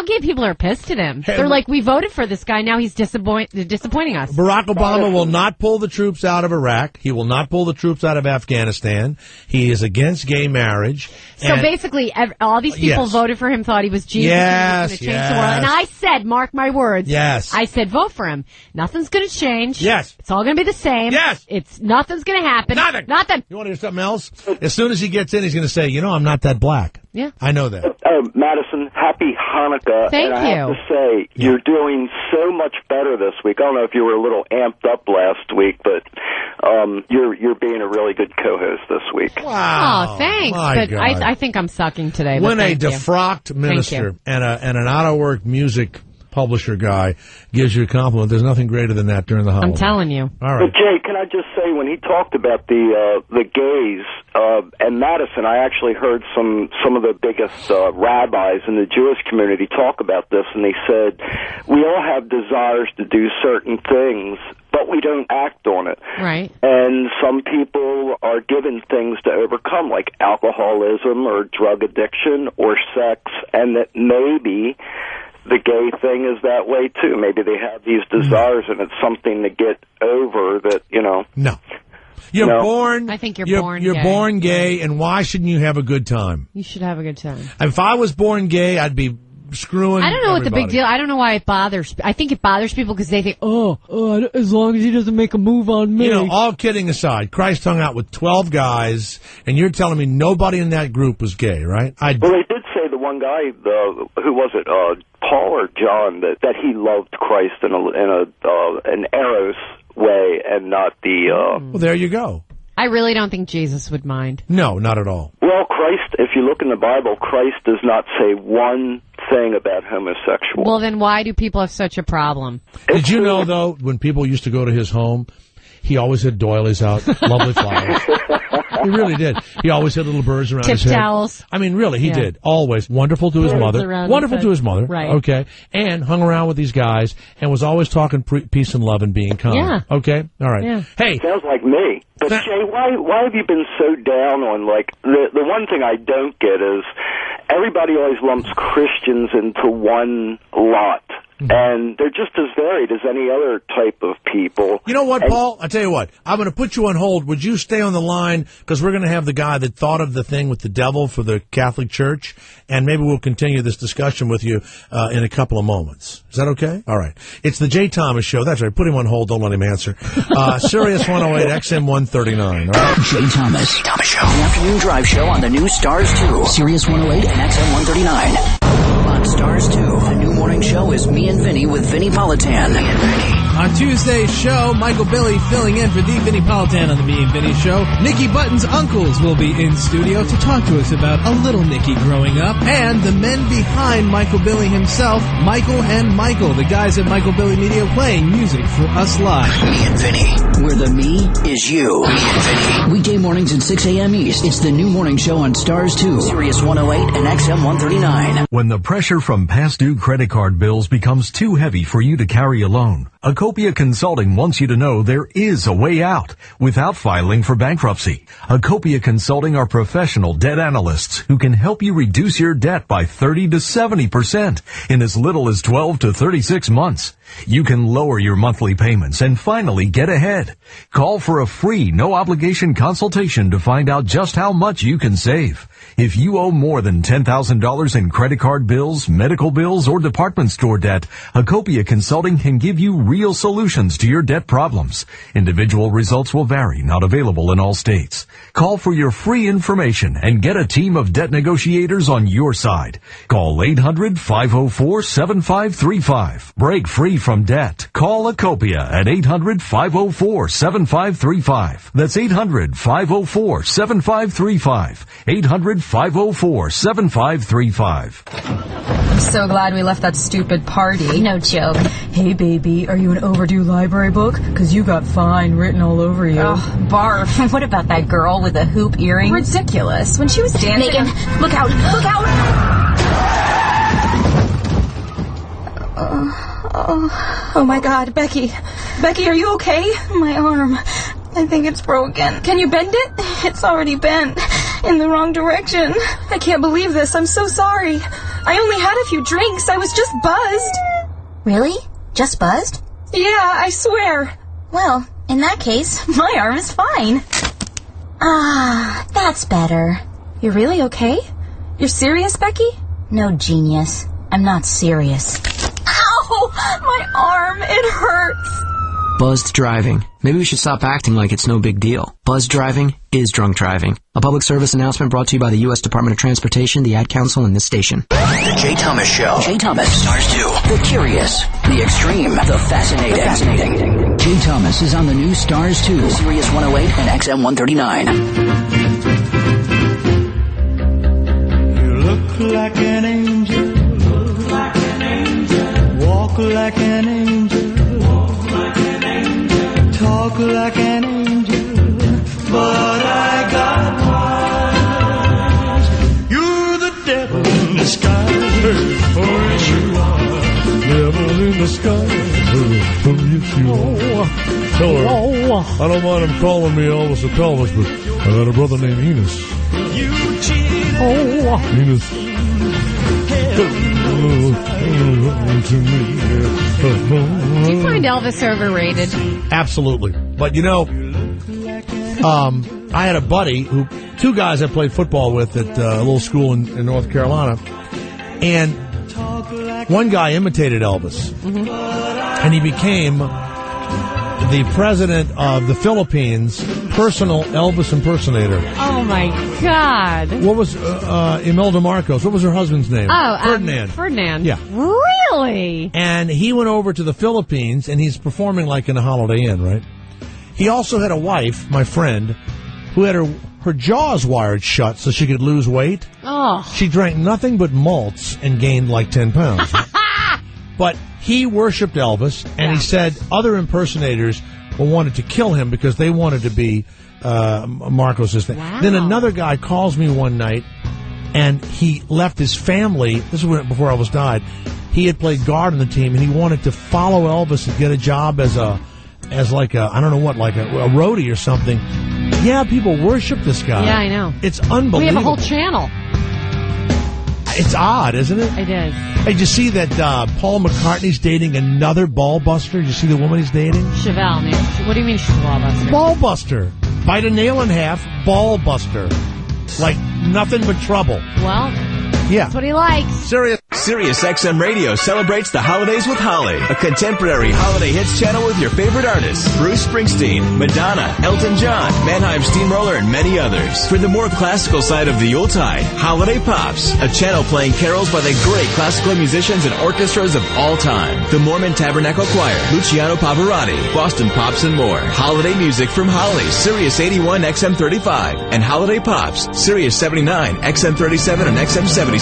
gay people are pissed at him. They're like, we voted for this guy, now he's disappointing us. Barack Obama will not pull the troops out of Iraq. He will not pull the troops out of Afghanistan. He is against gay marriage. So basically, all these people voted for him, thought he was Jesus, and he was going to change the world. And I said, mark my words. Yes. I said, vote for him. Nothing's going to change. Yes. It's all going to be the same. Yes. Nothing's going to happen. Nothing. You want to hear something else? As soon as he gets in, he's going to say, I'm not that black. Yeah. I know that. Madison, happy Hanukkah. Thank and I you. have to say, you're doing so much better this week. I don't know if you were a little amped up last week, but you're being a really good co-host this week. Wow. Oh, thanks. My but God. I think I'm sucking today. When a thank you. defrocked minister and an out-of-work music publisher guy gives you a compliment, there's nothing greater than that during the holiday. I'm telling you. All right. But Jay, can I just say, when he talked about the gays and Madison, I actually heard some of the biggest rabbis in the Jewish community talk about this, and they said, we all have desires to do certain things, but we don't act on it. Right. And some people are given things to overcome, like alcoholism or drug addiction or sex, and that maybe the gay thing is that way too. Maybe they have these desires, and it's something to get over that, No. You're born. I think you're born You're gay. Born gay, and why shouldn't you have a good time? You should have a good time. If I was born gay, I'd be screwing I don't know what the big deal. I don't know why it bothers. I think it bothers people because they think, as long as he doesn't make a move on me. All kidding aside, Christ hung out with 12 guys, and you're telling me nobody in that group was gay, right? Well, they did say the one guy, who was it, Paul or John, that he loved Christ in an eros way and not the... Well, there you go. I really don't think Jesus would mind. No, not at all. Well, Christ, if you look in the Bible, Christ does not say one thing about homosexual. Well, then why do people have such a problem? Did you know, though, when people used to go to his home, he always had doilies out, lovely flowers. He really did. He always had little birds around his head. Towels. I mean, really, he did. Always. Wonderful to his mother. Wonderful to his mother. Right. Okay. And hung around with these guys and was always talking peace and love and being kind. Yeah. Okay? All right. Yeah. Hey. Sounds like me. But, Jay, why have you been so down on, the one thing I don't get is everybody always lumps Christians into one lot. And they're just as varied as any other type of people. You know what, Paul? I'll tell you what. I'm going to put you on hold. Would you stay on the line? Because we're going to have the guy that thought of the thing with the devil for the Catholic Church. And maybe we'll continue this discussion with you in a couple of moments. Is that okay? All right. It's the Jay Thomas Show. That's right. Put him on hold. Don't let him answer. Sirius 108, XM 139. All right? Jay Thomas. Jay Thomas Show. The afternoon drive show on the new Stars 2. Sirius 108 and XM 139. On on Stars 2. The new morning show is Me and Vinny with Vinny Politan. On Tuesday's show, Michael Billy filling in for the Vinny Politan on the Me and Vinny show. Nikki Button's uncles will be in studio to talk to us about a little Nikki growing up. And the men behind Michael Billy himself, Michael and Michael, the guys at Michael Billy Media, playing music for us live. Me and Vinny, where the me is you. Me and Vinny. Weekday mornings at 6 a.m. East. It's the new morning show on Stars 2, Sirius 108 and XM 139. When the pressure from past due credit card bills becomes too heavy for you to carry alone, Acopia Consulting wants you to know there is a way out without filing for bankruptcy. Acopia Consulting are professional debt analysts who can help you reduce your debt by 30 to 70% in as little as 12 to 36 months. You can lower your monthly payments and finally get ahead. Call for a free, no-obligation consultation to find out just how much you can save. If you owe more than $10,000 in credit card bills, medical bills, or department store debt, Acopia Consulting can give you real solutions to your debt problems. Individual results will vary, not available in all states. Call for your free information and get a team of debt negotiators on your side. Call 800-504-7535. Break free from debt. Call Acopia at 800-504-7535. That's 800-504-7535. 800-504-7535. I'm so glad we left that stupid party. No joke. Hey, baby, are you an overdue library book? Because you got fine written all over you. Oh, barf. What about that girl with the hoop earrings? Ridiculous. When she was dancing... Megan, look out! Look out! Oh, my God, Becky. Becky, are you okay? My arm. I think it's broken. Can you bend it? It's already bent. In the wrong direction. I can't believe this. I'm so sorry. I only had a few drinks. I was just buzzed. Really? Just buzzed? Yeah, I swear. Well, in that case, my arm is fine. Ah, that's better. You're really okay? You're serious, Becky? No, genius. I'm not serious. Ow! My arm, it hurts. Buzzed driving. Maybe we should stop acting like it's no big deal. Buzzed driving is drunk driving. A public service announcement brought to you by the U.S. Department of Transportation, the Ad Council, and this station. The Jay Thomas Show. Jay Thomas. Stars 2. The curious. The extreme. The fascinating. Jay Thomas is on the new Stars 2, Sirius 108 and XM 139. You look like an angel. Look like an angel. Walk like an angel. Talk like an angel, but I got wise. You're the devil in disguise, oh yes you are. Devil in disguise, oh yes you are. Tell her, I don't mind him calling me Elvis or Pelvis, but I got a brother named Enos. You cheated. Enos. Do you find Elvis overrated? Absolutely. But you know, I had a buddy two guys I played football with at a little school in North Carolina, and one guy imitated Elvis, and he became the president of the Philippines' personal Elvis impersonator. Oh my God! What was Imelda Marcos? What was her husband's name? Oh, Ferdinand. Ferdinand. Yeah. Really? And he went over to the Philippines, and he's performing like in a Holiday Inn, right? He also had a wife, my friend, who had her jaws wired shut so she could lose weight. Oh. She drank nothing but malts and gained like 10 pounds. But he worshipped Elvis, and he said other impersonators wanted to kill him because they wanted to be Marcos's thing. Wow. Then another guy calls me one night, and he left his family. This was before Elvis died. He had played guard on the team, and he wanted to follow Elvis and get a job as like a I don't know what, like a roadie or something. Yeah, people worship this guy. Yeah, I know. It's unbelievable. We have a whole channel. It's odd, isn't it? It is. Hey, did you see that Paul McCartney's dating another ball buster? Did you see the woman he's dating? Chevelle. What do you mean she's a ball buster? Ball buster. Bite a nail in half, ball buster. Like nothing but trouble. Well, Yeah. That's what he likes. Sirius XM Radio celebrates the holidays with Holly, a contemporary holiday hits channel with your favorite artists, Bruce Springsteen, Madonna, Elton John, Mannheim Steamroller, and many others. For the more classical side of the Yuletide, Holiday Pops, a channel playing carols by the great classical musicians and orchestras of all time. The Mormon Tabernacle Choir, Luciano Pavarotti, Boston Pops, and more. Holiday music from Holly, Sirius 81 XM35, and Holiday Pops, Sirius 79, XM37, and XM77.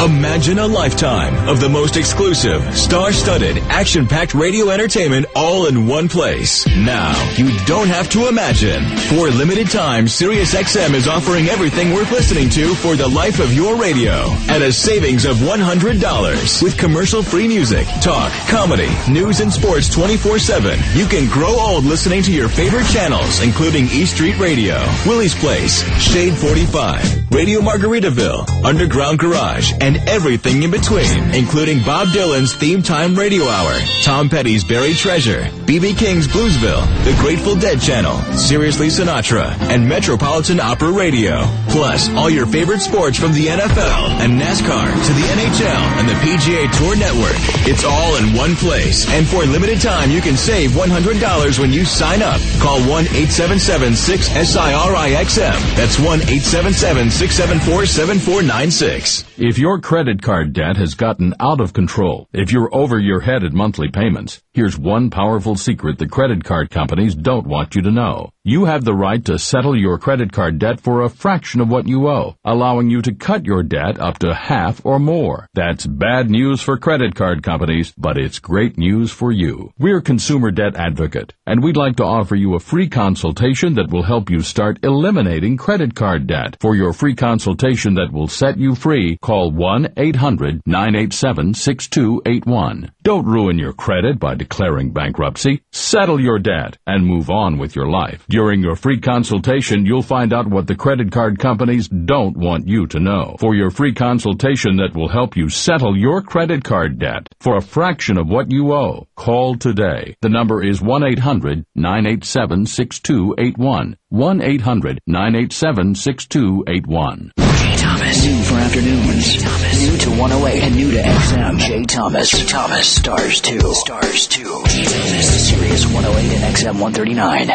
Imagine a lifetime of the most exclusive, star-studded, action-packed radio entertainment all in one place. Now, you don't have to imagine. For a limited time, SiriusXM is offering everything worth listening to for the life of your radio at a savings of $100. With commercial-free music, talk, comedy, news, and sports 24/7, you can grow old listening to your favorite channels, including E Street Radio, Willie's Place, Shade 45, Radio Margaritaville, Underground Garage, and everything in between, including Bob Dylan's Theme Time Radio Hour, Tom Petty's Buried Treasure, B.B. King's Bluesville, The Grateful Dead Channel, Seriously Sinatra, and Metropolitan Opera Radio. Plus, all your favorite sports from the NFL and NASCAR to the NHL and the PGA Tour Network. It's all in one place. And for a limited time, you can save $100 when you sign up. Call 1-877-6-SIRIXM. That's 1-877-674-7496. If your credit card debt has gotten out of control, if you're over your head at monthly payments, here's one powerful secret the credit card companies don't want you to know. You have the right to settle your credit card debt for a fraction of what you owe, allowing you to cut your debt up to half or more. That's bad news for credit card companies, but it's great news for you. We're Consumer Debt Advocate, and we'd like to offer you a free consultation that will help you start eliminating credit card debt. For your free consultation that will set you free, call 1-800-987-6281. Don't ruin your credit by declaring bankruptcy. Settle your debt and move on with your life. During your free consultation, you'll find out what the credit card companies don't want you to know. For your free consultation that will help you settle your credit card debt for a fraction of what you owe, call today. The number is 1-800-987-6281. 1-800-987-6281. Jay Thomas. New for afternoons. New to 108 and new to XM. Jay Thomas. Stars 2. Jay Thomas. Sirius 108 and XM 139.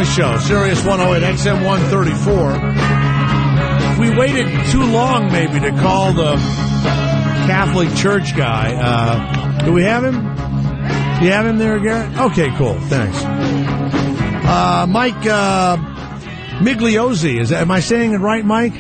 Show, Sirius 108, XM 134. We waited too long, maybe, to call the Catholic Church guy. Do we have him? Do you have him there, Garrett? Okay, cool. Thanks. Mike Migliozzi. Am I saying it right, Mike?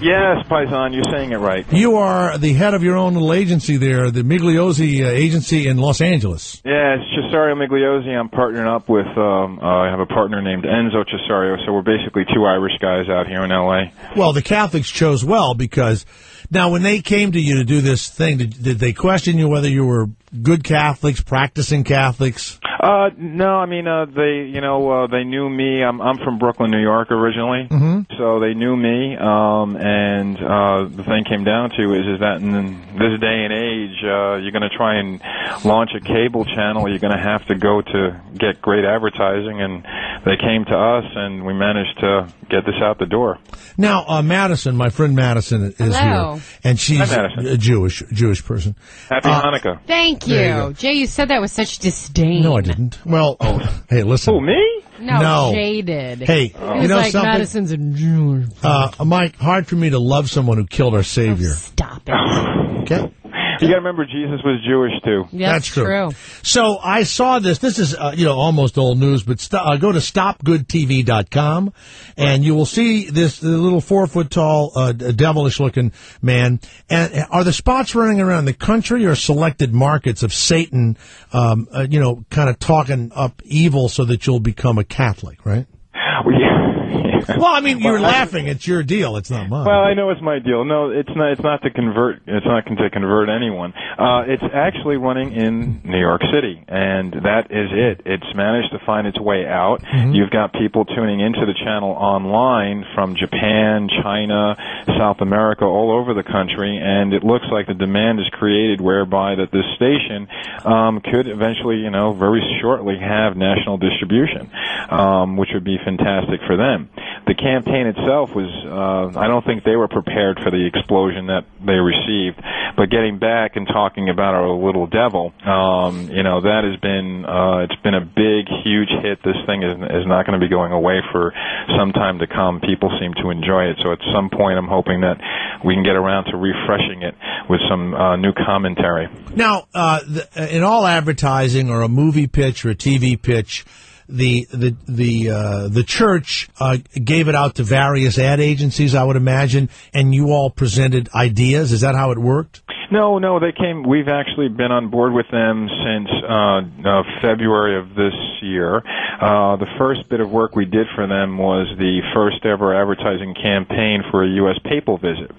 Yes, Paisan, you're saying it right. You are the head of your own little agency there, the Migliozzi Agency in Los Angeles. Yeah, it's Cesario Migliozzi. I'm partnering up with, I have a partner named Enzo Cesario, so we're basically two Irish guys out here in L.A. Well, the Catholics chose well because, now when they came to you to do this thing, did they question you whether you were good Catholics, practicing Catholics? No, I mean, they knew me. I'm from Brooklyn, New York originally. So they knew me, and the thing came down to is that in this day and age, you're going to try and launch a cable channel, you're going to have to go to get great advertising, and they came to us, and we managed to get this out the door. Now, Madison, my friend Madison is Hello. here, and she's a Jewish person. Happy Hanukkah. Thank There you. Jay, you said that with such disdain. No, I didn't. Well, hey, listen. Who, me? No, Jay did. Hey, He you was know like, something? Madison's a Jew. Mike, hard for me to love someone who killed our Savior. Stop it. Okay? You got to remember, Jesus was Jewish too. Yeah, That's true. So I saw this. This is almost old news, but go to stopgoodtv.com, and you will see the little 4-foot-tall, devilish-looking man. And are the spots running around the country or selected markets of Satan? Kind of talking up evil so that you'll become a Catholic, right? Well, I mean, you're laughing. It's your deal. It's not mine. Well, I know it's my deal. No, it's not. It's not to convert. It's not to convert anyone. It's actually running in New York City, and that is it. It's managed to find its way out. You've got people tuning into the channel online from Japan, China, South America, all over the country, and it looks like the demand is created whereby that this station could eventually, very shortly have national distribution, which would be fantastic for them. The campaign itself was, I don't think they were prepared for the explosion that they received. But getting back and talking about our little devil, that has been, it's been a big, huge hit. This thing is not going to be going away for some time to come. People seem to enjoy it. So at some point, I'm hoping that we can get around to refreshing it with some new commentary. Now, in all advertising or a movie pitch or a TV pitch, the church gave it out to various ad agencies, I would imagine, and you all presented ideas. Is that how it worked? No, they came. We've actually been on board with them since February of this year. The first bit of work we did for them was the first ever advertising campaign for a U.S. papal visit.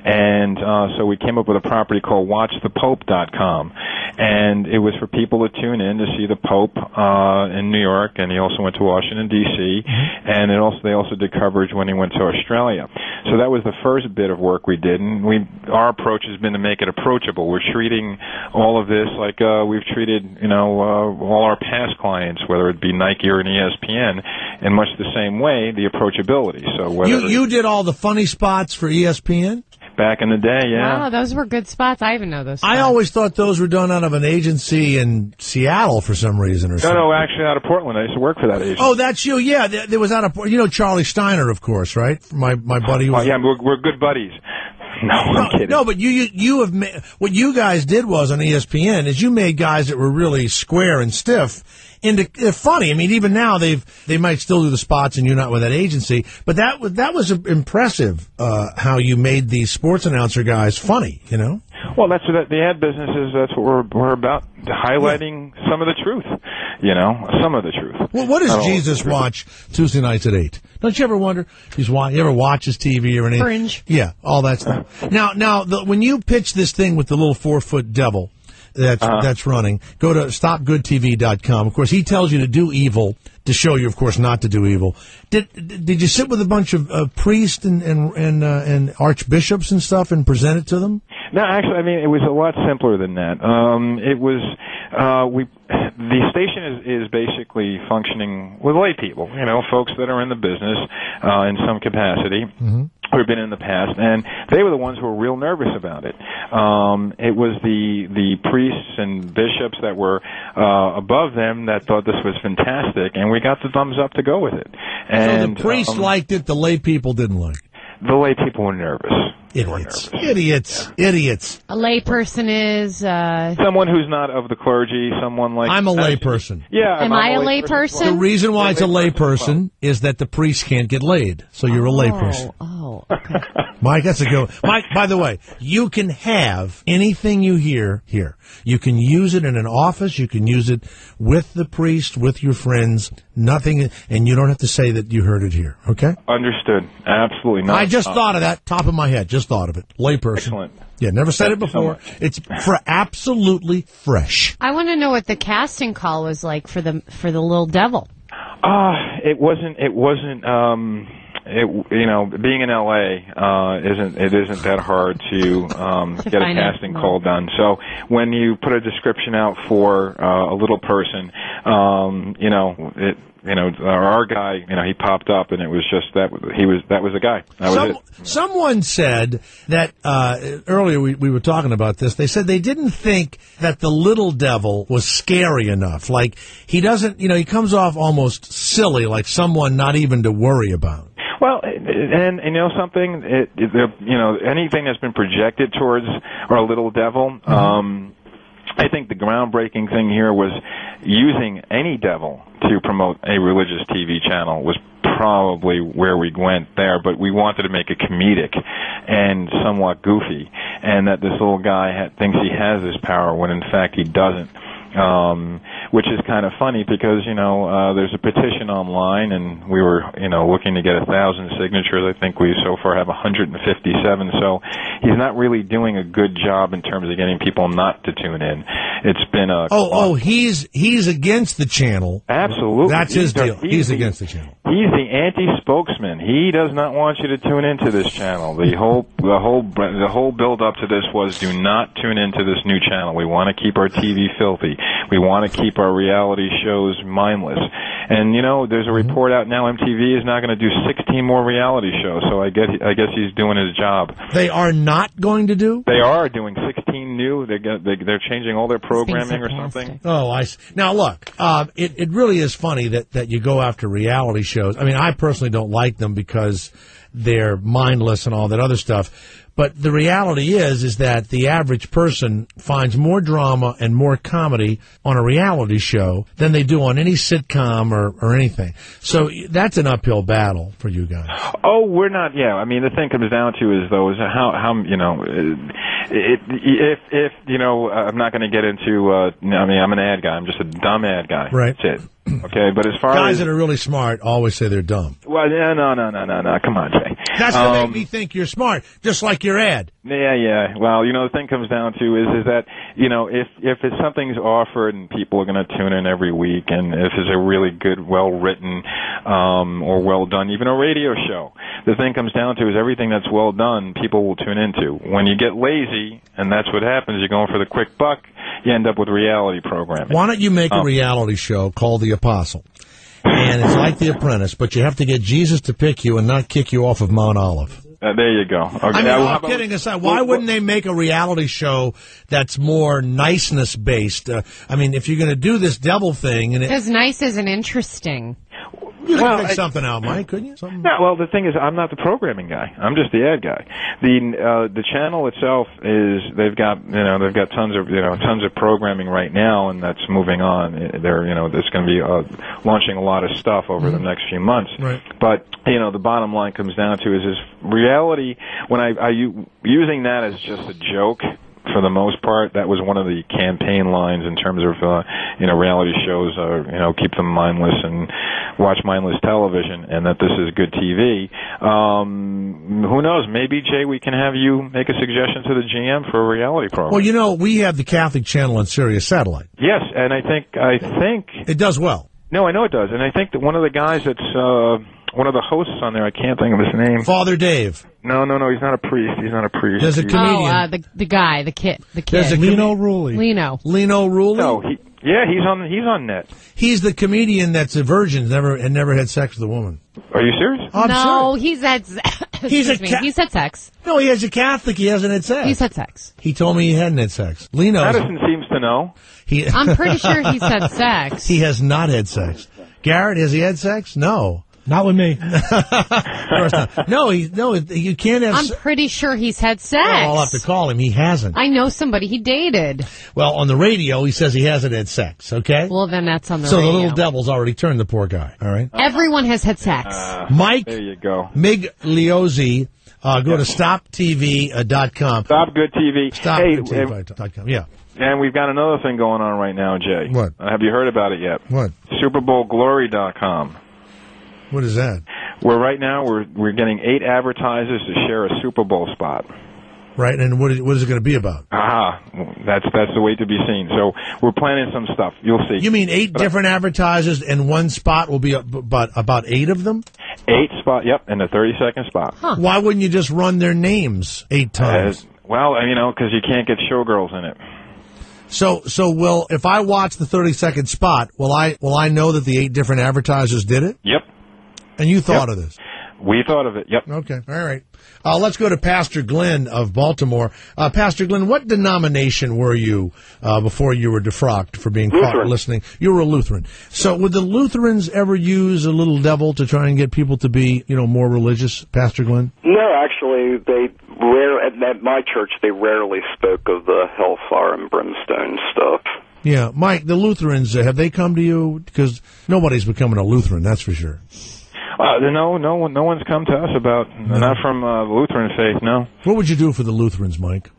And so we came up with a property called WatchThePope.com, and it was for people to tune in to see the Pope in New York, and he also went to Washington D.C. And they also did coverage when he went to Australia. So that was the first bit of work we did, and our approach has been to make it approachable. We're treating all of this like we've treated all our past clients, whether it be Nike or an ESPN, in much the same way, the approachability. So whether you did all the funny spots for ESPN? Back in the day, yeah. Wow, those were good spots. I even know those spots. I always thought those were done out of an agency in Seattle for some reason or something. No, actually out of Portland. I used to work for that agency. Oh, that's you. Yeah, there was out of Charlie Steiner, of course, right? My buddy. Oh, yeah, we're good buddies. No, I'm kidding. No, but you have what you guys did was on ESPN is you made guys that were really square and stiff into funny. I mean, even now they might still do the spots, and you're not with that agency. But that was impressive how you made these sports announcer guys funny. Well, that's what the ad business is. That's what we're about, highlighting some of the truth. Some of the truth. Well, what does Jesus watch Tuesday nights at 8? Don't you ever wonder if he ever watches TV or anything? Fringe. Yeah, all that stuff. Now, when you pitch this thing with the little 4-foot devil that's running, go to stopgoodtv.com. Of course, he tells you to do evil to show you, of course, not to do evil. Did you sit with a bunch of priests and archbishops and stuff and present it to them? No, actually, I mean, it was a lot simpler than that. It was the station is basically functioning with lay people, folks that are in the business in some capacity. Who have been in the past, and they were the ones who were real nervous about it. It was the priests and bishops that were above them that thought this was fantastic, and we got the thumbs up to go with it. And so the priests liked it, the lay people didn't like it. The lay people were nervous. Idiots. A lay person is someone who's not of the clergy. Someone like I'm a lay person. Yeah, am I a lay person? The reason why it's a lay person is that the priest can't get laid, so you're a lay person. Oh, okay. Mike, that's a good one. Mike, by the way, you can have anything you hear here. You can use it in an office. You can use it with the priest, with your friends. Nothing, and you don't have to say that you heard it here. Okay? Understood. Absolutely not. I just thought of that top of my head. Just just thought of it. Layperson. Excellent. Yeah, never said it Thank you so before. much. It's absolutely fresh. I want to know what the casting call was like for the Little Devil. It wasn't. Being in LA isn't that hard to get a casting call done. So when you put a description out for a little person, our guy, he popped up, and it was just that was the guy. That was it. Someone said that earlier we were talking about this. They said they didn't think that the Little Devil was scary enough. Like he doesn't, he comes off almost silly, like someone not even to worry about. Well, and you know something, anything that's been projected towards our Little Devil, I think the groundbreaking thing here was using any devil to promote a religious TV channel was probably where we went there, but we wanted to make it comedic and somewhat goofy, and that this little guy thinks he has this power when in fact he doesn't. Which is kind of funny because, there's a petition online, and we were, looking to get 1,000 signatures. I think we so far have 157, so he's not really doing a good job in terms of getting people not to tune in. It's been a... He's against the channel. Absolutely. That's his deal. He's against the channel. He's the anti-spokesman. He does not want you to tune into this channel. The whole build up to this was do not tune into this new channel. We want to keep our TV filthy. We want to keep our reality shows mindless. And there's a report out now. MTV is now going to do 16 more reality shows. So I guess he's doing his job. They are not going to do? They are doing 16 new. They're changing all their programming or something. Oh, I see. Now look, it really is funny that you go after reality shows. I mean, I personally don't like them because they're mindless and all that other stuff. But the reality is that the average person finds more drama and more comedy on a reality show than they do on any sitcom or anything. So that's an uphill battle for you guys. Oh, we're not. Yeah, I mean, the thing comes down to is how if I'm not going to get into. I'm an ad guy. I'm just a dumb ad guy. Right. That's it. Okay, but as far guys as that are really smart always say they're dumb. Well, yeah, no. Come on, Jay. That's to make me think you're smart, just like your ad. Yeah. Well, the thing comes down to is that if it's something's offered and people are going to tune in every week, and if it's a really good, well written or well done, even a radio show, the thing comes down to is everything that's well done, people will tune into. When you get lazy, and that's what happens, you're going for the quick buck, you end up with reality programming. Why don't you make a reality show called The Apostle? And it's like The Apprentice, but you have to get Jesus to pick you and not kick you off of Mount Olive. There you go. Okay. I mean, all kidding aside, why wouldn't they make a reality show that's more niceness-based? I mean, if you're going to do this devil thing... Because nice isn't interesting. You could pick something out, Mike, couldn't you? No, well, the thing is, I'm not the programming guy. I'm just the ad guy. The channel itself they've got tons of programming right now, and that's moving on. There's going to be launching a lot of stuff over the next few months. Right. But the bottom line comes down to is reality. When I using that as just a joke. For the most part, that was one of the campaign lines in terms of, reality shows, keep them mindless and watch mindless television, and that this is good TV. Who knows? Maybe, Jay, we can have you make a suggestion to the GM for a reality program. Well, we have the Catholic channel on Sirius Satellite. Yes, and I think it does well. No, I know it does, and I think that one of the guys that's one of the hosts on there, I can't think of his name. Father Dave. No, he's not a priest. He's not a priest. There's a comedian. The kid. There's a Lino Rulli. Lino Rulli? No, he's on net. He's the comedian that's a virgin, never had sex with a woman. Are you serious? Oh, no, he's had he's had sex. No, he's a Catholic. He hasn't had sex. He's had sex. He told me he hadn't had sex. Lino. Madison seems to know. I'm pretty sure he's had sex. He has not had sex. Garrett, has he had sex? No. Not with me. No, you can't have. I'm pretty sure he's had sex. Well, I'll have to call him. He hasn't. I know somebody he dated. Well, on the radio, he says he hasn't had sex. Okay. Well, then that's on the radio. So the little devil's already turned the poor guy. All right. Everyone has had sex. Mike. There you go. Migliozzi. Go to stoptv.com. Stop Good TV. Stopgoodtv.com. Yeah. And we've got another thing going on right now, Jay. What? Have you heard about it yet? What? SuperBowlGlory.com. What is that? Well, right now we're getting 8 advertisers to share a Super Bowl spot. Right, and what is it going to be about? That's the way to be seen. So we're planning some stuff. You'll see. You mean 8 different advertisers and one spot will be about 8 of them? 8 spot, yep, and a 30-second spot. Why wouldn't you just run their names 8 times? Well, because you can't get showgirls in it. So if I watch the 30-second spot, will I know that the 8 different advertisers did it? Yep. And you thought of this? We thought of it, yep. Okay, all right. Let's go to Pastor Glenn of Baltimore. Pastor Glenn, what denomination were you before you were defrocked for being caught listening? You were a Lutheran. So would the Lutherans ever use a little devil to try and get people to be, more religious, Pastor Glenn? No, actually, at my church, they rarely spoke of the hellfire and brimstone stuff. Yeah, Mike, the Lutherans, have they come to you? Because nobody's becoming a Lutheran, that's for sure. No one's come to us about, not from the Lutheran faith, no. What would you do for the Lutherans, Mike?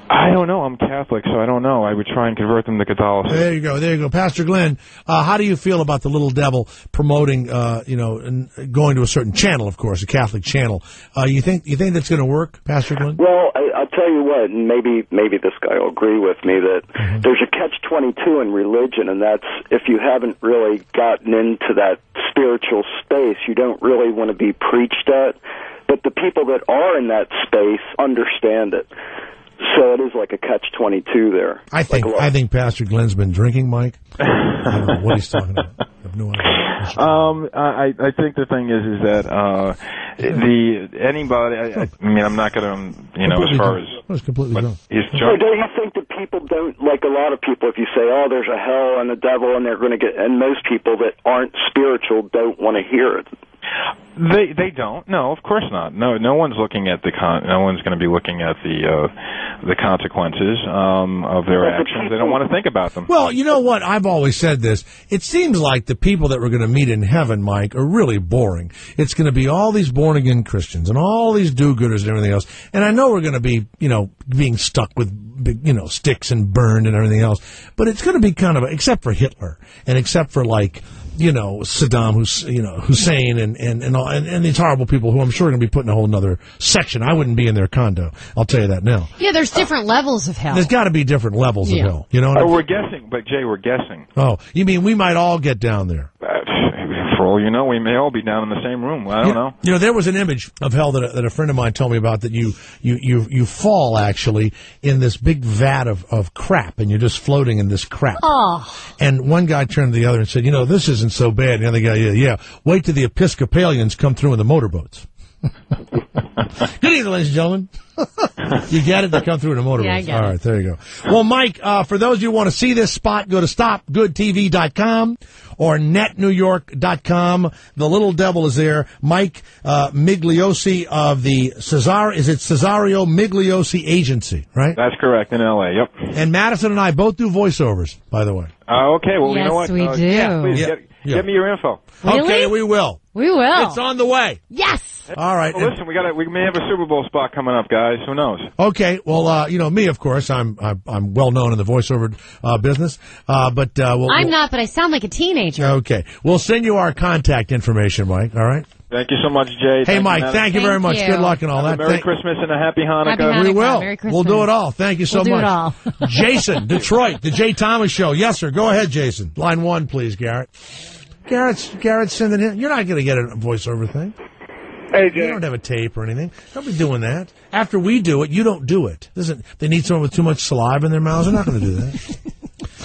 I don't know. I'm Catholic, so I don't know. I would try and convert them to Catholicism. There you go. Pastor Glenn, how do you feel about the little devil promoting, and going to a certain channel, of course, a Catholic channel? You think that's going to work, Pastor Glenn? Well, I'll tell you what, and maybe this guy will agree with me, that there's a catch-22 in religion, and that's if you haven't really gotten into that spiritual space, you don't really want to be preached at. But the people that are in that space understand it. So it is like a catch-22 there. I think Pastor Glenn's been drinking, Mike. I don't know what he's talking about. I have no idea. I think the thing is that anybody. I'm not going to as far as. That's completely wrong. So don't you think that people don't, like a lot of people, if you say, there's a hell and a devil, and they're going to get, and most people that aren't spiritual don't want to hear it. They don't. No, of course not. No one's looking at no one's going to be looking at the consequences of their actions. They don't want to think about them. Well, you know what? I've always said this. It seems like the people that we're going to meet in heaven, Mike, are really boring. It's going to be all these born-again Christians and all these do-gooders and everything else. And I know we're going to be, being stuck with, sticks and burned and everything else. But it's going to be kind of, except for Hitler and except for Saddam Hussein and these horrible people who I'm sure are going to be put in a whole other section. I wouldn't be in their condo. I'll tell you that now. Yeah, there's different levels of hell. There's got to be different levels of hell. You know what I mean? We're guessing, but Jay, we're guessing. Oh, you mean we might all get down there? For all you know, we may all be down in the same room. I don't know. There was an image of hell that a friend of mine told me about, that you fall actually in this big vat of crap, and you're just floating in this crap. Oh. And one guy turned to the other and said, this isn't so bad. And the other guy, yeah. Wait till the Episcopalians come through in the motorboats. Good evening, ladies and gentlemen. You get it? They come through in a motorboat. Yeah, I get All right, there you go. Well, Mike, for those of you who want to see this spot, go to stopgoodtv.com or netnewyork.com. The little devil is there. Mike Migliosi of the Cesario Migliosi Agency, right? That's correct, in L.A., yep. And Madison and I both do voiceovers, by the way. Okay, well, yes, you know what? We do. Yeah, please, get me your info. Really? Okay, we will. We will. It's on the way. Yes. All right. Well, listen, we may have a Super Bowl spot coming up, guys. Who knows? Okay. Well, me, of course. I'm well known in the voiceover business. But I'm not, but I sound like a teenager. Okay. We'll send you our contact information, Mike. All right. Thank you so much, Jay. Hey, Mike. Thank you very much. Good luck and all that. Merry Christmas and a Happy Hanukkah. Happy Hanukkah. We will. Merry Christmas. We'll do it all. Thank you so much. We'll do it all. Jason, Detroit, the Jay Thomas Show. Yes, sir. Go ahead, Jason. Line 1, please, Garrett. Garrett's sending in. You're not going to get a voiceover thing. Hey, Jay. You don't have a tape or anything. Don't be doing that. After we do it, you don't do it. They need someone with too much saliva in their mouths. They're not going to do that.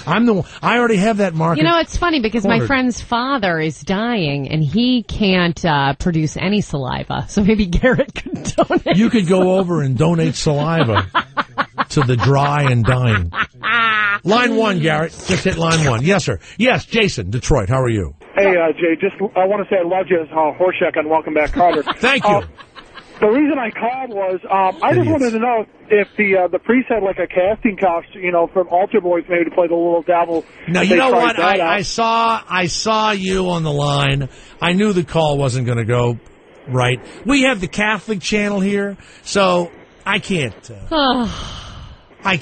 I'm the one. I already have that market. It's funny because my friend's father is dying and he can't produce any saliva. So maybe Garrett could donate. You could go over and donate saliva to the dry and dying. Line 1, Garrett. Just hit line 1. Yes, sir. Yes, Jason, Detroit. How are you? Hey, Jay. I want to say I love you as Horshack on Welcome Back, Carter. Thank you. The reason I called was I just wanted to know if the priest had like a casting couch, from Altar Boys maybe to play the little devil. Now, you know what? I saw you on the line. I knew the call wasn't going to go right. We have the Catholic channel here, so I can't. I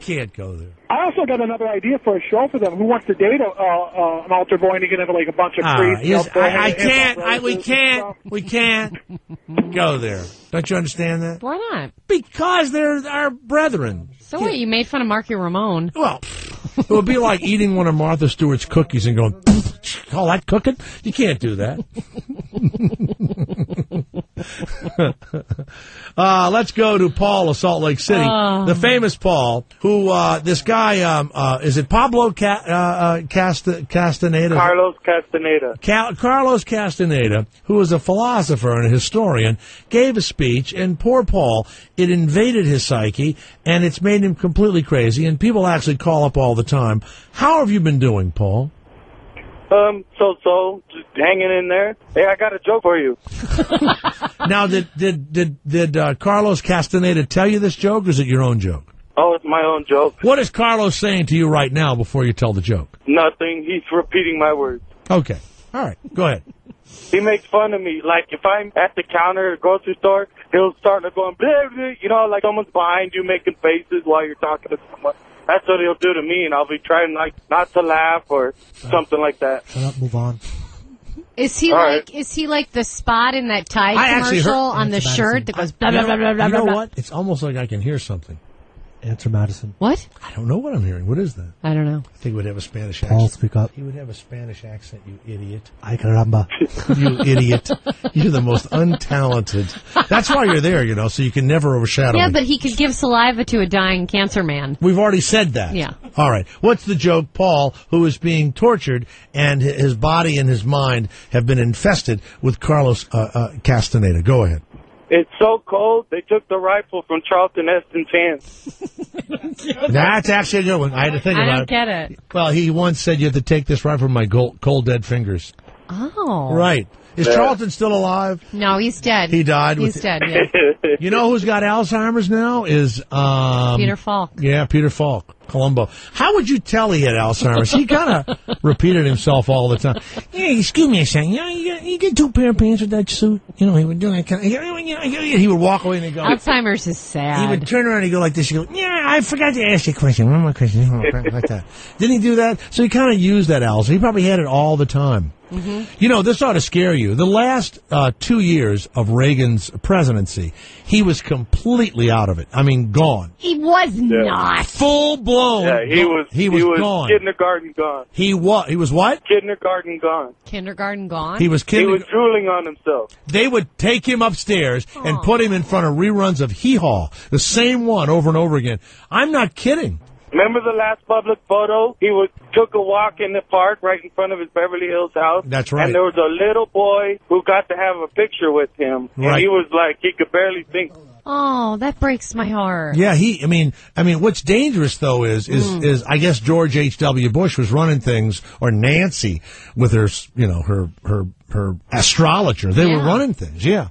can't go there. I also got another idea for a show for them. Who wants to date an altar boy and you can have like a bunch of priests? We can't go there. Don't you understand that? Why not? Because they're our brethren. So what? You made fun of Marky Ramone. Well, it would be like eating one of Martha Stewart's cookies and going, call that cooking? You can't do that. Let's go to Paul of Salt Lake City. The famous Paul, who, this guy, is it Pablo Castaneda? Carlos Castaneda. Carlos Castaneda, who is a philosopher and a historian, gave a speech, and poor Paul, it invaded his psyche, and it's made him completely crazy, and people actually call up all the time. How have you been doing, Paul? So, just hanging in there. Hey, I got a joke for you. Now, did Carlos Castaneda tell you this joke, or is it your own joke? Oh, it's my own joke. What is Carlos saying to you right now before you tell the joke? Nothing. He's repeating my words. Okay. All right. Go ahead. He makes fun of me. Like, if I'm at the counter at a grocery store, he'll start going, blah, blah, you know, like someone's behind you making faces while you're talking to someone. That's what he'll do to me, and I'll be trying like not to laugh or something like that. Shut up, move on. Is he like the spot in that Tide commercial on the shirt that goes blah blah blah blah blah? You know blah. what? It's almost like I can hear something. Answer Madison. What? I don't know what I'm hearing. What is that? I don't know. I think he would have a Spanish Paul, accent. speak up. He would have a Spanish accent, you idiot. Ay caramba. You idiot. You're the most untalented. That's why you're there, you know, so you can never overshadow Yeah, me. but he could give saliva to a dying cancer man. We've already said that. Yeah. All right. What's the joke? Paul, who is being tortured, and his body and his mind have been infested with Carlos Castaneda. Go ahead. It's so cold, they took the rifle from Charlton Heston's hands. That's actually a good one. I had to think about it. I don't get it. Well, he once said you have to take this rifle from my cold dead fingers. Oh. Right. Is Charlton still alive? No, he's dead. He died. He's dead, yeah. You know who's got Alzheimer's now? Is Peter Falk. Yeah, Peter Falk, Columbo. How would you tell he had Alzheimer's? He kind of repeated himself all the time. Yeah, excuse me a second. You get 2 pair of pants with that suit? You know, he would do that kind of... He would walk away and he'd go... Alzheimer's is sad. He would turn around and he'd go like this. He'd go, yeah, I forgot to ask you a question. One more question. Like that. Didn't he do that? So he kind of used that Alzheimer's. He probably had it all the time. Mm-hmm. You know, this ought to scare you. The last 2 years of Reagan's presidency, he was completely out of it. I mean, gone. He was not. Full blown. Yeah, he was gone. Kindergarten gone. He was what? Kindergarten gone. Kindergarten gone? He was drooling on himself. They would take him upstairs and put him in front of reruns of Hee Haw, the same one over and over again. I'm not kidding. Remember the last public photo? He took a walk in the park right in front of his Beverly Hills house. That's right. And there was a little boy who got to have a picture with him. Right. And he was like, he could barely think. Oh, that breaks my heart. Yeah, I mean, what's dangerous though is I guess George H.W. Bush was running things, or Nancy with her, you know, her astrologer. They were running things. Yeah.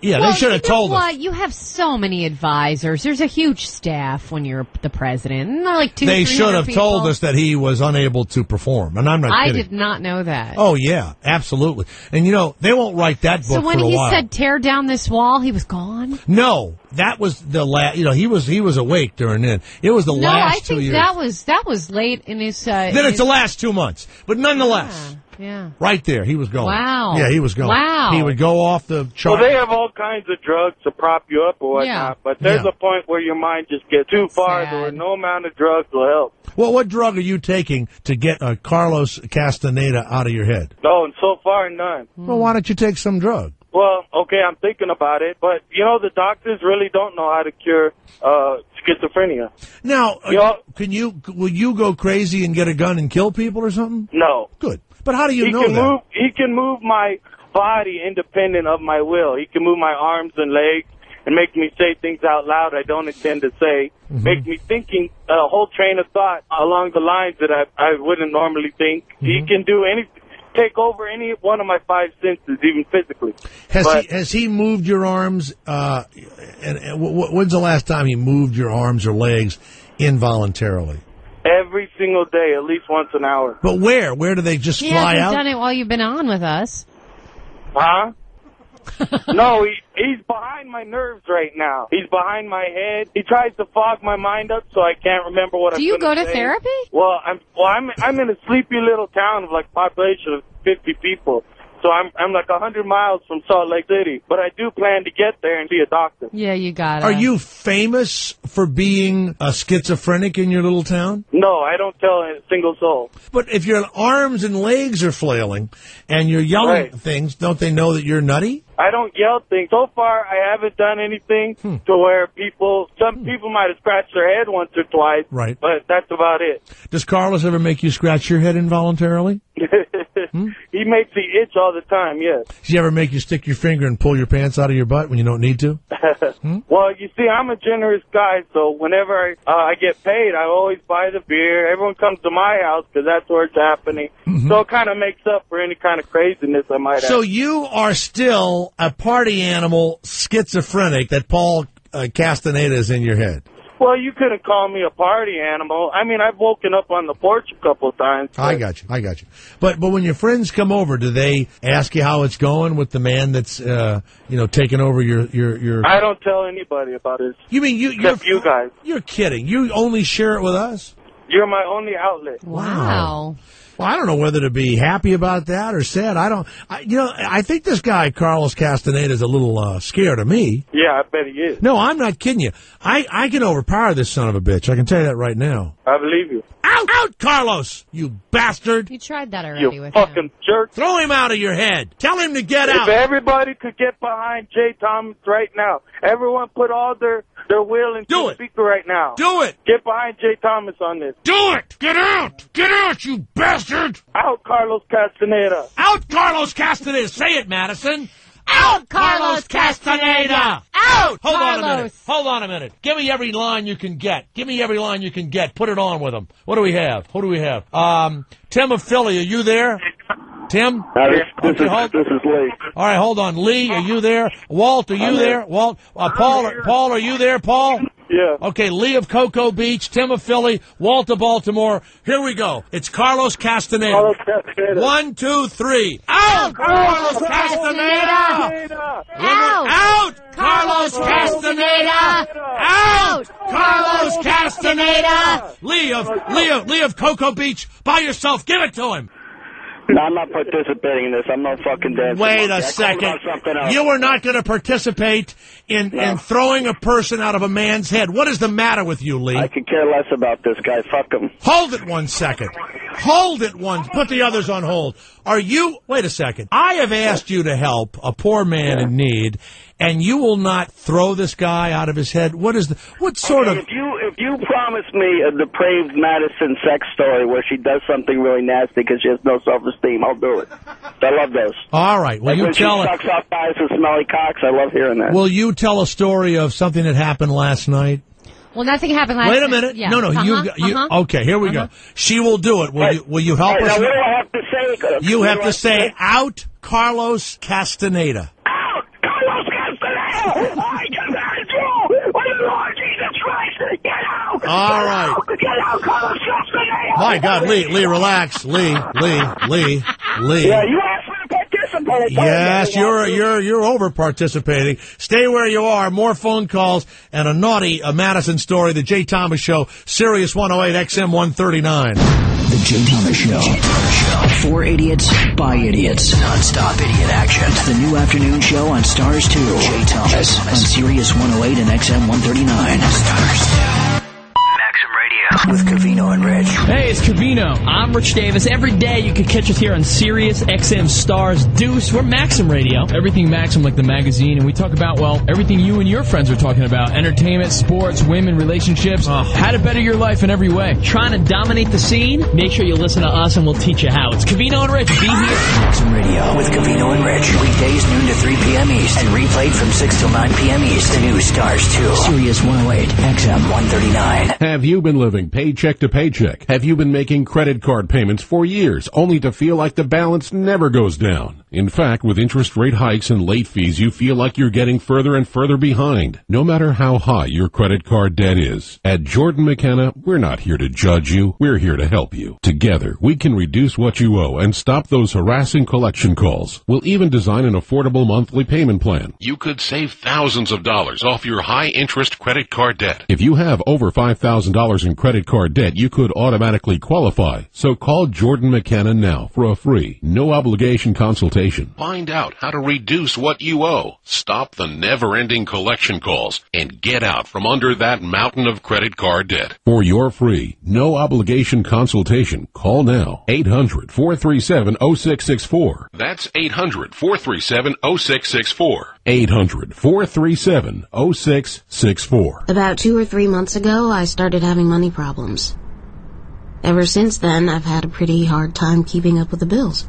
They should have told us. You have so many advisors. There's a huge staff when you're the president. Not like 200-300 They should have people. told us that he was unable to perform, and I'm not kidding. I did not know that. Oh, yeah, absolutely. And, you know, they won't write that book for a while. So when he said tear down this wall, he was gone? No, that was the last, you know, he was awake during it. It was the last 2 years. No, I think that was late in his... then it's the last 2 months. But nonetheless... Yeah. Right there, he was going. Wow. Yeah, he was going. Wow. He would go off the chart. Well, they have all kinds of drugs to prop you up or whatnot, but there's a point where your mind just gets too far where no amount of drugs will help. Well, what drug are you taking to get Carlos Castaneda out of your head? No, and so far, none. Well, why don't you take some drug? Well, okay, I'm thinking about it, but, you know, the doctors really don't know how to cure schizophrenia. Now, will you go crazy and get a gun and kill people or something? No. Good. But how do you know that? He can move my body independent of my will. He can move my arms and legs and make me say things out loud I don't intend to say. Mm-hmm. Make me thinking a whole train of thought along the lines that I wouldn't normally think. Mm-hmm. He can do anything. Take over any one of my 5 senses, even physically. Has he moved your arms? And when's the last time he moved your arms or legs involuntarily? Every single day, at least once an hour. But where? Where do they just fly out? He hasn't done it while you've been on with us. Huh? No, he's behind my nerves right now. He's behind my head. He tries to fog my mind up so I can't remember what I'm Do you go gonna to say. therapy? Well, I'm in a sleepy little town of like population of 50 people. So I'm like 100 miles from Salt Lake City, but I do plan to get there and see a doctor. Yeah, you got it. Are you famous for being a schizophrenic in your little town? No, I don't tell a single soul. But if your arms and legs are flailing and you're yelling things, don't they know that you're nutty? I don't yell things. So far, I haven't done anything to where some people might have scratched their head once or twice. Right. But that's about it. Does Carlos ever make you scratch your head involuntarily? He makes me itch all the time, yes. Does he ever make you stick your finger and pull your pants out of your butt when you don't need to? Well, you see, I'm a generous guy, so whenever I get paid, I always buy the beer. Everyone comes to my house because that's where it's happening. So it kind of makes up for any kind of craziness I might have. So you are still a party animal schizophrenic that Paul Castaneda is in your head. Well, you couldn't call me a party animal. I mean, I've woken up on the porch a couple of times. I got you. But when your friends come over, do they ask you how it's going with the man that's taking over your? I don't tell anybody about it. You mean you guys? You're kidding. You only share it with us. You're my only outlet. Wow. Well, I don't know whether to be happy about that or sad. I think this guy, Carlos Castaneda, is a little scared of me. Yeah, I bet he is. No, I'm not kidding you. I can overpower this son of a bitch. I can tell you that right now. I believe you. Out, Carlos, you bastard. You tried that already You with fucking him. jerk. Throw him out of your head. Tell him to get out. If everybody could get behind Jay Thomas right now, everyone put all their will into the speaker right now. Do it. Get behind Jay Thomas on this. Do it. Get out. Get out, you bastard. Out, Carlos Castaneda. Out, Carlos Castaneda. Say it, Madison. Out, Carlos Castaneda! Out! Hold on a minute. Give me every line you can get. Put it on with him. What do we have? Who do we have? Tim of Philly, are you there? Tim? This is Lee. All right, hold on. Lee, are you there? Walt, are you there? Walt? Paul, are you there, Paul? Yeah. Okay, Lee of Cocoa Beach, Tim of Philly, Walt of Baltimore. Here we go. It's Carlos Castaneda. Carlos Castaneda. 1, 2, 3. Out! Carlos Castaneda! Out! Carlos Castaneda! Out! Carlos Castaneda! Lee of Cocoa Beach, by yourself. Give it to him. No, I'm not participating in this. I'm no fucking dancer. Wait a second. You are not going to participate in throwing a person out of a man's head. What is the matter with you, Lee? I could care less about this guy. Fuck him. Hold it 1 second. Put the others on hold. Wait a second. I have asked you to help a poor man in need, and you will not throw this guy out of his head? What sort of... If you promise me a depraved Madison sex story where she does something really nasty because she has no self-esteem, I'll do it. I love those. All right. Will like you when tell she sucks off guys with smelly cocks, I love hearing that. Will you tell a story of something that happened last night? Well, nothing happened last night. Wait a minute. Yeah. No. Okay, here we go. She will do it. Will you help us? Now, what do I have to say? You have to say, out Carlos Castaneda. Out Carlos Castaneda! I command you! By the Lord Jesus Christ! Get out! All right. Get out, Carlos Castaneda! My God, Lee, relax. Lee. Yeah, you asked me to participate. Yes, you're over participating. Stay where you are. More phone calls and a naughty Madison story. The Jay Thomas Show, Sirius 108 XM 139. The Jay Thomas Show. For idiots, by idiots. Non-stop idiot action. It's the new afternoon show on Stars 2. Jay Thomas on Sirius 108 and XM 139. Stars 2. Maxim Radio with Covino and Rich. Hey, it's Covino. I'm Rich Davis. Every day you can catch us here on Sirius XM Stars Deuce. We're Maxim Radio. Everything Maxim, like the magazine, and we talk about, well, everything you and your friends are talking about. Entertainment, sports, women, relationships. How to better your life in every way. Trying to dominate the scene? Make sure you listen to us and we'll teach you how. It's Covino and Rich. Be here. Maxim Radio with Covino and Rich. Weekdays noon to 3 p.m. East and replayed from 6 till 9 p.m. East. The new Stars 2. Sirius 108 XM 139. Have you been living paycheck to paycheck? Have you been making credit card payments for years only to feel like the balance never goes down? In fact, with interest rate hikes and late fees, you feel like you're getting further and further behind, no matter how high your credit card debt is. At Jordan McKenna, we're not here to judge you. We're here to help you. Together, we can reduce what you owe and stop those harassing collection calls. We'll even design an affordable monthly payment plan. You could save thousands of dollars off your high-interest credit card debt. If you have over $5,000 in credit card debt, you could automatically qualify. So call Jordan McKenna now for a free, no-obligation consultation. Find out how to reduce what you owe, stop the never-ending collection calls, and get out from under that mountain of credit card debt. For your free, no-obligation consultation, call now. 800-437-0664. That's 800-437-0664. 800-437-0664. About 2 or 3 months ago, I started having money problems. Ever since then, I've had a pretty hard time keeping up with the bills.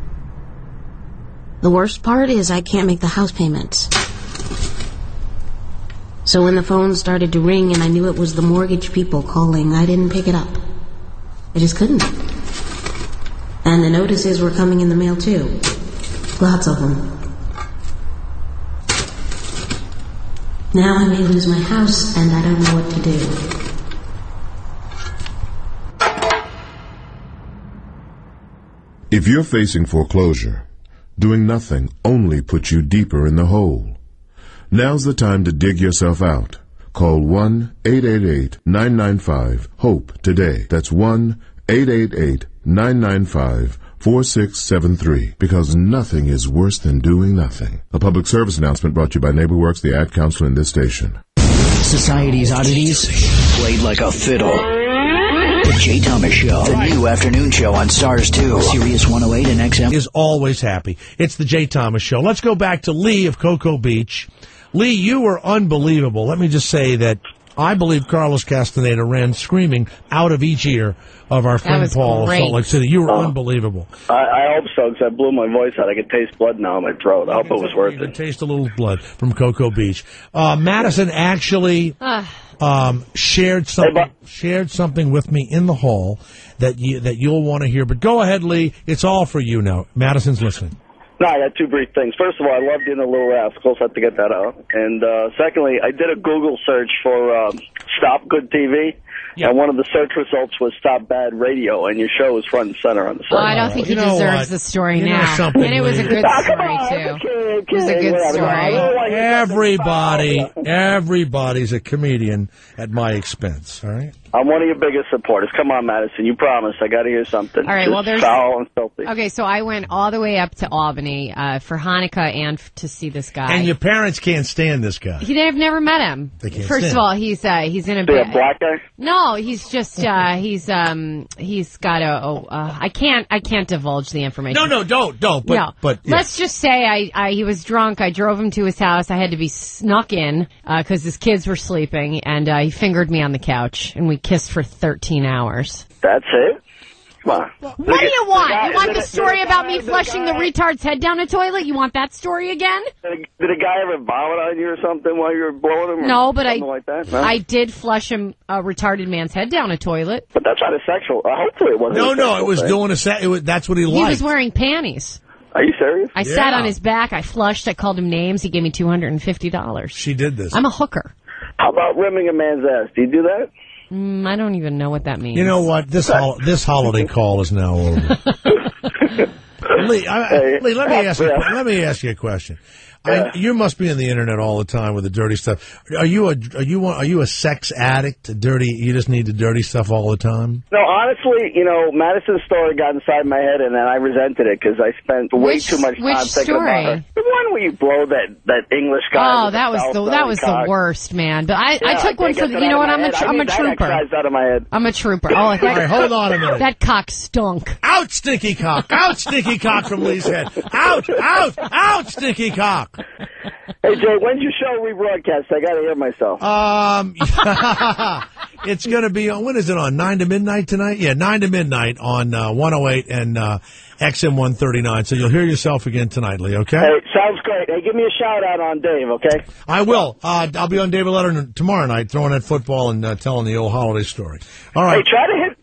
The worst part is I can't make the house payments. So when the phone started to ring and I knew it was the mortgage people calling, I didn't pick it up. I just couldn't. And the notices were coming in the mail too. Lots of them. Now I may lose my house and I don't know what to do. If you're facing foreclosure, doing nothing only puts you deeper in the hole. Now's the time to dig yourself out. Call 1-888-995-HOPE today. That's 1-888-995-4673. Because nothing is worse than doing nothing. A public service announcement brought to you by NeighborWorks, the ad council in this station. Society's oddities played like a fiddle. The Jay Thomas Show, the new afternoon show on Stars 2, Sirius 108 and XM. Is always happy. It's the Jay Thomas Show. Let's go back to Lee of Cocoa Beach. Lee, you were unbelievable. Let me just say that I believe Carlos Castaneda ran screaming out of each ear of our friend Paul of Salt Lake City. You were unbelievable. I hope so, because I blew my voice out. I could taste blood now in my throat. I hope it was worth it. You could taste a little blood from Cocoa Beach. Madison actually shared something with me in the hall that you'll want to hear. But go ahead, Lee. It's all for you now. Madison's listening. No, I got two brief things. First of all, I loved you in the Little Rascals. I have to get that out. And secondly, I did a Google search for Stop Good TV. Yeah. And one of the search results was Stop Bad Radio, and your show was front and center on the site. Oh, I don't think he deserves the story now. And it was a good story, too. It was a good story. Everybody's a comedian at my expense, all right? I'm one of your biggest supporters. Come on, Madison. You promised. I got to hear something. All right, well, there's... foul and filthy. Okay, so I went all the way up to Albany for Hanukkah and to see this guy. And your parents can't stand this guy. They've never met him. They can't First stand of all, he's in a... Is he a black guy? No, he's just, he's got a... I can't divulge the information. No, don't. But yeah. Let's just say he was drunk. I drove him to his house. I had to be snuck in because his kids were sleeping, and he fingered me on the couch, and we kissed for 13 hours. That's it? Come on. What do you want? You want the story about me flushing the retard's head down a toilet? You want that story again? Did a guy ever vomit on you or something while you were blowing him? No, but like that? No? I did flush a retarded man's head down a toilet. But that's not a sexual... hopefully it wasn't No, it was doing that's what he liked. He was wearing panties. Are you serious? I sat on his back. I flushed. I called him names. He gave me $250. She did this. I'm a hooker. How about rimming a man's ass? Do you do that? I don't even know what that means. You know what? This holiday call is now over. Lee, let me ask you a question. You must be on the internet all the time with the dirty stuff. Are you a sex addict? You just need the dirty stuff all the time? No, honestly, Madison's story got inside my head, and then I resented it because I spent way too much time thinking about her. The one where you blow that English guy. Oh, that was the worst, man. But I took one for the. You know what? I'm a trooper. Out of my head. I'm a trooper. Oh, all right, hold on a minute. That cock stunk. Out, stinky cock! Out, stinky cock from Lee's head! Out, stinky cock! Hey, Jay, when's your show rebroadcast? I got to hear myself. It's going to be, when is it on? 9 to midnight tonight? Yeah, 9 to midnight on 108 and XM 139. So you'll hear yourself again tonight, Lee, okay? Hey, sounds great. Hey, give me a shout-out on Dave, okay? I will. I'll be on David Letterman tomorrow night, throwing that football and telling the old holiday story. All right. Hey,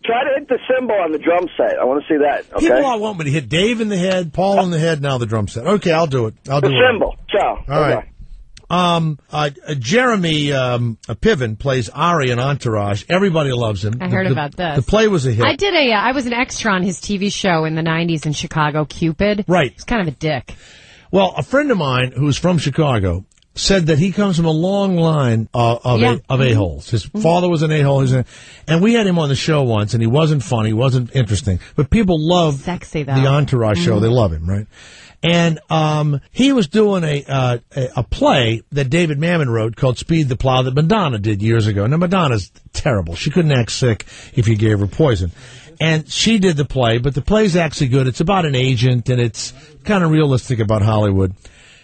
Try to hit the cymbal on the drum set. I want to see that. Okay. People all want me to hit Dave in the head, Paul in the head, now the drum set. Okay, I'll do it. I'll do the it. cymbal. Ciao. All right. Jeremy Piven plays Ari in Entourage. Everybody loves him. I heard about this. The play was a hit. I was an extra on his TV show in the 90s in Chicago, Cupid. Right. He's kind of a dick. Well, a friend of mine who's from Chicago said that he comes from a long line of a-holes. His father was an a-hole, and we had him on the show once, and he wasn't funny, he wasn't interesting, but people love sexy, though. The Entourage show. They love him, right? And he was doing a play that David Mamet wrote called Speed the Plow that Madonna did years ago. Now, Madonna's terrible. She couldn't act sick if you gave her poison. And she did the play, but the play's actually good. It's about an agent, and it's kind of realistic about Hollywood.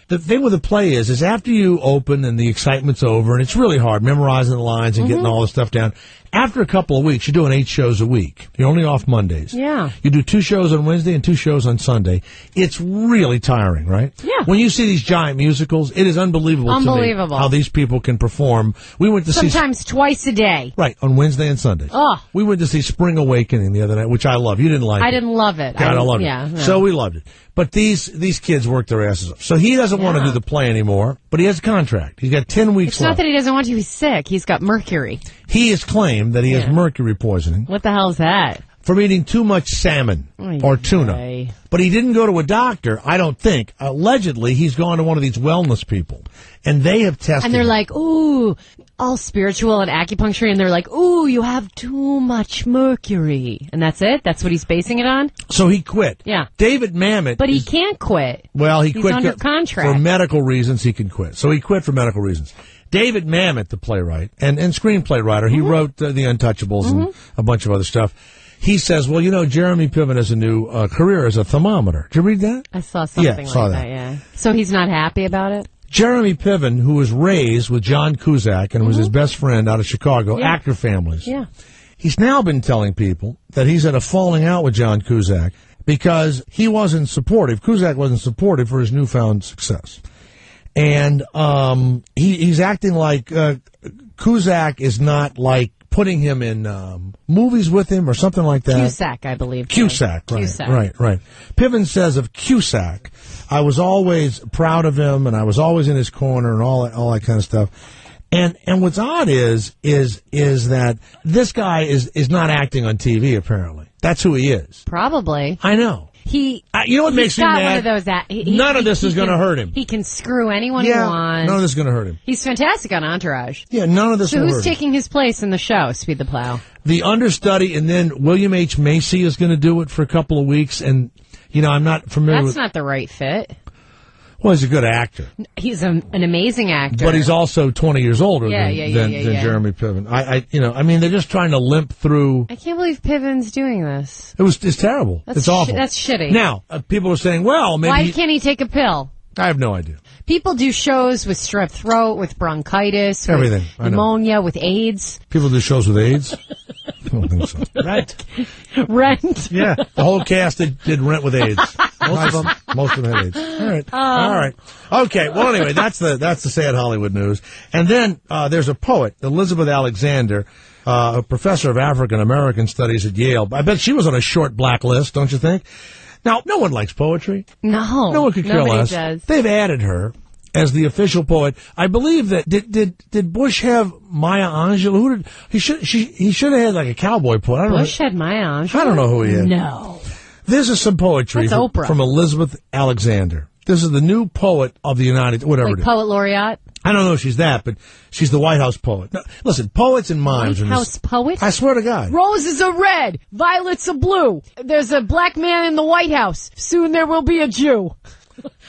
The thing with the play is after you open and the excitement's over, and it's really hard memorizing the lines and getting all the stuff down. After a couple of weeks, you're doing 8 shows a week. You're only off Mondays. Yeah. You do 2 shows on Wednesday and 2 shows on Sunday. It's really tiring, right? Yeah. When you see these giant musicals, it is unbelievable to me how these people can perform. We went to sometimes twice a day. Right, on Wednesday and Sunday. Oh. We went to see Spring Awakening the other night, which I love. You didn't like it. I didn't love it. God, I loved it. Yeah. So we loved it. But these kids work their asses off. So he doesn't want to do the play anymore, but he has a contract. He's got 10 weeks left. It's left. not that he doesn't want to. He's sick. He's got mercury. He has claimed that he has mercury poisoning. What the hell is that? From eating too much salmon or tuna. But he didn't go to a doctor, I don't think. Allegedly, he's gone to one of these wellness people. And they have tested And they're him. like, ooh, all spiritual and acupuncture. And they're like, ooh, you have too much mercury. And that's it? That's what he's basing it on? So he quit. Yeah. David Mamet. But he can't quit. Well, he's quit under contract. For medical reasons, he can quit. So he quit for medical reasons. David Mamet, the playwright and screenplay writer, he wrote The Untouchables and a bunch of other stuff. He says, well, Jeremy Piven has a new career as a thermometer. Did you read that? I saw something like that, yeah. So he's not happy about it? Jeremy Piven, who was raised with John Cusack and was his best friend out of Chicago, actor families. Yeah. He's now been telling people that he's at a falling out with John Cusack because he wasn't supportive. Cusack wasn't supportive for his newfound success. And he's acting like Cusack is not like putting him in movies with him or something like that. Cusack, I believe. Cusack, right. Cusack. Right. Piven says of Cusack, I was always proud of him and I was always in his corner and all that kind of stuff. And what's odd is that this guy is not acting on TV apparently. That's who he is. Probably. I know. You know what makes me mad? One of those none of this is going to hurt him. He can screw anyone he wants. None of this is going to hurt him. He's fantastic on Entourage. Yeah, none of this will hurt him. So who's taking his place in the show, Speed the Plow? The understudy, and then William H. Macy is going to do it for a couple of weeks, and, I'm not familiar with... That's not the right fit. Well, he's a good actor. He's an amazing actor. But he's also 20 years older than Jeremy Piven. They're just trying to limp through. I can't believe Piven's doing this. It's terrible. It's awful. That's shitty. Now, people are saying, well, maybe... Why can't he take a pill? I have no idea. People do shows with strep throat, with bronchitis, everything. With pneumonia, with AIDS. People do shows with AIDS? I don't think so. Rent. Yeah, the whole cast did Rent with AIDS. Most of them had AIDS. All right. Okay. Well, anyway, that's the sad Hollywood news. And then there's a poet, Elizabeth Alexander, a professor of African American studies at Yale. I bet she was on a short blacklist, don't you think? Now, no one likes poetry. No one could care less. Does. They've added her as the official poet. I believe that did Bush have Maya Angelou? He should have had like a cowboy poet. Bush had Maya Angelou. I don't know who he had. No. This is some poetry from Elizabeth Alexander. This is the new poet of the United, whatever it is. Poet laureate. I don't know if she's that, but she's the White House poet. Now, listen, poets and mimes. White House poet? I swear to God. Roses are red, violets are blue. There's a black man in the White House. Soon there will be a Jew.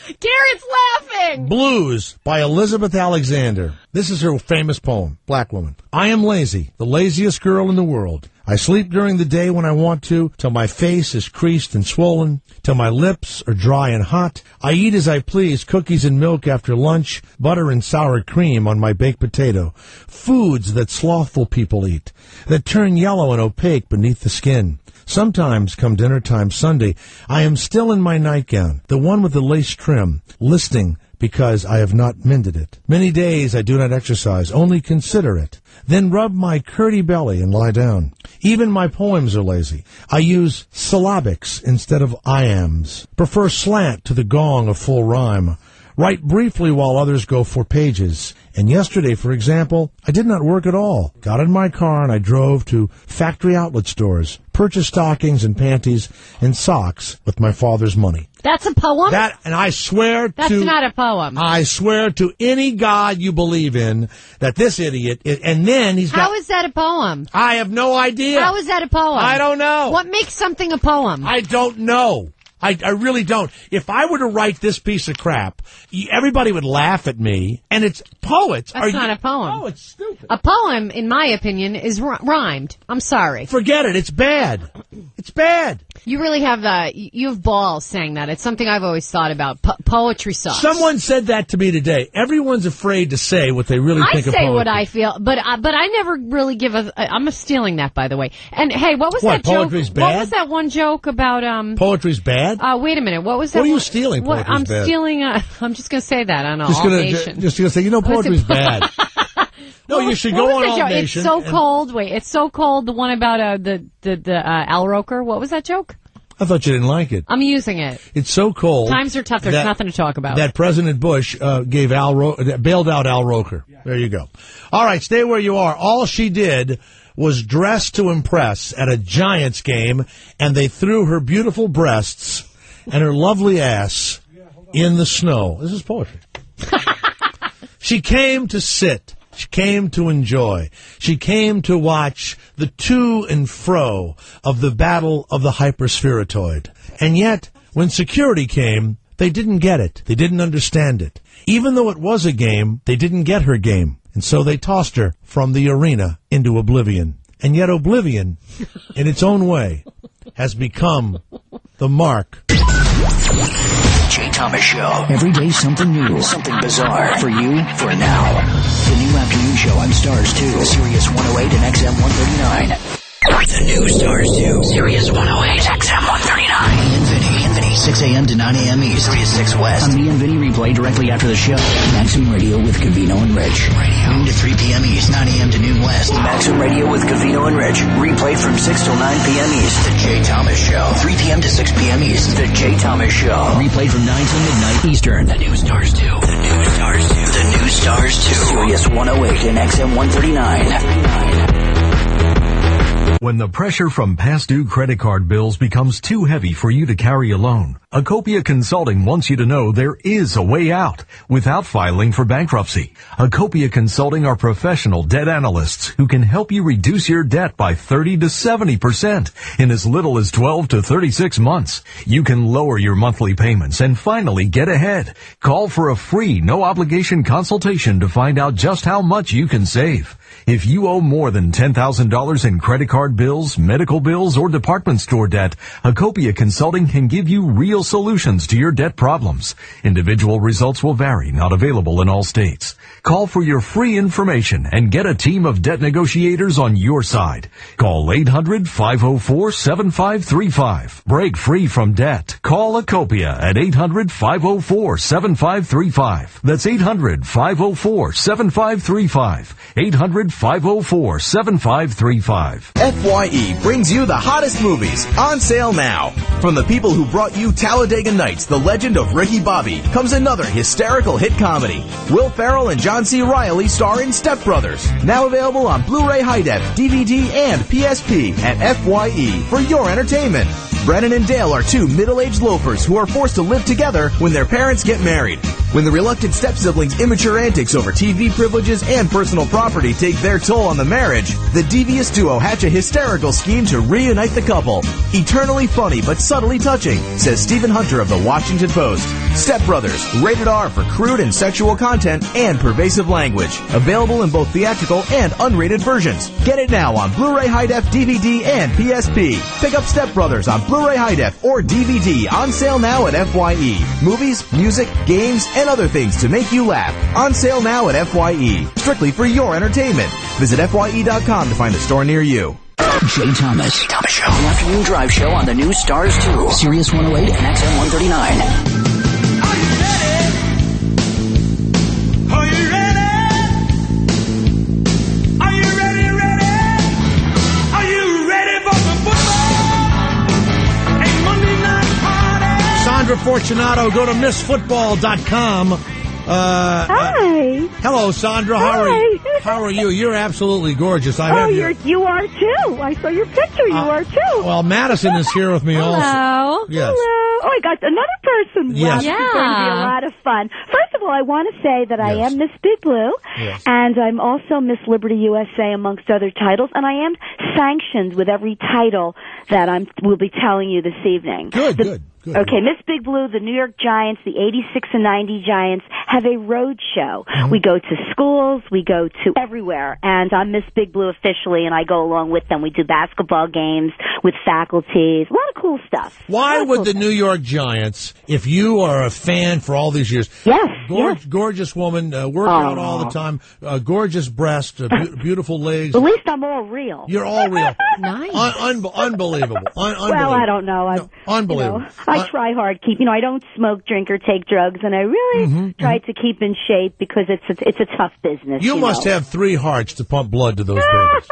Garrett's laughing! Blues by Elizabeth Alexander. This is her famous poem, Black Woman. I am lazy, the laziest girl in the world. I sleep during the day when I want to, till my face is creased and swollen, till my lips are dry and hot. I eat as I please, cookies and milk after lunch, butter and sour cream on my baked potato. Foods that slothful people eat, that turn yellow and opaque beneath the skin. Sometimes, come dinner time Sunday, I am still in my nightgown, the one with the lace trim, listening because I have not mended it. Many days I do not exercise, only consider it. Then rub my curdy belly and lie down. Even my poems are lazy. I use syllabics instead of iambs. Prefer slant to the gong of full rhyme. Write briefly while others go for pages. And yesterday, for example, I did not work at all. Got in my car and I drove to factory outlet stores, purchased stockings and panties and socks with my father's money. That's a poem? And I swear That's not a poem. I swear to any God you believe in that this idiot, and then he's got... How is that a poem? I have no idea. How is that a poem? I don't know. What makes something a poem? I don't know. I really don't. If I were to write this piece of crap, everybody would laugh at me. And it's poets. That's not a poem. Oh, it's stupid. A poem, in my opinion, is rhymed. I'm sorry. Forget it. It's bad. It's bad. You really have you have balls saying that. It's something I've always thought about. Poetry sucks. Someone said that to me today. Everyone's afraid to say what they really think of poetry. I say what I feel, but I never really give I'm stealing that, by the way. And hey, what was that joke? Poetry's bad? What was that one joke about Poetry's bad? Wait a minute. What was that? What are you stealing? I'm bad? stealing. I'm just going to say that on All Nation. Just going to say, poetry's bad. No, you should go on All Nation. It's so cold. Wait, it's so cold. The one about the Al Roker. What was that joke? I thought you didn't like it. I'm using it. It's so cold. Times are tough. There's nothing to talk about. That President Bush bailed out Al Roker. Yeah. There you go. All right, stay where you are. All she did was dress to impress at a Giants game, and they threw her beautiful breasts and her lovely ass in the snow. This is poetry. She came to sit. She came to enjoy. She came to watch the to and fro of the battle of the hyperspheritoid. And yet, when security came, they didn't get it. They didn't understand it. Even though it was a game, they didn't get her game. And so they tossed her from the arena into oblivion. And yet oblivion, in its own way, has become the mark. Jay Thomas Show. Every day something new, something bizarre. For you, for now. The new afternoon show on Stars 2, Sirius 108 and XM 139. The new Stars 2, Sirius 108, XM 139. Vinny, 6 a.m. to 9 a.m. East, Sirius 6 West. On the Vinny replay directly after the show. Maximum Radio with Covino and Rich. Noon to 3 p.m. East, 9 a.m. to noon West. Maximum Radio with Covino and Rich. Replayed from 6 till 9 p.m. East. The Jay Thomas Show. 3 p.m. to 6 p.m. East. The Jay Thomas Show. Replayed from 9 till midnight Eastern. The new Stars 2. The new Stars 2. The new Stars 2. Sirius 108 and XM 139. When the pressure from past due credit card bills becomes too heavy for you to carry alone, Acopia Consulting wants you to know there is a way out without filing for bankruptcy. Acopia Consulting are professional debt analysts who can help you reduce your debt by 30 to 70% in as little as 12 to 36 months. You can lower your monthly payments and finally get ahead. Call for a free, no obligation consultation to find out just how much you can save. If you owe more than $10,000 in credit card bills, medical bills, or department store debt, Acopia Consulting can give you real solutions to your debt problems. Individual results will vary, not available in all states. Call for your free information and get a team of debt negotiators on your side. Call 800-504-7535. Break free from debt. Call Acopia at 800-504-7535. That's 800-504-7535. 800-504-7535. FYE brings you the hottest movies on sale now. From the people who brought you Talladega Nights, The Legend of Ricky Bobby, comes another hysterical hit comedy. Will Ferrell and John C. Reilly star in Step Brothers. Now available on Blu-ray High Def, DVD, and PSP at FYE for your entertainment. Brennan and Dale are two middle-aged loafers who are forced to live together when their parents get married. When the reluctant step-siblings' immature antics over TV privileges and personal property take their toll on the marriage, the devious duo hatch a hysterical scheme to reunite the couple. Eternally funny but subtly touching, says Stephen Hunter of The Washington Post. Step Brothers, rated R for crude and sexual content and pervasive language. Available in both theatrical and unrated versions. Get it now on Blu-ray High Def, DVD, and PSP. Pick up Step Brothers on Blu-ray High Def or DVD on sale now at FYE. Movies, music, games, and other things to make you laugh. On sale now at FYE. Strictly for your entertainment. Visit FYE.com to find a store near you. Jay Thomas. Jay Thomas Show. The afternoon drive show on the new Stars 2. Sirius 108 and XM 139. Are you ready? Sandra Fortunato. Go to MissFootball.com. Hi. Hello, Sandra. How are you? You're absolutely gorgeous. You are too. I saw your picture. You are too. Well, Madison is here with me also. Yes. Hello. Oh, I got another person. Yes. Wow, this is going to be a lot of fun. First of all, I want to say that I am Miss Big Blue, and I'm also Miss Liberty USA, amongst other titles, and I am sanctioned with every title that we'll be telling you this evening. Good. Okay, Miss Big Blue, the New York Giants, the 86 and 90 Giants, have a road show. Mm-hmm. We go to schools, we go to everywhere, and I'm Miss Big Blue officially, and I go along with them. We do basketball games with faculties, a lot of cool stuff. Why would the New York Giants, if you are a fan for all these years, gorgeous woman, work out all the time, gorgeous breast, beautiful legs. At least I'm all real. You're all real. Nice. Unbelievable. Well, I don't know. Unbelievable. I try hard. I don't smoke, drink, or take drugs, and I really try to keep in shape because it's a tough business. You must have 3 hearts to pump blood to those babies.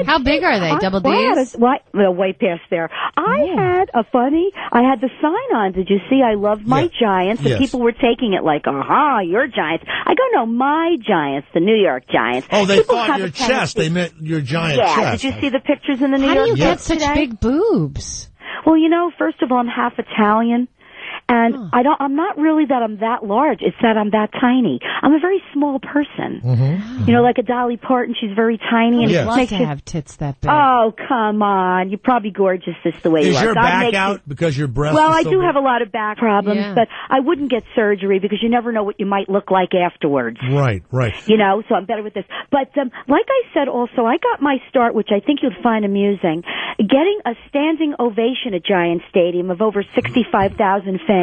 How big are they? Double D's? Well, way past there. I had the sign on. Did you see? I love my Giants. And people were taking it like, your Giants. I go, no, my Giants, the New York Giants. Oh, they thought your chest. They meant your giant chest. Yeah, did you see the pictures in the New York How do you get Times such today? big boobs? Well, first of all, I'm half Italian. And I'm not really that I'm that large. It's that I'm that tiny. I'm a very small person. Mm-hmm. Like a Dolly Parton, she's very tiny. And I'd love to have tits that big. Oh, come on. You're probably gorgeous just the way you are. Is your back out because your breast Well, is I so do big? have a lot of back problems, but I wouldn't get surgery because you never know what you might look like afterwards. Right. So I'm better with this. But like I said also, I got my start, which I think you'd find amusing, getting a standing ovation at Giant Stadium of over 65,000 fans.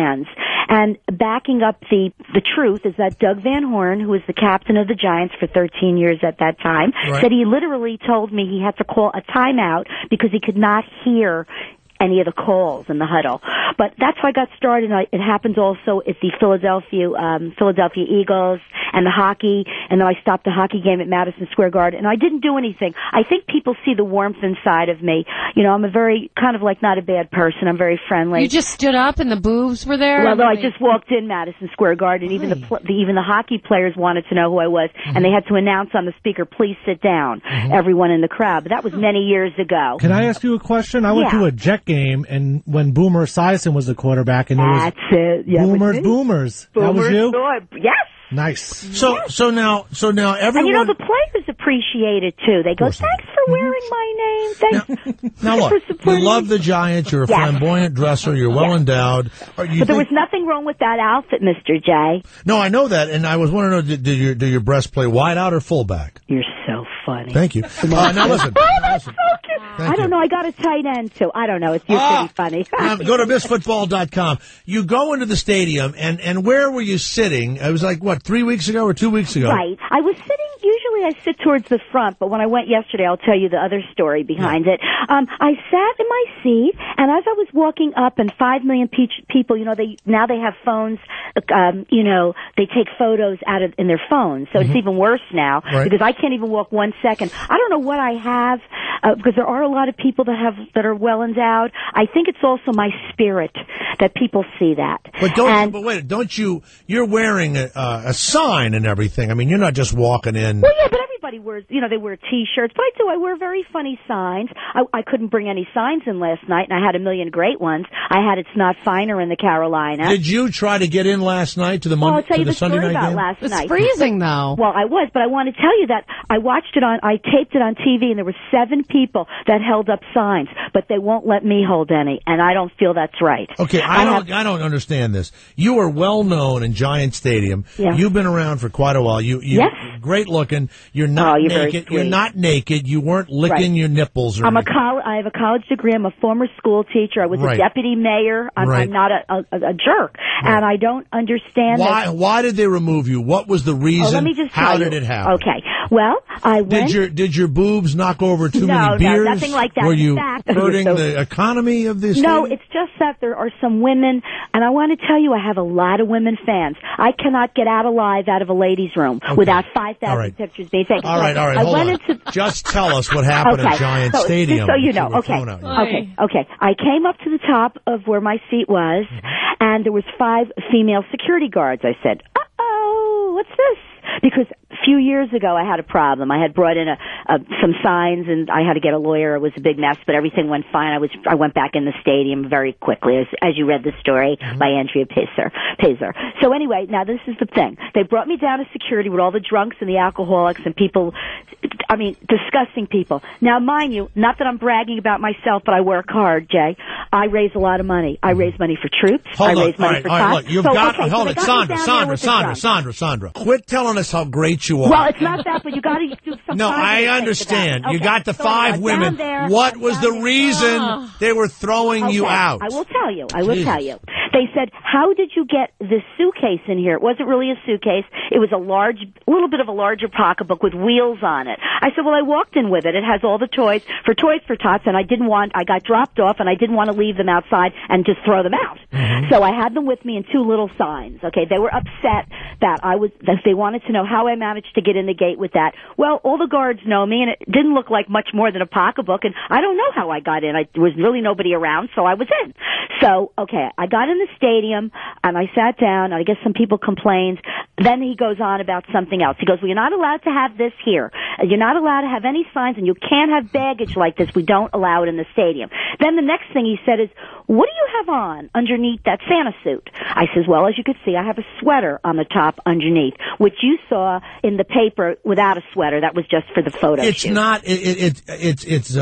And backing up the truth is that Doug Van Horn, who was the captain of the Giants for 13 years at that time, said he literally told me he had to call a timeout because he could not hear any of the calls in the huddle. But that's how I got started. It happens also at the Philadelphia Eagles and the hockey, and then I stopped the hockey game at Madison Square Garden, and I didn't do anything. I think people see the warmth inside of me. I'm a very, kind of like not a bad person. I'm very friendly. You just stood up and the boobs were there? Well, no, I just walked in Madison Square Garden. Even the hockey players wanted to know who I was, and they had to announce on the speaker, please sit down, everyone in the crowd. But that was many years ago. Can I ask you a question? I went to a Jet game, and when Boomer Esiason was the quarterback, and it was Boomers. That was you? Yes. Nice. So now everyone. And the players appreciate it too. They go, thanks for wearing my name. Thanks. Now look, you love the Giants. You're a flamboyant dresser. You're well endowed. But there was nothing wrong with that outfit, Mr. J. No, I know that, and I was wondering, do your breasts play wide out or full back? You're so funny. Thank you. Now listen. I don't know. I got a tight end too. I don't know. It's pretty funny. Go to MissFootball.com. You go into the stadium, and where were you sitting? It was like, 3 weeks ago or 2 weeks ago? Right. I was sitting, usually I sit towards the front, but when I went yesterday, I'll tell you the other story behind it. I sat in my seat, and as I was walking up, and 5 million people, they have phones, they take photos in their phones, so it's even worse now, because I can't even walk 1 second. I don't know what I have, because there are a lot of people that are well endowed. I think it's also my spirit that people see that. But you're wearing a sign and everything. I mean, you're not just walking in. Well, yeah, but everybody wears, they wear T-shirts. But I wear very funny signs. I couldn't bring any signs in last night, and I had a million great ones. I had It's Not Finer in the Carolina. Did you try to get in last night to the Monday, I'll tell you the Sunday story night about game? last night. It's freezing, though. Well, I was, but I want to tell you that I taped it on TV, and there were 7 people that held up signs, but they won't let me hold any, and I don't feel that's right. Okay, I don't understand this. You are well known in Giant Stadium. Yeah. You've been around for quite a while. You're great looking. You're not naked. You're not naked. You weren't licking your nipples or anything. I have a college degree. I'm a former school teacher. I was a deputy mayor. I'm not a jerk, and I don't understand why did they remove you? What was the reason? Let me just How tell did you. it happen? Okay. Well, I went. Did your boobs knock over too many beers? No, nothing like that. Were you? In fact, hurting the economy of this? No, it's just that there are some women, and I want to tell you, I have a lot of women fans. I cannot get out alive out of a ladies' room without 5,000 pictures being taken. All right, hold on. Just tell us what happened at Giant Stadium. So you know, okay. I came up to the top of where my seat was, and there was 5 female security guards. I said, uh-oh, what's this? Because a few years ago I had a problem. I had brought in some signs, and I had to get a lawyer. It was a big mess, but everything went fine. I went back in the stadium very quickly, as you read the story by Andrea Pazer. So anyway, now this is the thing. They brought me down to security with all the drunks and the alcoholics and people, I mean, disgusting people. Now, mind you, not that I'm bragging about myself, but I work hard, Jay. I raise a lot of money. I raise money for troops. I raise money for cops. Look, you've got Sandra. Quit telling us how great you are. Well, it's not that, but you got to do something. No, I understand. You got the 5 women. What was the reason they were throwing you out? I will tell you. They said, how did you get this suitcase in here? It wasn't really a suitcase. It was a little bit of a larger pocketbook with wheels on it. I said, well, I walked in with it. It has all the Toys for Tots, and I got dropped off, and I didn't want to leave them outside and just throw them out. So I had them with me in 2 little signs. Okay, they were upset that they wanted to know how I managed to get in the gate with that. Well, all the guards know me, and it didn't look like much more than a pocketbook, and I don't know how I got in. There was really nobody around, so I was in. So, okay, I got in the stadium, and I sat down, and I guess some people complained. Then he goes on about something else. He goes, well, you're not allowed to have this here. You're not allowed to have any signs, and you can't have baggage like this. We don't allow it in the stadium. Then the next thing he said is, what do you have on underneath that Santa suit? I says, well, as you can see, I have a sweater on the top underneath, which you saw in the paper without a sweater. That was just for the photo shoot. It's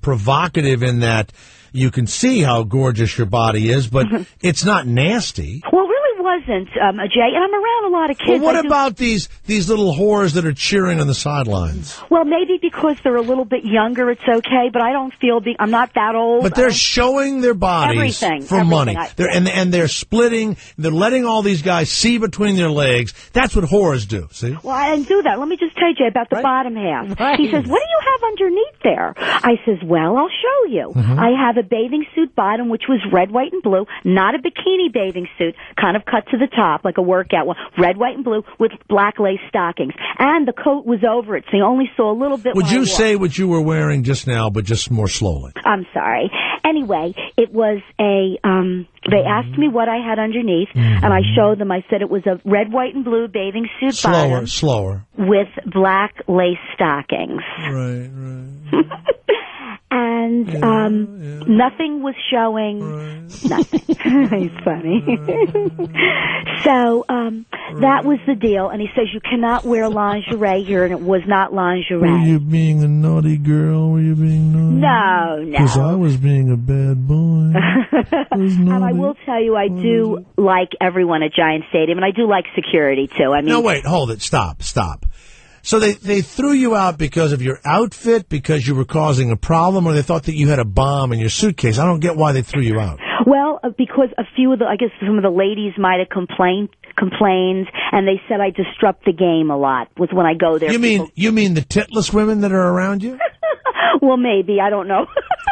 provocative in that you can see how gorgeous your body is, but it's not nasty. Well, it really wasn't, Jay, and I'm around a lot of kids. Well, what about these little whores that are cheering on the sidelines? Well, maybe because they're a little bit younger, it's okay, but I don't feel I'm not that old. But they're showing their bodies for money. They're splitting, they're letting all these guys see between their legs. That's what whores do, see? Well, I didn't do that. Let me just tell you, Jay, about the bottom half. Right. He says, what do you have underneath there? I says, well, I'll show you. I have a bathing suit bottom, which was red, white, and blue, not a bikini bathing suit, kind of cut to the top, like a workout one, red, white, and blue, with black lace stockings. And the coat was over it, so you only saw a little bit. Would you say what you were wearing just now, but just more slowly? I'm sorry. Anyway, it was they asked me what I had underneath, and I showed them. I said it was a red, white, and blue bathing suit bottom. Slower. With black lace stockings. Right. And nothing was showing. Right. Nothing. He's funny. So that was the deal. And he says you cannot wear lingerie here, and it was not lingerie. Were you being a naughty girl? Were you being naughty? No. Because I was being a bad boy. And I will tell you, I do like everyone at Giant Stadium, and I do like security too. I mean, no, wait, hold it, stop. So they threw you out because of your outfit, because you were causing a problem, or they thought that you had a bomb in your suitcase? I don't get why they threw you out. Well, because a few of I guess some of the ladies might have complained, and they said I disrupt the game a lot. Was when I go there. You mean the titless women that are around you? Well, maybe, I don't know.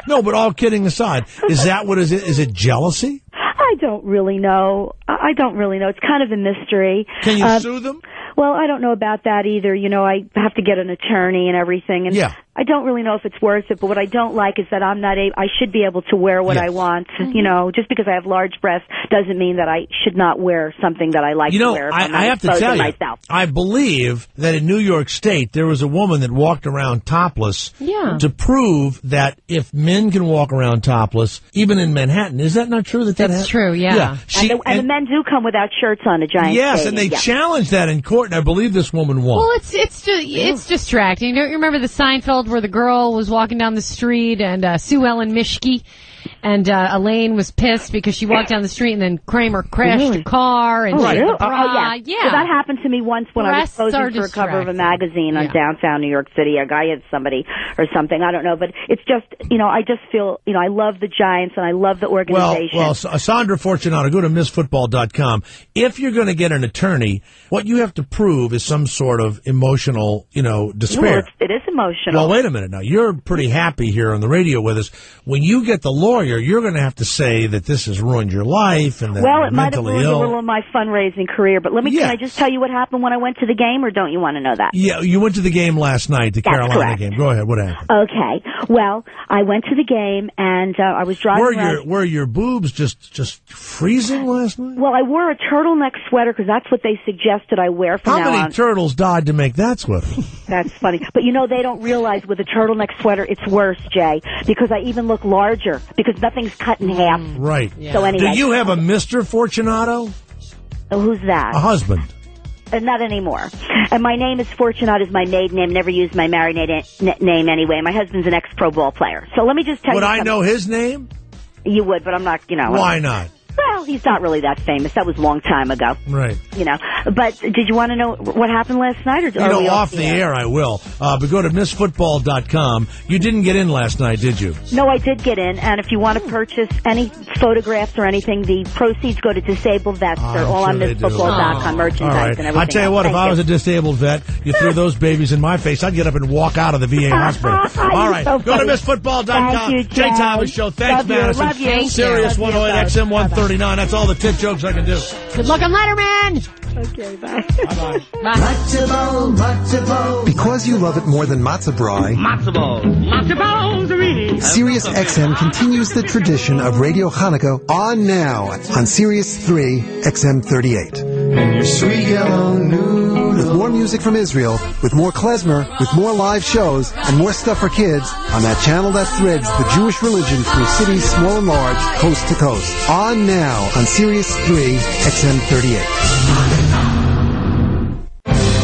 No, but all kidding aside, is that what is it? Is it jealousy? I don't really know. It's kind of a mystery. Can you sue them? Well, I don't know about that either. You know, I have to get an attorney and everything. And yeah. I don't really know if it's worth it, but what I don't like is that I should be able to wear what I want. You know, just because I have large breasts doesn't mean that I should not wear something that I like to wear. I have to tell you, myself. I believe that in New York State, there was a woman that walked around topless to prove that if men can walk around topless, even in Manhattan, is that not true? That's true, yeah. And the men do come without shirts on a Giant Yes, stadium. and they challenged that in court, and I believe this woman won. Well, it's distracting. Don't you remember the Seinfeld where the girl was walking down the street and Sue Ellen Mischke, And Elaine was pissed because she walked down the street and then Kramer crashed a car. And really? yeah. So that happened to me once when I was posing for a cover of a magazine on downtown New York City. A guy hit somebody or something. I don't know. But it's just, I just feel, I love the Giants and I love the organization. Well, Sandra Fortunato, go to MissFootball.com. If you're going to get an attorney, what you have to prove is some sort of emotional, despair. Well, it is emotional. Well, wait a minute now. You're pretty happy here on the radio with us. When you get the lawyer, you're going to have to say that this has ruined your life and that well, you're it might have mentally ruined ill. a little of my fundraising career. But can I just tell you what happened when I went to the game, or don't you want to know that? Yeah, you went to the game last night, the Carolina game. Go ahead. What happened? Okay. Well, I went to the game and I was driving. Were your boobs just freezing last night? Well, I wore a turtleneck sweater because that's what they suggested I wear from now on. How many turtles died to make that sweater? That's funny. But they don't realize with a turtleneck sweater it's worse, Jay, because I even look larger because nothing's cut in half. Right. Yeah. So anyway. Do you have a Mr. Fortunato? Oh, who's that? A husband. Not anymore. And my name is Fortunato, is my maiden name. Never used my married name anyway. My husband's an ex-pro ball player. So let me just tell you something. Would I know his name? You would, but I'm not, Why not? Well, he's not really that famous. That was a long time ago. Right. But did you want to know what happened last night? Or are we off the air I will. But go to MissFootball.com. You didn't get in last night, did you? No, I did get in. And if you want to purchase any photographs or anything, the proceeds go to disabled vets. They're all on MissFootball.com, merchandise and everything. I tell you what, if I was a disabled vet, you threw those babies in my face, I'd get up and walk out of the VA hospital. All right. So go to MissFootball.com. Thank you, Jay Thomas Show. Thanks, Madison. Love you. Sirius 108 XM 139. That's all the tit jokes I can do. Good luck on Letterman. Okay, bye. Bye-bye. Because you love it more than matzo ball. Matzo balls. Matzo balls, really. Sirius XM continues the tradition of Radio Hanukkah on now on Sirius 3 XM 38. And your sweet yellow noodle. With more music from Israel, with more klezmer, with more live shows, and more stuff for kids on that channel that threads the Jewish religion through cities small and large, coast to coast. On now on Sirius 3 XM 38.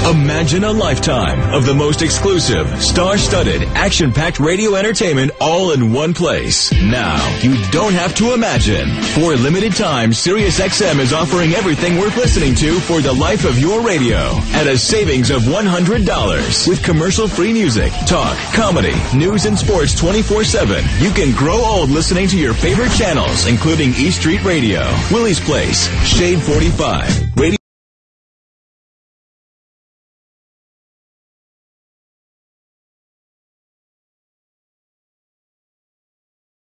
Imagine a lifetime of the most exclusive, star-studded, action-packed radio entertainment all in one place. Now, you don't have to imagine. For a limited time, SiriusXM is offering everything worth listening to for the life of your radio at a savings of $100. With commercial-free music, talk, comedy, news, and sports 24/7, you can grow old listening to your favorite channels, including E Street Radio, Willie's Place, Shade 45, Radio